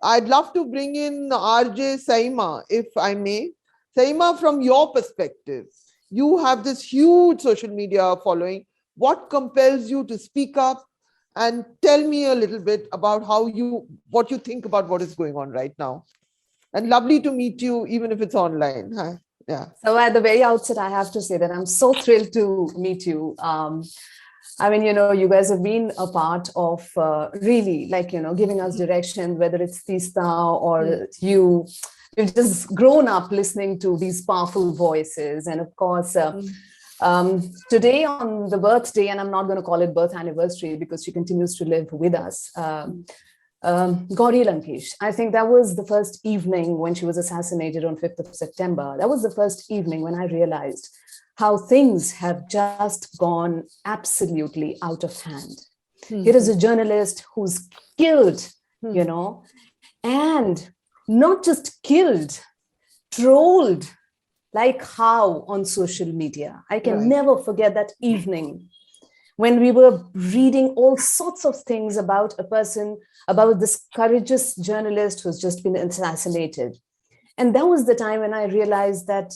I'd love to bring in RJ Sayema, if I may. Sayema, from your perspective, you have this huge social media following. What compels you to speak up? And tell me a little bit about what you think about what is going on right now. And lovely to meet you, even if it's online. Hi. Yeah. So at the very outset, I have to say that I'm so thrilled to meet you. You guys have been a part of really, giving us direction, whether it's Teesta or you. You've just grown up listening to these powerful voices. And of course, today on the birthday, and I'm not going to call it birth anniversary because she continues to live with us. Gauri Lankesh. I think that was the first evening when she was assassinated on 5th of September. That was the first evening when I realized how things have just gone absolutely out of hand. Here is a journalist who's killed, you know, and not just killed, trolled, like how on social media. I can never forget that evening when we were reading all sorts of things about a person, about this courageous journalist who's just been assassinated. And that was the time when I realized that,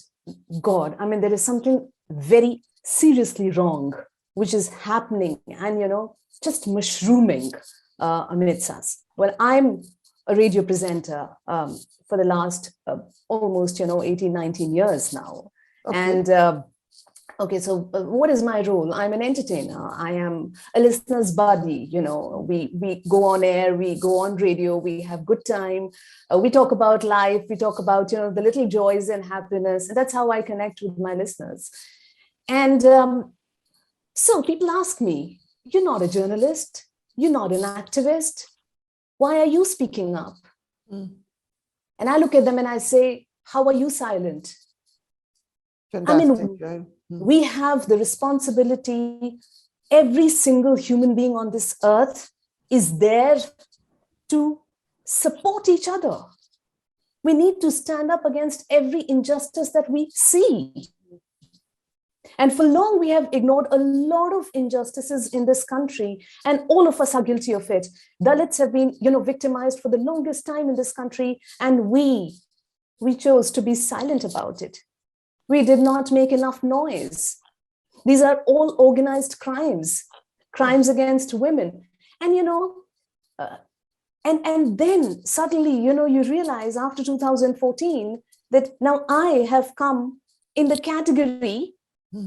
God, I mean, there is something very seriously wrong, which is happening and, you know, just mushrooming amidst us. Well, I'm a radio presenter for the last almost, you know, 18, 19 years now. Okay. And okay, so what is my role? I'm an entertainer. I am a listener's buddy. You know, we go on air, we go on radio, we have good time. We talk about life. We talk about, you know, the little joys and happiness. And that's how I connect with my listeners. And so people ask me, you're not a journalist. You're not an activist. Why are you speaking up? And I look at them and I say, how are you silent? Fantastic, I mean, we have the responsibility. Every single human being on this earth is there to support each other. We need to stand up against every injustice that we see. And for long, we have ignored a lot of injustices in this country, and all of us are guilty of it. Dalits have been, you know, victimized for the longest time in this country, and we chose to be silent about it. We did not make enough noise. These are all organized crimes, crimes against women. And, you know, and then suddenly, you know, you realize after 2014 that now I have come in the category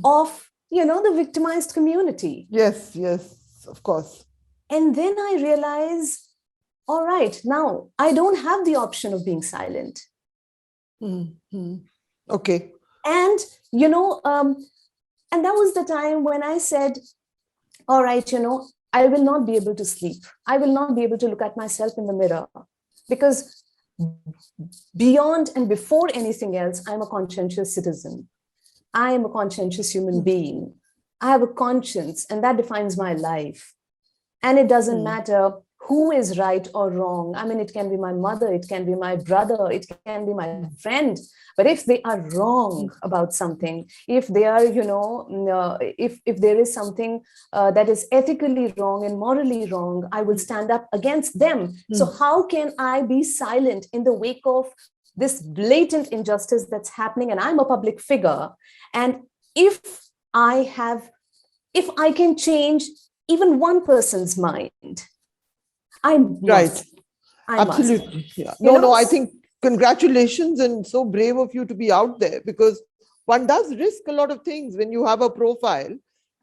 of, you know, the victimized community. Yes, yes, of course. And then I realize, all right, now I don't have the option of being silent. Okay. And, you know, and that was the time when I said, all right, you know, I will not be able to sleep. I will not be able to look at myself in the mirror, because beyond and before anything else, I'm a conscientious citizen. I am a conscientious human being. I have a conscience, and that defines my life. And it doesn't matter who is right or wrong. I mean, it can be my mother, it can be my brother, it can be my friend. But if they are wrong about something, if they are, you know, if there is something that is ethically wrong and morally wrong, I will stand up against them. So how can I be silent in the wake of this blatant injustice that's happening? And I'm a public figure. And if I can change even one person's mind, I must. Right. Absolutely. Must. Yeah. No, I think congratulations, and so brave of you to be out there, because one does risk a lot of things when you have a profile,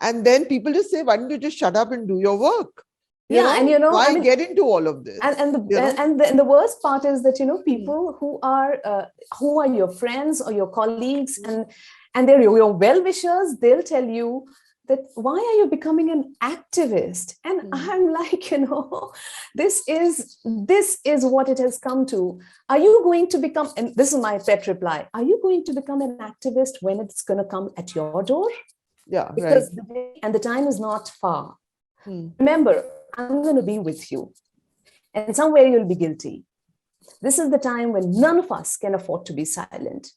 and then people just say, why don't you just shut up and do your work? And you know, why I mean, get into all of this? And the worst part is that, you know, people who are your friends or your colleagues, and they're your well-wishers, they'll tell you that, why are you becoming an activist? And I'm like, you know, this is what it has come to. Are you going to become, and this is my pet reply, are you going to become an activist when it's going to come at your door? Yeah, because the time is not far. Remember, I'm going to be with you, and somewhere you'll be guilty. This is the time when none of us can afford to be silent.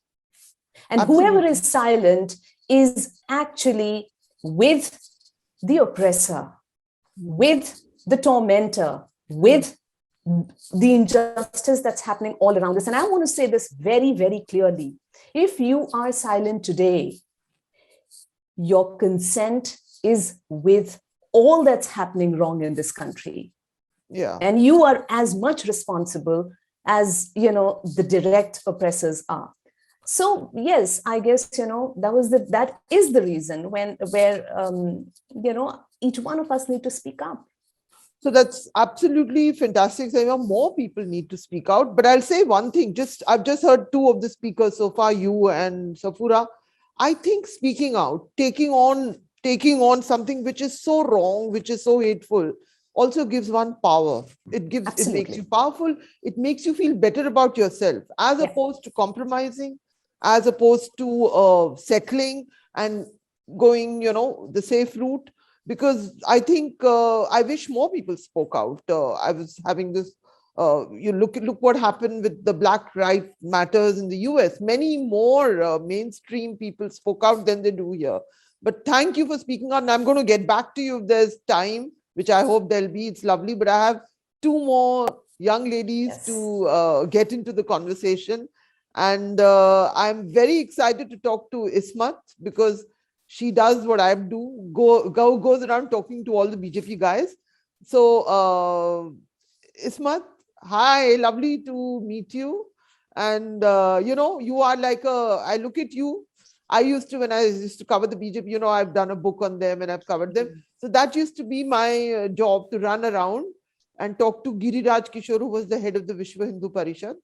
And whoever is silent is actually with the oppressor, with the tormentor, with the injustice that's happening all around us. And I want to say this very, very clearly. If you are silent today, your consent is with all that's happening wrong in this country. Yeah. And you are as much responsible as, you know, the direct oppressors are. So yes, I guess, you know, that is the reason where you know, each one of us need to speak up. So that's absolutely fantastic. Sayema, more people need to speak out. But I'll say one thing, I've just heard two of the speakers so far, you and Safoora. I think speaking out, taking on something which is so wrong, which is so hateful, also gives one power. It makes Absolutely. you powerful. It makes you feel better about yourself, as Yeah. opposed to compromising, as opposed to settling and going, the safe route. Because I think I wish more people spoke out. I was having this. You look what happened with the Black Lives Matters in the US. Many more mainstream people spoke out than they do here. But thank you for speaking out. And I'm going to get back to you if there's time, which I hope there'll be. It's lovely. But I have two more young ladies Yes. to get into the conversation. And I'm very excited to talk to Ismat, because she does what I do, goes around talking to all the BJP guys. So, Ismat, hi, lovely to meet you. And, you are like I look at you. When I used to cover the BJP, I've done a book on them and I've covered them. So that used to be my job, to run around and talk to Giriraj Kishore, who was the head of the Vishwa Hindu Parishad.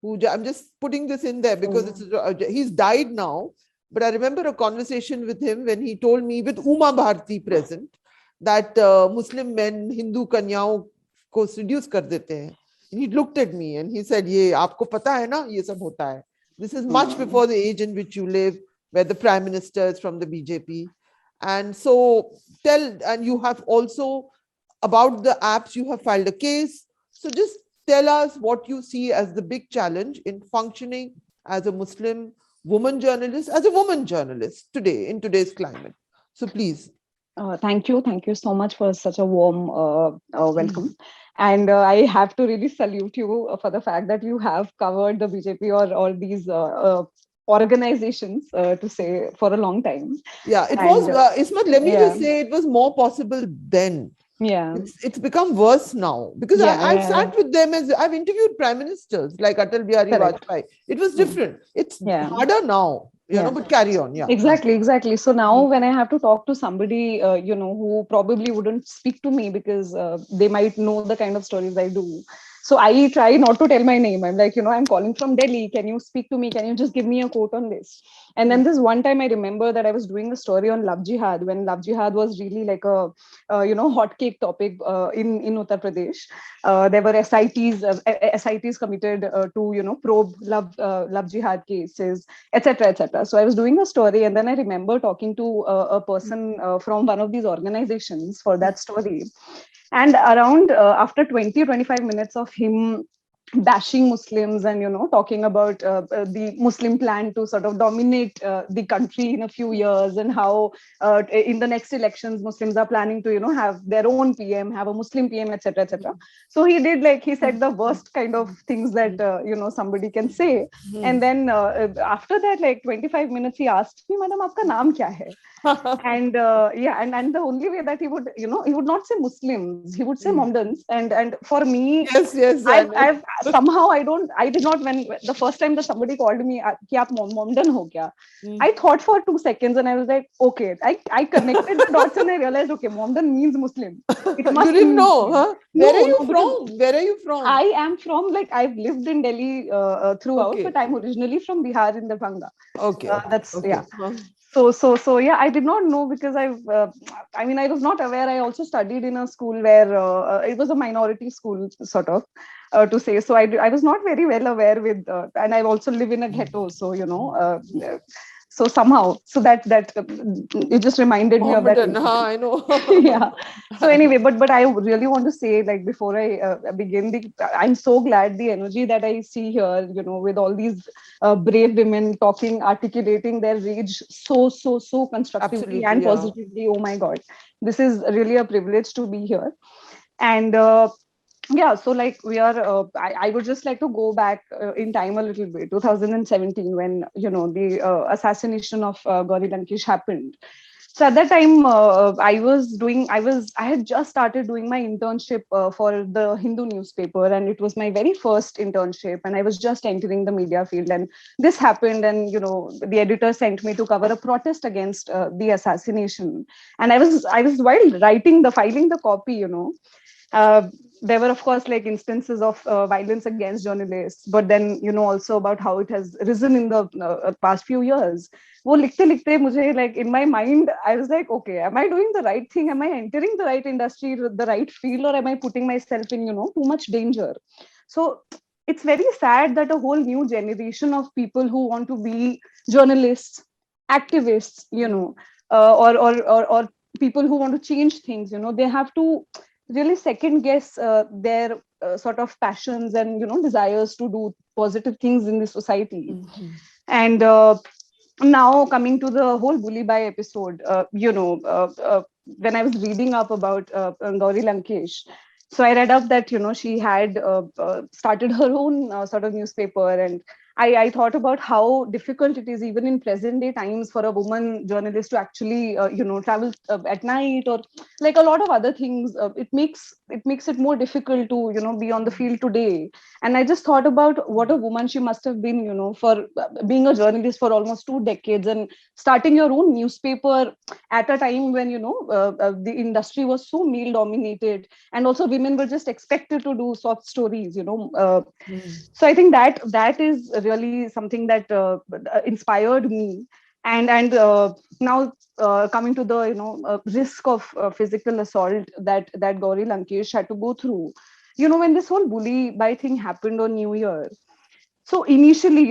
I'm just putting this in there because he's died now. But I remember a conversation with him when he told me, with Uma Bharti present, that Muslim men Hindu kanyaon ko seduce kar dete hain. And he looked at me and he said, "Ye aapko pata hai na, ye sab hota hai." This is much before the age in which you live, where the prime minister is from the BJP. And so and you have also, about the apps, you have filed a case. So just tell us what you see as the big challenge in functioning as a Muslim woman journalist, today, in today's climate. So please. Thank you. Thank you so much for such a warm welcome. And I have to really salute you for the fact that you have covered the BJP or all these organizations, to say, for a long time. Yeah, it was, Ismat, let me just say, it was more possible then. Yeah. It's become worse now, because I've sat with them, I've interviewed prime ministers like Atal Bihari Vajpayee. It was different. It's harder now, but carry on. Yeah. Exactly. So now when I have to talk to somebody, who probably wouldn't speak to me because they might know the kind of stories I do. So I try not to tell my name. I'm like, I'm calling from Delhi. Can you speak to me? Can you just give me a quote on this? And then this one time I remember that I was doing a story on love jihad, when love jihad was really like a, hot cake topic in Uttar Pradesh. There were SITs committed to, probe love jihad cases, etc., etc. So I was doing a story, and then I remember talking to a person from one of these organizations for that story. And around after 20-25 minutes of him bashing Muslims and, talking about the Muslim plan to sort of dominate the country in a few years, and how in the next elections, Muslims are planning to, have their own PM, have a Muslim PM, etc., etc. So he said the worst kind of things that, somebody can say. And then after that, like 25 minutes, he asked me, "Madam, aapka naam kya hai?" And and the only way that he would, he would not say Muslims, he would say Mohammedans. And for me, yes, I've somehow I did not, when the first time that somebody called me, "Ki aap Mohammedan ho kya?" I thought for 2 seconds, and I was like, okay, I connected the dots, and I realized, okay, Mohammedan means Muslim. It must you didn't know, Muslim. huh? Where are you from? I am from, like, I've lived in Delhi throughout, but I'm originally from Bihar in Darbhanga. Okay. So I did not know, because I was not aware. I also studied in a school where it was a minority school, sort of, to say. So I was not very well aware with, and I also live in a ghetto. So, so somehow, so that it just reminded me of that. I know. Yeah. So anyway, but I really want to say, like, before I begin, I'm so glad the energy that I see here, with all these brave women talking, articulating their rage so constructively and positively. Oh my God, this is really a privilege to be here. And so, like, we are, I would just like to go back in time a little bit, 2017, when, the assassination of Gauri Lankesh happened. So at that time, I had just started doing my internship for the Hindu newspaper, and it was my very first internship, and I was just entering the media field, and this happened, and, the editor sent me to cover a protest against the assassination. And I was while filing the copy, there were of course like instances of violence against journalists, but then also about how it has risen in the past few years. वो लिखते लिखते मुझे, like, in my mind I was like, okay, am I doing the right thing, am I entering the right industry, the right field, or am I putting myself in too much danger? So it's very sad that a whole new generation of people who want to be journalists, activists, or people who want to change things, they have to really second guess their sort of passions and desires to do positive things in the society. And now coming to the whole bully by episode, when I was reading up about Gauri Lankesh, so I read up that she had started her own sort of newspaper, and I thought about how difficult it is even in present day times for a woman journalist to actually travel at night, or like a lot of other things. It makes it more difficult to be on the field today. And I just thought about what a woman she must have been, for being a journalist for almost 2 decades and starting your own newspaper at a time when the industry was so male dominated, and also women were just expected to do soft stories. So I think that is really something that inspired me. And now coming to the risk of physical assault that Gauri Lankesh had to go through, when this whole bully by thing happened on New Year. So initially,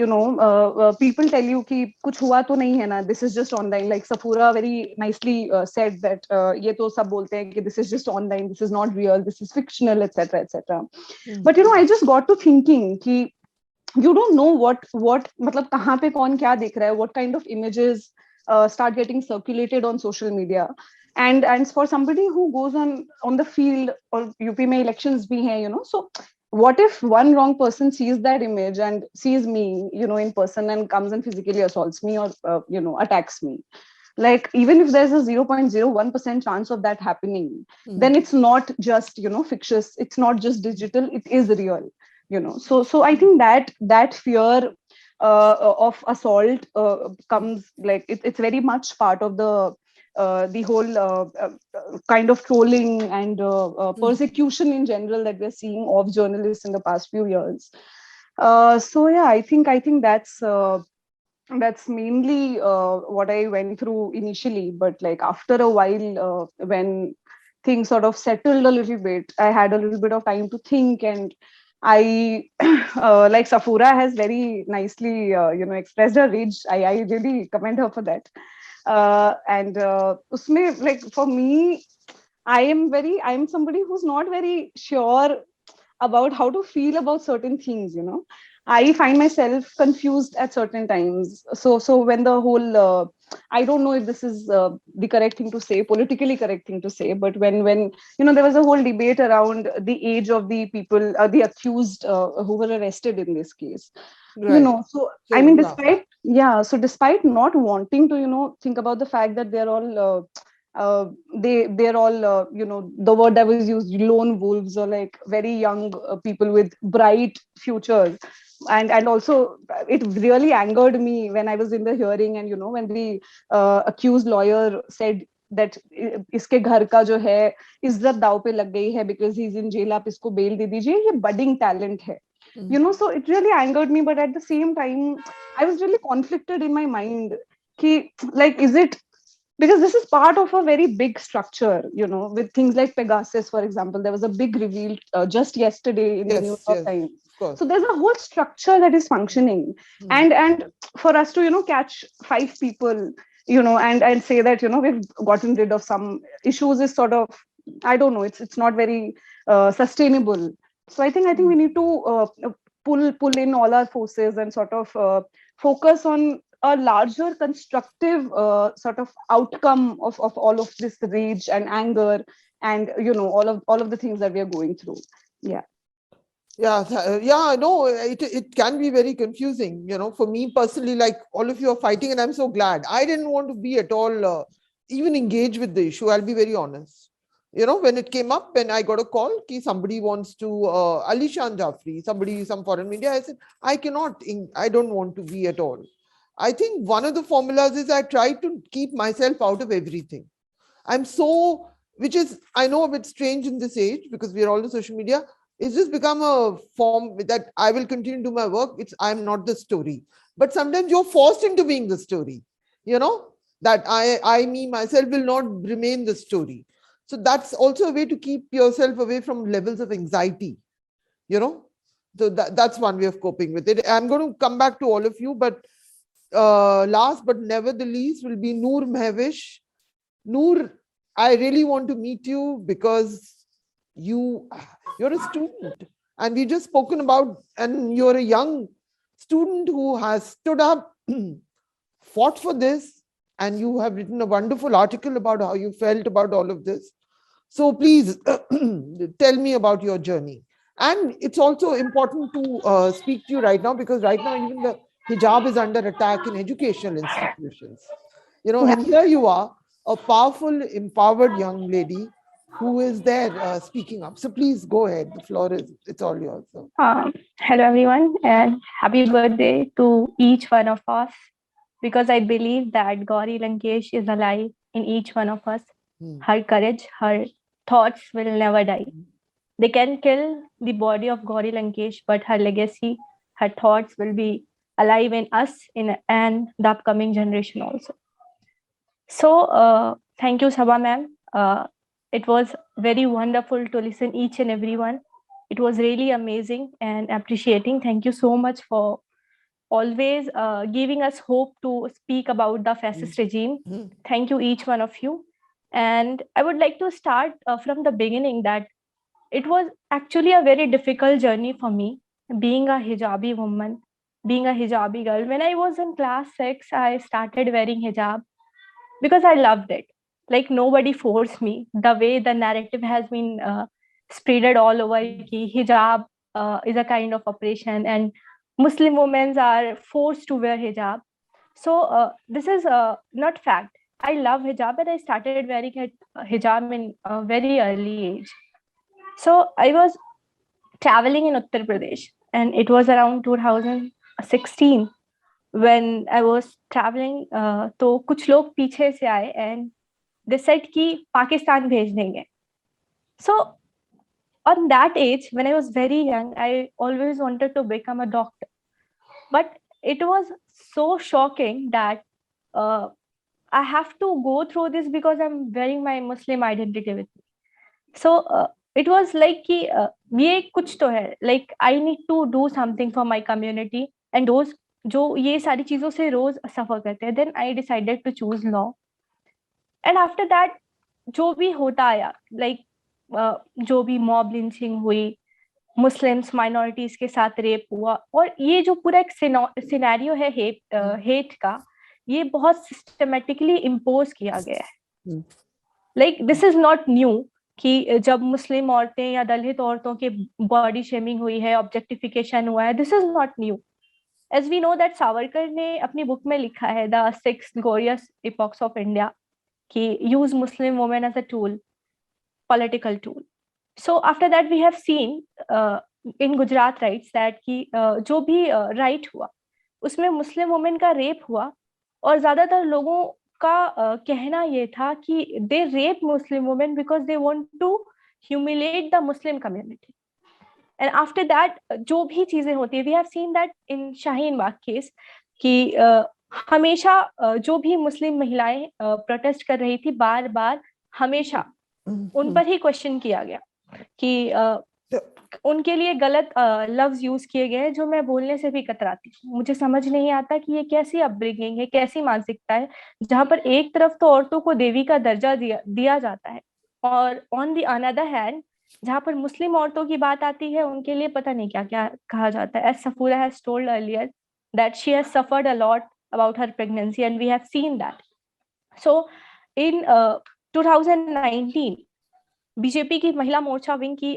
people tell you कि कुछ हुआ तो नहीं है ना, this is just online. Like Safoora very nicely said that ये तो सब बोलते हैं कि this is just online, this is not real, this is fictional, etc., etc. But I just got to thinking कि you don't know what मतलब कहाँ पे कौन क्या देख रहा है, what kind of images start getting circulated on social media. And for somebody who goes on the field, or UP में elections भी हैं, so what if one wrong person sees that image and sees me, in person, and comes and physically assaults me, or attacks me? Like, even if there's a 0.01% chance of that happening, then it's not just fictitious, it's not just digital, it is real. So I think that fear of assault comes, like, it's very much part of the whole kind of trolling and persecution in general that we're seeing of journalists in the past few years. So yeah, I think that's mainly what I went through initially. But like after a while, when things sort of settled a little bit, I had a little bit of time to think, and I like Safoora has very nicely expressed her rage. I really commend her for that. And usme, like, for me, I'm somebody who's not very sure about how to feel about certain things. I find myself confused at certain times. So when the whole I don't know if this is the correct thing to say, politically correct thing to say, but when there was a whole debate around the age of the people, the accused who were arrested in this case. Right. So I mean, despite not wanting to think about the fact that they're all they're all the word that was used, lone wolves, or like very young people with bright futures. And also it really angered me when I was in the hearing, and when the accused lawyer said that इसके घर का जो है इज्जत दाव पे लग गई है because he's in jail, आप इसको bail दे दीजिए, ये budding talent है. So it really angered me, but at the same time I was really conflicted in my mind कि, like, is it because this is part of a very big structure, with things like Pegasus, for example. There was a big reveal just yesterday in the New York Times. So there's a whole structure that is functioning. And for us to, catch 5 people, and say that, we've gotten rid of some issues is sort of, I don't know, it's not very sustainable. So I think we need to pull in all our forces and sort of focus on a larger constructive sort of outcome of all of this rage and anger and all of the things that we are going through. No, it can be very confusing, for me personally. Like, all of you are fighting, and I'm so glad. I didn't want to be at all even engage with the issue, I'll be very honest. When it came up, when I got a call ki somebody wants to Alishan Jafri, some foreign media, I said I don't want to be at all. I think one of the formulas is I try to keep myself out of everything. I'm so which is, I know, a bit strange in this age because we are all on social media. It's just become a form that I will continue to do my work. I'm not the story. But sometimes you're forced into being the story, that me, myself will not remain the story. So that's also a way to keep yourself away from levels of anxiety, So that's one way of coping with it. I'm going to come back to all of you, but last but never the least will be Noor Mahvish. Noor, I really want to meet you because you're a student, and we just spoken about, and you're a young student who has stood up, fought for this, and you have written a wonderful article about how you felt about all of this. So please tell me about your journey. And it's also important to speak to you right now, because right now even the hijab is under attack in educational institutions. And here you are, a powerful, empowered young lady who is there speaking up. So please go ahead. The floor it's all yours. So. Hello, everyone, and happy birthday to each one of us, because I believe that Gauri Lankesh is alive in each one of us. Her courage, her thoughts will never die. They can kill the body of Gauri Lankesh, but her legacy, her thoughts will be alive in us and the upcoming generation also. So thank you, Sabha ma'am. It was very wonderful to listen each and everyone. It was really amazing and appreciating. Thank you so much for always giving us hope to speak about the fascist regime. Thank you, each one of you. And I would like to start from the beginning, that it was actually a very difficult journey for me, being a hijabi woman, being a hijabi girl. When I was in class 6, I started wearing hijab because I loved it. Like, nobody forced me. The way the narrative has been spreaded all over, hijab is a kind of oppression and Muslim women are forced to wear hijab. So this is not fact. I love hijab and I started wearing hijab in a very early age. So I was traveling in Uttar Pradesh, and it was around 2016 when I was traveling. तो कुछ लोग पीछे से आए and they said कि पाकिस्तान भेज देंगे. So on that age, when I was very young, I always wanted to become a doctor. But it was so shocking that I have to go through this because I'm wearing my Muslim identity with me. So it was like कि ये कुछ तो है, like I need to do something for my community and those जो ये सारी चीजों से रोज सफर करते हैं. Then I decided to choose law. And after that, जो भी होता आया, like जो भी mob lynching हुई, मुस्लिम्स माइनॉरिटीज के साथ रेप हुआ, और ये जो पूरा एक सिनेरियो है हेट का, ये बहुत सिस्टमेटिकली इम्पोज किया गया है. Like this is not new कि जब मुस्लिम औरतें या दलित औरतों के बॉडी शेमिंग हुई है, ऑब्जेक्टिफिकेशन हुआ है, this is not new. As we know that Savarkar ने अपनी बुक में लिखा है the 6 glorious epochs of India कि use Muslim women as a tool, political tool. So after that we have seen in Gujarat riots that कि जो भी right हुआ उसमें मुस्लिम वुमेन का रेप हुआ, और ज्यादातर लोगों का कहना ये था कि they rape Muslim women because they want to humiliate the Muslim community. And after that जो भी चीजें होती है, we have seen that in Shaheen Bagh case कि हमेशा जो भी मुस्लिम महिलाएं प्रोटेस्ट कर रही थी, बार बार हमेशा उन पर ही क्वेश्चन किया गया कि उनके लिए गलत लफ्ज यूज किए गए जो मैं बोलने से भी कतराती हूँ. मुझे समझ नहीं आता कि ये कैसी अपब्रिंगिंग है, कैसी मानसिकता है, जहां पर एक तरफ तो औरतों को देवी का दर्जा दिया जाता है, और ऑन द अनदर हैंड जहां पर मुस्लिम औरतों की बात आती है उनके लिए पता नहीं क्या क्या कहा जाता है. As Safoora has told earlier that she has suffered a lot about her pregnancy and we have seen that. So in 2019 BJP की महिला मोर्चा विंग की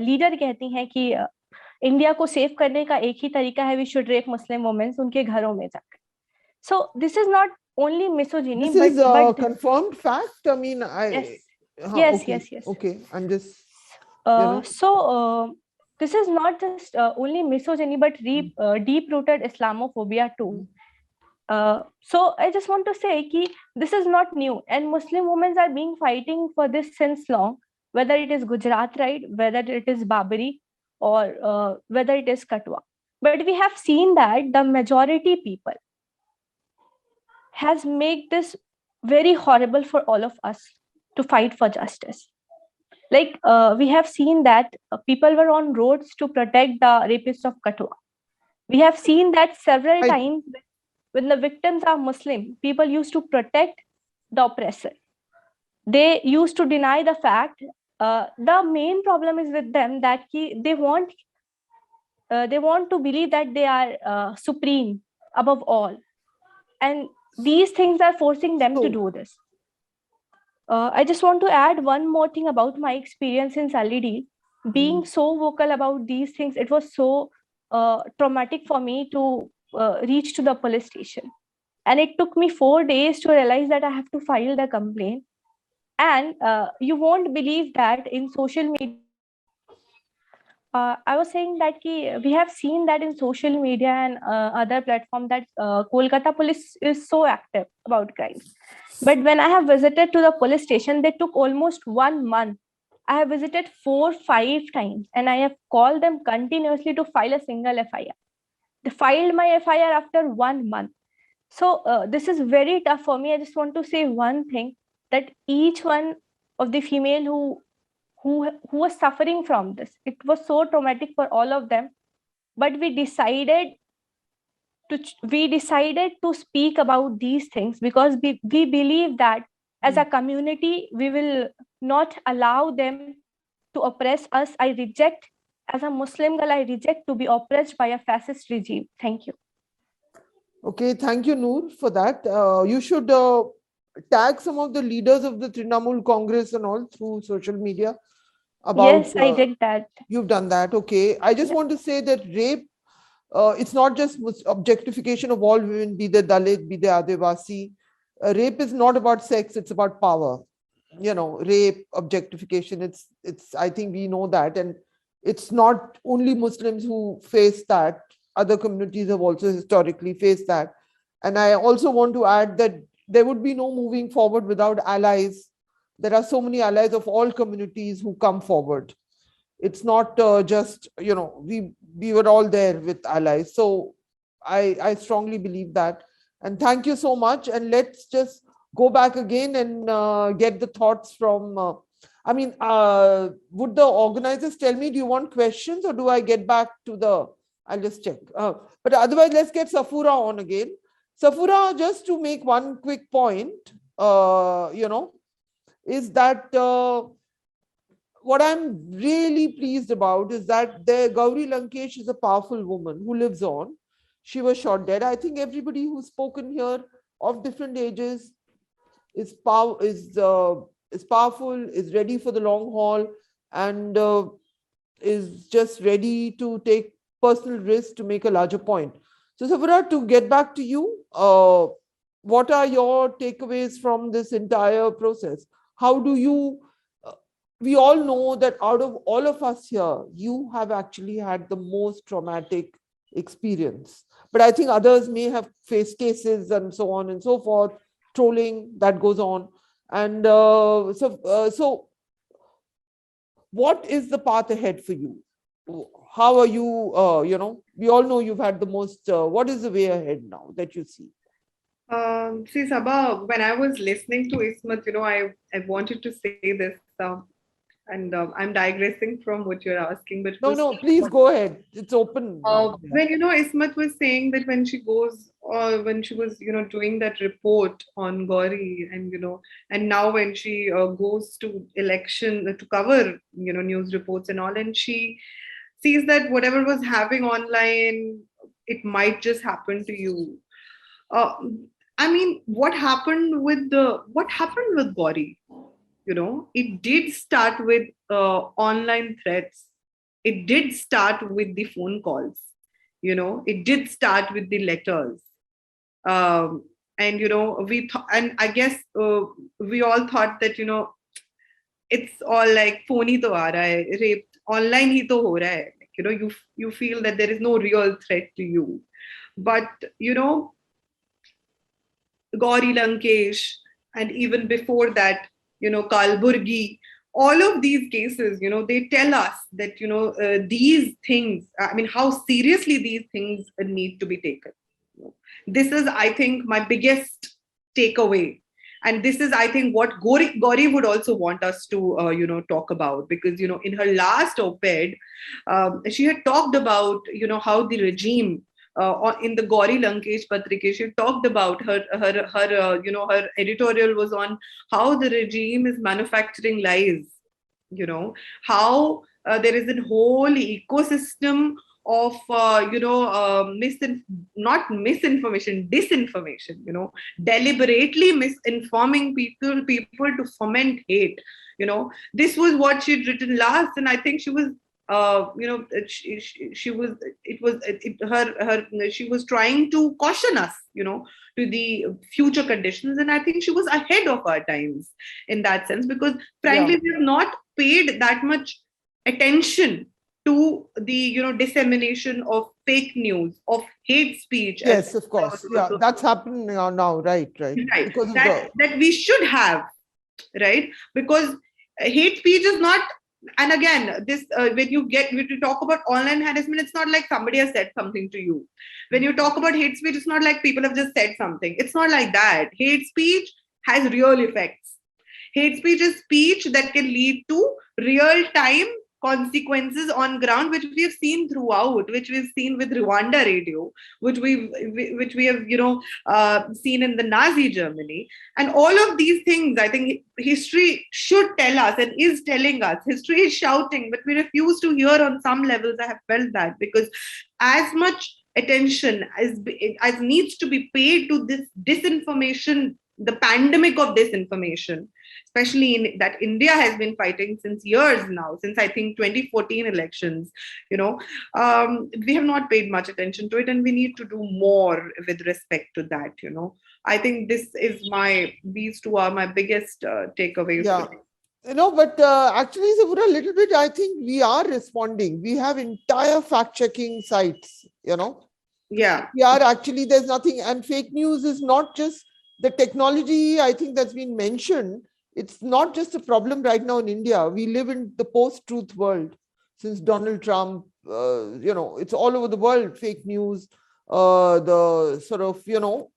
लीडर कहती हैं कि इंडिया को सेव करने का एक ही तरीका है, we should rape Muslim women उनके घरों में जाकर. So this is not only misogyny, but confirmed fact. I mean, yes. Okay, I'm just so this is not just only misogyny but deep rooted Islamophobia too. So I just want to say ki this is not new, and Muslim women are being fighting for this since long, whether it is Gujarat right, whether it is Babari, or whether it is Katwa. But we have seen that the majority people has made this very horrible for all of us to fight for justice. Like we have seen that people were on roads to protect the rapists of Katwa. We have seen that several times when the victims are Muslim, people used to protect the oppressor. They used to deny the fact. The main problem is with them that they want to believe that they are supreme above all, and these things are forcing them to do this. I just want to add one more thing about my experience in Salidi. Being so vocal about these things, it was so traumatic for me to reach to the police station. And it took me 4 days to realize that I have to file the complaint. And you won't believe that in social media, I was saying that we have seen that in social media and other platforms that Kolkata police is so active about crimes. But when I have visited to the police station, they took almost 1 month. I have visited 4-5 times, and I have called them continuously to file a single FIR. They filed my FIR after 1 month. So this is very tough for me. I just want to say one thing, that each one of the female who was suffering from this, it was so traumatic for all of them. But we decided to speak about these things because we believe that as a community, we will not allow them to oppress us. I reject, as a Muslim girl, I reject to be oppressed by a fascist regime. Thank you. Okay, thank you, Noor, for that. You should tag some of the leaders of the Trinamool Congress and all through social media. Yes, I did that. You've done that. Okay. I just want to say that rape, it's not just objectification of all women, be they Dalit, be they Adivasi. Rape is not about sex, it's about power. You know, rape, objectification, it's I think we know that. And it's not only Muslims who face that. Other communities have also historically faced that. And I also want to add that there would be no moving forward without allies. There are so many allies of all communities who come forward. It's not just, you know, we were all there with allies. So I strongly believe that. And thank you so much. And let's just go back again and get the thoughts from, would the organizers tell me, do you want questions or do I get back to the, I'll just check. But otherwise, let's get Safoora on again. Safoora, just to make one quick point, is that what I'm really pleased about is that Gauri Lankesh is a powerful woman who lives on. She was shot dead. I think everybody who's spoken here of different ages is powerful, is ready for the long haul, and is just ready to take personal risk to make a larger point. So Safoora, to get back to you, what are your takeaways from this entire process? How do you, we all know that out of all of us here, you have actually had the most traumatic experience. But I think others may have faced cases and so on and so forth, trolling that goes on. And so what is the path ahead for you? How are you, we all know you've had the most, what is the way ahead now that you see? See, Sabah, when I was listening to Ismat, I wanted to say this, and I'm digressing from what you're asking. But no, please go ahead. It's open. When Ismat was saying that when she goes, or when she was, doing that report on Gauri, and now when she goes to election to cover, news reports and all, and she sees that whatever was happening online, it might just happen to you. What happened with Gauri? It did start with online threats. It did start with the phone calls. It did start with the letters. And I guess we all thought that it's all like phone hi to aa raha hai, rape online hi to ho raha hai. You feel that there is no real threat to you, but Gauri Lankesh, and even before that, Kalburgi, all of these cases, they tell us that, these things, I mean, how seriously these things need to be taken. This is, I think, my biggest takeaway. And this is, I think, what Gauri would also want us to, talk about, because, in her last op-ed, she had talked about, how the regime, in the Gauri Lankesh Patrika, she talked about her editorial was on how the regime is manufacturing lies, how there is a whole ecosystem of not misinformation, disinformation, deliberately misinforming people to foment hate. This was what she'd written last, and I think she was she was trying to caution us, to the future conditions, and I think she was ahead of our times in that sense, because frankly, we have not paid that much attention to the dissemination of fake news, of hate speech. Yes, of course. Yeah, that's happening now, right. Because that we should have, right? Because hate speech is not. And again, this when you talk about online harassment, it's not like somebody has said something to you. When you talk about hate speech, it's not like people have just said something. It's not like that. Hate speech has real effects. Hate speech is speech that can lead to real-time consequences on ground, which we have seen throughout, which we've seen with Rwanda radio, which we have seen in the Nazi Germany, and all of these things. I think history should tell us and is telling us. History is shouting, but we refuse to hear on some levels. I have felt that, because as much attention as needs to be paid to this disinformation, the pandemic of disinformation, especially in that India has been fighting since years now, since I think 2014 elections, we have not paid much attention to it, and we need to do more with respect to that. I think these two are my biggest takeaways. Yeah. But actually, Safoora, a little bit, I think we are responding. We have entire fact-checking sites, Yeah. We are actually, there's nothing, and fake news is not just the technology, I think, that's been mentioned. It's not just a problem right now in India. We live in the post-truth world since Donald Trump. It's all over the world, fake news. The sort of,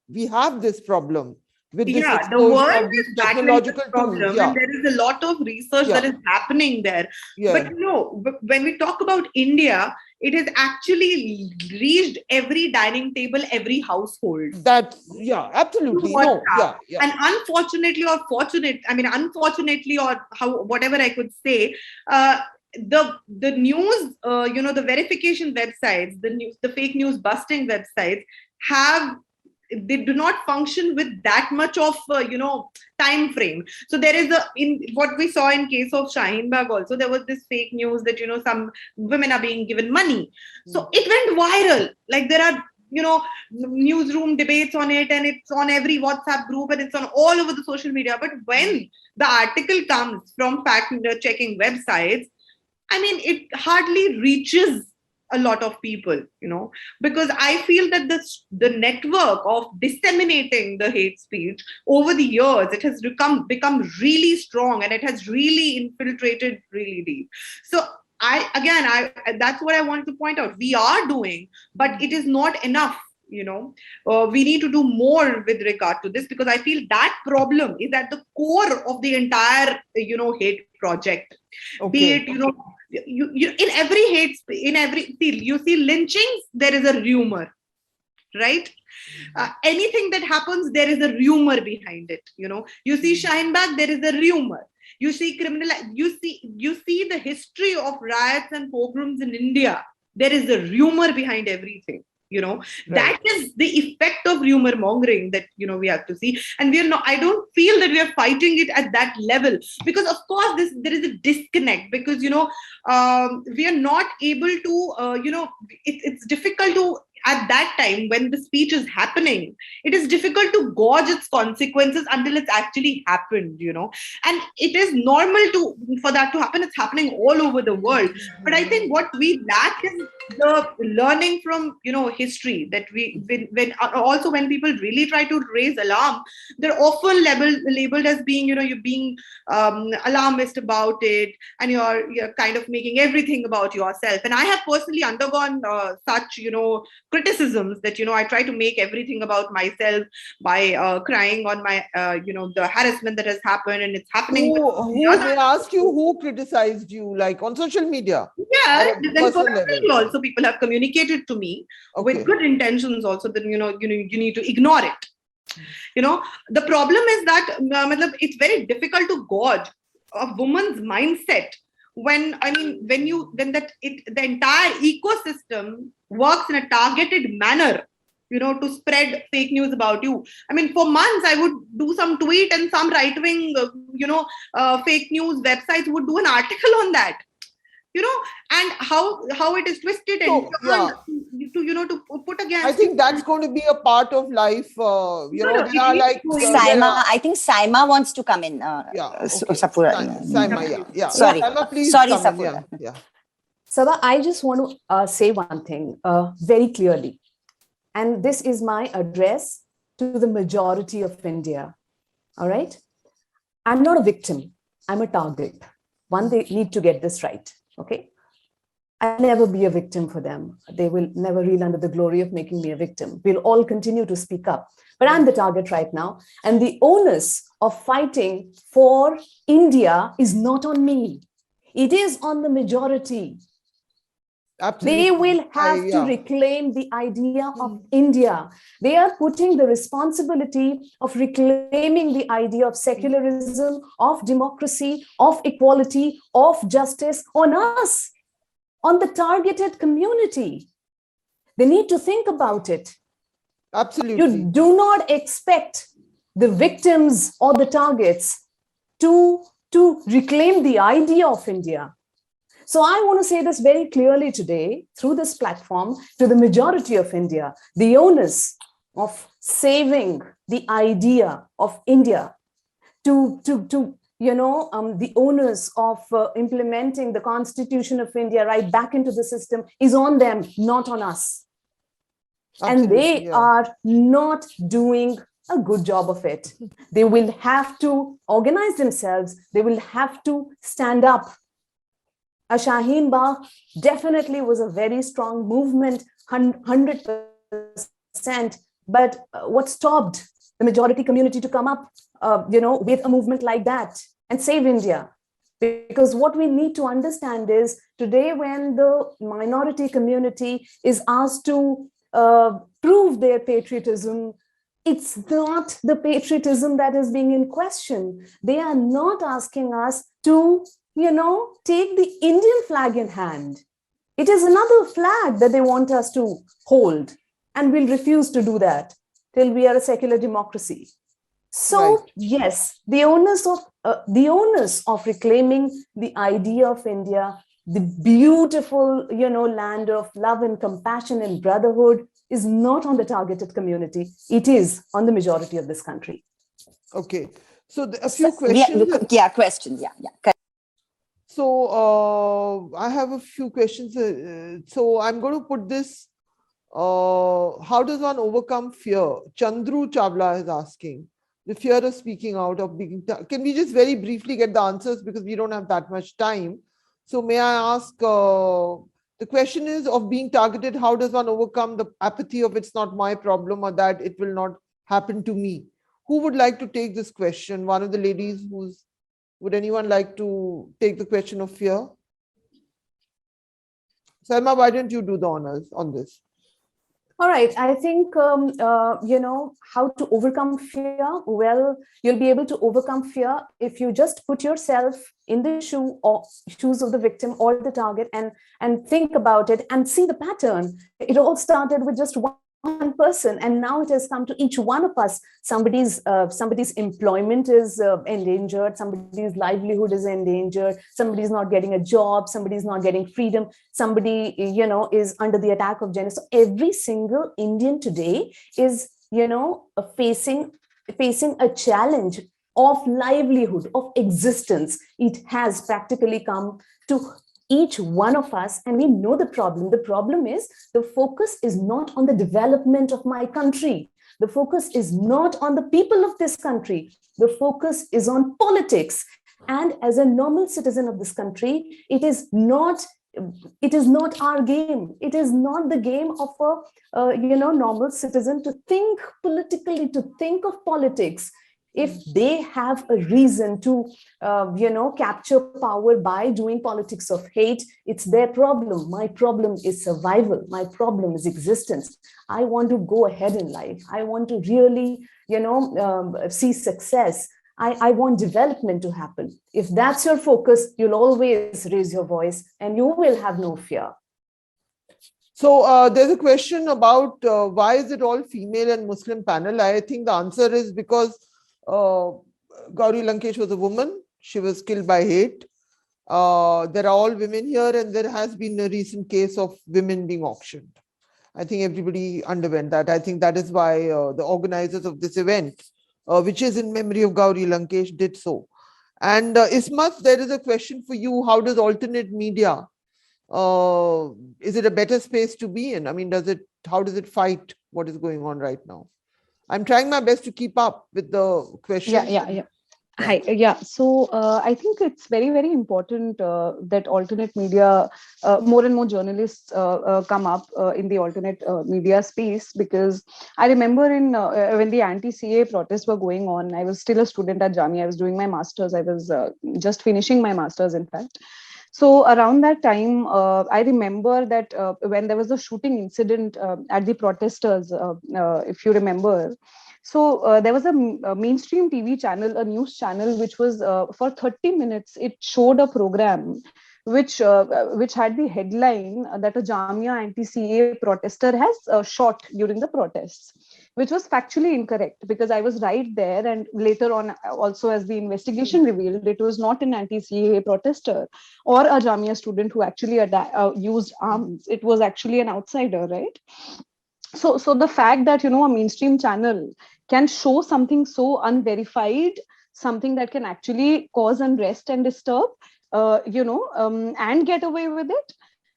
we have this problem with this the world of these is technological problem, tools. Yeah. And there is a lot of research that is happening there. Yeah. But when we talk about India, it has actually reached every dining table, every household. Absolutely. And unfortunately or unfortunately, or whatever I could say, the news, the verification websites, the fake news busting websites they do not function with that much of time frame. So there is in what we saw in case of Shaheen Bagh also, there was this fake news that some women are being given money. So it went viral. Like there are newsroom debates on it, and it's on every WhatsApp group, and it's on all over the social media. But when the article comes from fact checking websites, it hardly reaches a lot of people, because I feel that the network of disseminating the hate speech over the years, it has become really strong, and it has really infiltrated really deep. So that's what I wanted to point out. We are doing, but it is not enough. We need to do more with regard to this, because I feel that problem is at the core of the entire hate project. Be it in every field, you see lynchings, there is a rumor, right? Anything that happens, there is a rumor behind it. You see Shaheen Bagh, there is a rumor. You see you see the history of riots and pogroms in India, there is a rumor behind everything. That is the effect of rumor mongering that we have to see, and I don't feel that we are fighting it at that level, because of course there is a disconnect, because we are not able to it's difficult to at that time when the speech is happening, it is difficult to gauge its consequences until it's actually happened, and it is normal for that to happen. It's happening all over the world. But I think what we lack is the learning from history, that when people really try to raise alarm, they're often labeled as being you're being alarmist about it, and you're kind of making everything about yourself. And I have personally undergone such criticisms that I try to make everything about myself by crying on my the harassment that has happened, and it's happening. Who they ask you who criticized you, like on social media? Yeah, Or then personal personally level? also people have communicated to me Okay. with good intentions also, that you need to ignore it. The problem is that it's very difficult to gauge a woman's mindset when the entire ecosystem works in a targeted manner, to spread fake news about you. I mean, for months I would do some tweet, and some right-wing fake news websites would do an article on that, and how it is twisted and turned to put against. I think that's going to be a part of life. There are like Sayema, I think Sayema wants to come in. Safoora. Sayema, yeah. Sorry. Sayema, please Sorry, come in. Safoora. Yeah. Sabah, I just want to say one thing very clearly. And this is my address to the majority of India. All right? I'm not a victim. I'm a target. One, they need to get this right. Okay? I'll never be a victim for them. They will never reel under the glory of making me a victim. We'll all continue to speak up. But I'm the target right now. And the onus of fighting for India is not on me. It is on the majority. Absolutely. They will have to reclaim the idea of India. They are putting the responsibility of reclaiming the idea of secularism, of democracy, of equality, of justice on us, on the targeted community. They need to think about it. Absolutely. You do not expect the victims or the targets to reclaim the idea of India. So I want to say this very clearly today through this platform to the majority of India: the onus of saving the idea of India, the onus of implementing the Constitution of India right back into the system is on them, not on us. And they are not doing a good job of it. They will have to organize themselves. They will have to stand up. A Shaheen Bagh definitely was a very strong movement, 100%. But what stopped the majority community to come up, with a movement like that and save India? Because what we need to understand is today, when the minority community is asked to prove their patriotism, it's not the patriotism that is being in question. They are not asking us to take the Indian flag in hand. It is another flag that they want us to hold, and we'll refuse to do that till we are a secular democracy. So yes, the onus of reclaiming the idea of India, the beautiful, land of love and compassion and brotherhood, is not on the targeted community. It is on the majority of this country. Okay. So a few questions. Questions. So I have a few questions. So I'm going to put this. How does one overcome fear? Chandru Chavla is asking. The fear of speaking out, of being. Can we just very briefly get the answers, because we don't have that much time? So may I ask, the question is of being targeted, how does one overcome the apathy of it's not my problem, or that it will not happen to me? Who would like to take this question? One of the ladies would anyone like to take the question of fear? Sayema, why don't you do the honors on this? All right. I think, how to overcome fear. Well, you'll be able to overcome fear if you just put yourself in the shoes of the victim or the target and think about it and see the pattern. It all started with just one one person, and now it has come to each one of us. Somebody's employment is endangered, somebody's livelihood is endangered, somebody's not getting a job, somebody's not getting freedom, somebody, you know, is under the attack of gender. So every single Indian today is, you know, facing a challenge of livelihood, of existence. It has practically come to each one of us, and we know the problem. The problem is the focus is not on the development of my country. The focus is not on the people of this country. The focus is on politics. And as a normal citizen of this country, it is not our game. It is not the game of a normal citizen to think politically, to think of politics. If they have a reason to, capture power by doing politics of hate, it's their problem. My problem is survival. My problem is existence. I want to go ahead in life. I want to really, see success. I want development to happen. If that's your focus, you'll always raise your voice and you will have no fear. So there's a question about why is it all female and Muslim panel? I think the answer is because Gauri Lankesh was a woman. She was killed by hate. There are all women here, and there has been a recent case of women being auctioned. I think everybody underwent that. I think that is why the organizers of this event, which is in memory of Gauri Lankesh, did so. And Ismat, there is a question for you. How does alternate media, is it a better space to be in? I mean, how does it fight what is going on right now? I'm trying my best to keep up with the question. Yeah. Hi. Yeah. So I think it's very, very important that alternate media, more and more journalists come up in the alternate media space, because I remember when the anti-CA protests were going on, I was still a student at Jamia. I was doing my master's. I was just finishing my master's, in fact. So around that time, I remember that when there was a shooting incident at the protesters, if you remember, so there was a mainstream TV channel, a news channel, which was for 30 minutes, it showed a program which had the headline that a Jamia anti-CA protester has shot during the protests, which was factually incorrect, because I was right there. And later on, also as the investigation revealed, it was not an anti-CA protester or a Jamia student who actually used arms. It was actually an outsider, right? So the fact that, a mainstream channel can show something so unverified, something that can actually cause unrest and disturb, and get away with it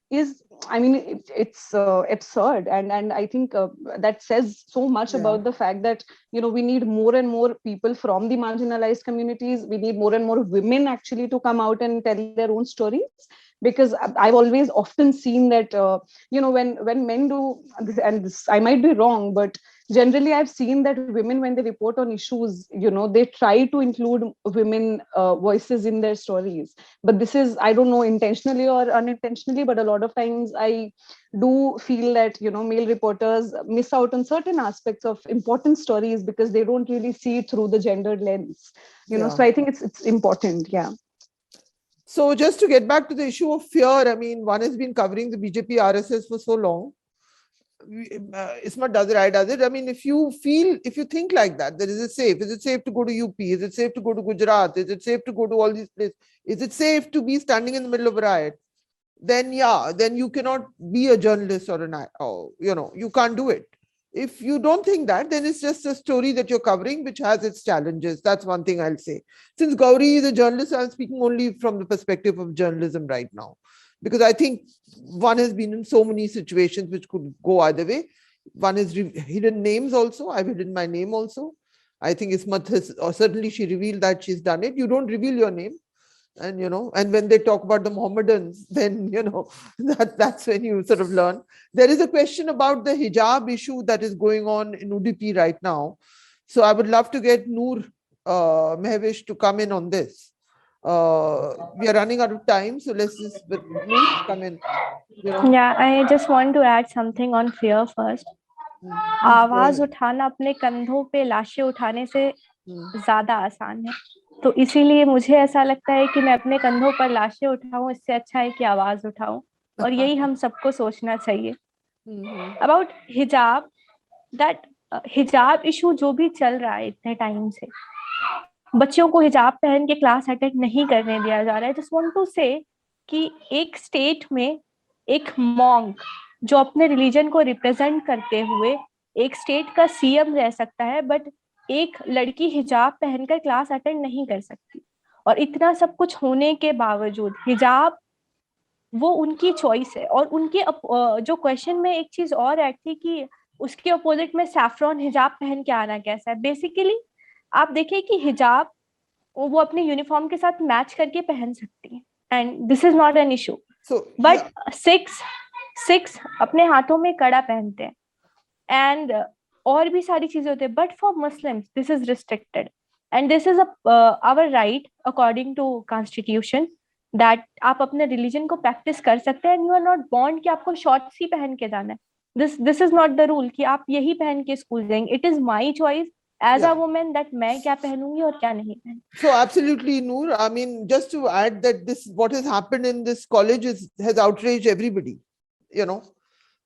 is, I mean, it's absurd. And I think that says so much about the fact that, we need more and more people from the marginalized communities. We need more and more women actually to come out and tell their own stories. Because I've always often seen that, when men do, and this, I might be wrong, but generally I've seen that women, when they report on issues, they try to include women voices in their stories. But this is, I don't know, intentionally or unintentionally, but a lot of times I do feel that, male reporters miss out on certain aspects of important stories because they don't really see it through the gendered lens, so I think it's important. Yeah. So just to get back to the issue of fear, I mean, one has been covering the BJP RSS for so long. Ismat does it, I does it. I mean, if you think like that, is it safe? Is it safe to go to UP? Is it safe to go to Gujarat? Is it safe to go to all these places? Is it safe to be standing in the middle of a riot? Then you cannot be a journalist you can't do it. If you don't think that, then it's just a story that you're covering, which has its challenges. That's one thing I'll say. Since Gauri is a journalist, I'm speaking only from the perspective of journalism right now, because I think one has been in so many situations which could go either way. One is hidden names also. I've hidden my name also. I think Ismat has, or certainly she revealed that she's done it. You don't reveal your name. And, and when they talk about the Mohammedans, then, that's when you sort of learn. There is a question about the hijab issue that is going on in Udupi right now. So I would love to get Noor Mahvish to come in on this. We are running out of time, so let's just Noor come in. Yeah, I just want to add something on fear first. आवाज उठाना अपने कंधों पे लाशें उठाने से ज्यादा आसान है, तो इसीलिए मुझे ऐसा लगता है कि मैं अपने कंधों पर लाशें उठाऊं, इससे अच्छा है कि आवाज उठाऊं, और यही हम सबको सोचना चाहिए. About hijab, that हिजाब इशू जो भी चल रहा है इतने टाइम से, बच्चियों को हिजाब पहन के क्लास अटेंड नहीं करने दिया जा रहा है. जस्ट वांट टू से कि एक स्टेट में एक मॉन्क जो अपने रिलीजन को रिप्रेजेंट करते हुए एक स्टेट का सीएम रह सकता है, बट एक लड़की हिजाब पहनकर क्लास अटेंड नहीं कर सकती. और इतना सब कुछ होने के बावजूद हिजाब वो उनकी चॉइस है. और उनके जो क्वेश्चन में एक चीज और ऐड थी कि उसके अपोजिट में सैफ्रॉन हिजाब पहन के आना कैसा है. बेसिकली आप देखिए कि हिजाब वो अपने यूनिफॉर्म के साथ मैच करके पहन सकती है, and this is not an issue. But six अपने हाथों में कड़ा पहनते हैं, एंड और भी सारी चीजें होती है. But for Muslims this is restricted, and this is our right according to constitution that आप अपने रिलीजन को प्रैक्टिस कर सकते हैं. And you are not born कि आपको शॉर्ट्स ही पहन के जाना है. This is not the rule कि आप यही पहन के स्कूल जाएंगे. It is my choice as a woman that मैं क्या पहनूंगी और क्या नहीं पहनूंगी. So absolutely, Noor. I mean, just to add that this, what has happened in this college has outraged everybody. You know,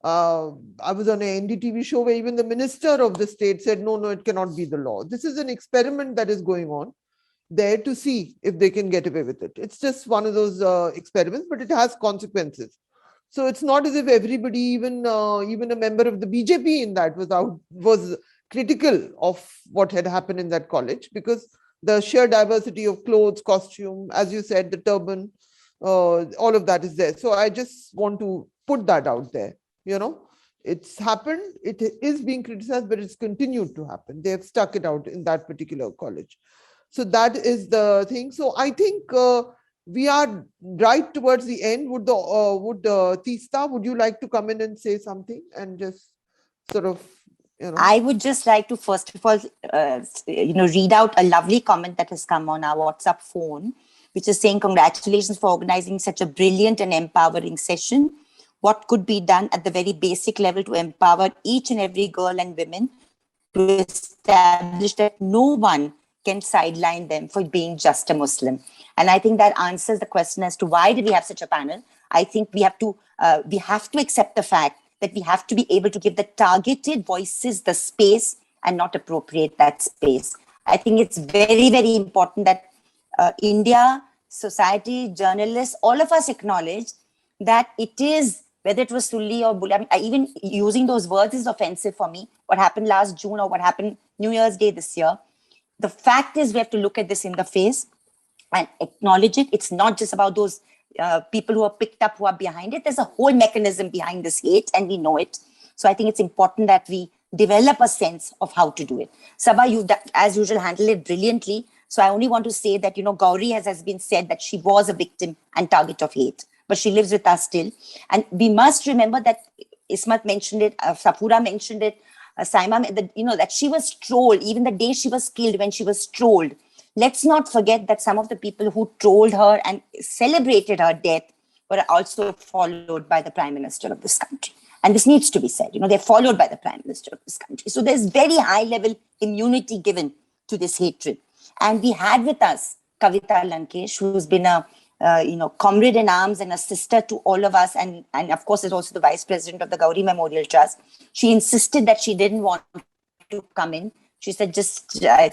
I was on an NDTV show where even the minister of the state said, no, it cannot be the law. This is an experiment that is going on there to see if they can get away with it. It's just one of those experiments, but it has consequences. So it's not as if everybody, even a member of the BJP in that was critical of what had happened in that college, because the sheer diversity of clothes, costume, as you said, the turban, all of that is there. So I just want to put that out there. You know, it's happened, it is being criticized, but it's continued to happen. They have stuck it out in that particular college. So that is the thing. So I think we are right towards the end. Would Teesta, would you like to come in and say something and just sort of, you know? I would just like to first of all, read out a lovely comment that has come on our WhatsApp phone, which is saying, congratulations for organizing such a brilliant and empowering session. What could be done at the very basic level to empower each and every girl and women to establish that no one can sideline them for being just a Muslim? And I think that answers the question as to why did we have such a panel. I think we have to accept the fact that we have to be able to give the targeted voices the space and not appropriate that space. I think it's very, very important that India, society, journalists, all of us acknowledge that it is, whether it was Sulli or Bulli, I mean, even using those words is offensive for me. What happened last June or what happened New Year's Day this year. The fact is we have to look at this in the face and acknowledge it. It's not just about those people who are picked up, who are behind it. There's a whole mechanism behind this hate, and we know it. So I think it's important that we develop a sense of how to do it. Saba, you, as usual, handled it brilliantly. So I only want to say that, Gauri has been said that she was a victim and target of hate, but she lives with us still. And we must remember that Ismat mentioned it, Safoora mentioned it, Sayema, that she was trolled, even the day she was killed, when she was trolled. Let's not forget that some of the people who trolled her and celebrated her death were also followed by the Prime Minister of this country. And this needs to be said, they're followed by the Prime Minister of this country. So there's very high level immunity given to this hatred. And we had with us Gauri Lankesh, who's been a comrade in arms and a sister to all of us. And of course, is also the vice president of the Gauri Memorial Trust. She insisted that she didn't want to come in. She said,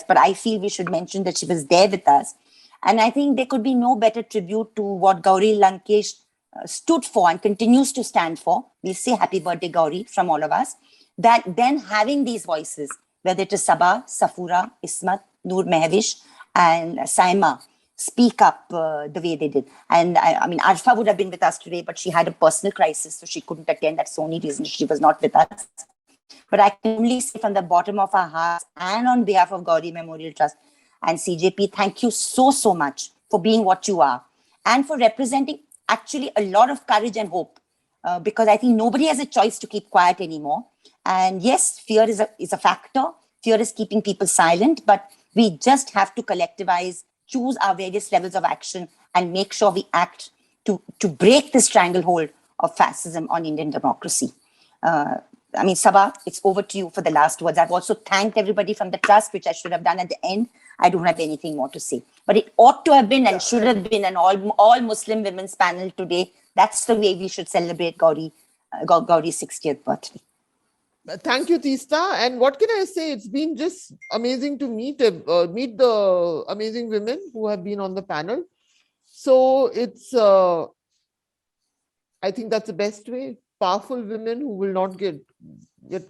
but I feel we should mention that she was there with us. And I think there could be no better tribute to what Gauri Lankesh stood for and continues to stand for. We'll say happy birthday, Gauri, from all of us. That then having these voices, whether it is Saba, Safoora, Ismat, Noor Mahvish, and Sayema, speak up the way they did. And I mean, Arfa would have been with us today, but she had a personal crisis, so she couldn't attend. That's the only reason she was not with us. But I can only say from the bottom of our hearts and on behalf of Gauri Memorial Trust and CJP, thank you so, so much for being what you are and for representing actually a lot of courage and hope, because I think nobody has a choice to keep quiet anymore. And yes, fear is a factor. Fear is keeping people silent, but we just have to collectivize, choose our various levels of action and make sure we act to break this stranglehold of fascism on Indian democracy. I mean, Saba, it's over to you for the last words. I've also thanked everybody from the trust, which I should have done at the end. I don't have anything more to say. But it ought to have been and should have been an all Muslim women's panel today. That's the way we should celebrate Gauri's 60th birthday. Thank you, Teesta. And what can I say? It's been just amazing to meet the amazing women who have been on the panel. So it's, I think that's the best way. Powerful women who will not get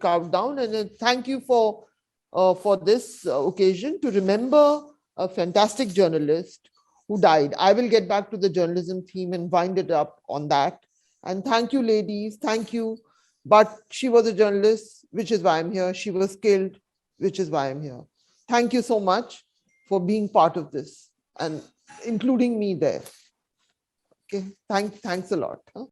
cowed down. And then thank you for this occasion to remember a fantastic journalist who died. I will get back to the journalism theme and wind it up on that. And thank you, ladies. Thank you. But she was a journalist, which is why I'm here. She was killed, which is why I'm here. Thank you so much for being part of this and including me there. Okay, thanks a lot. Huh?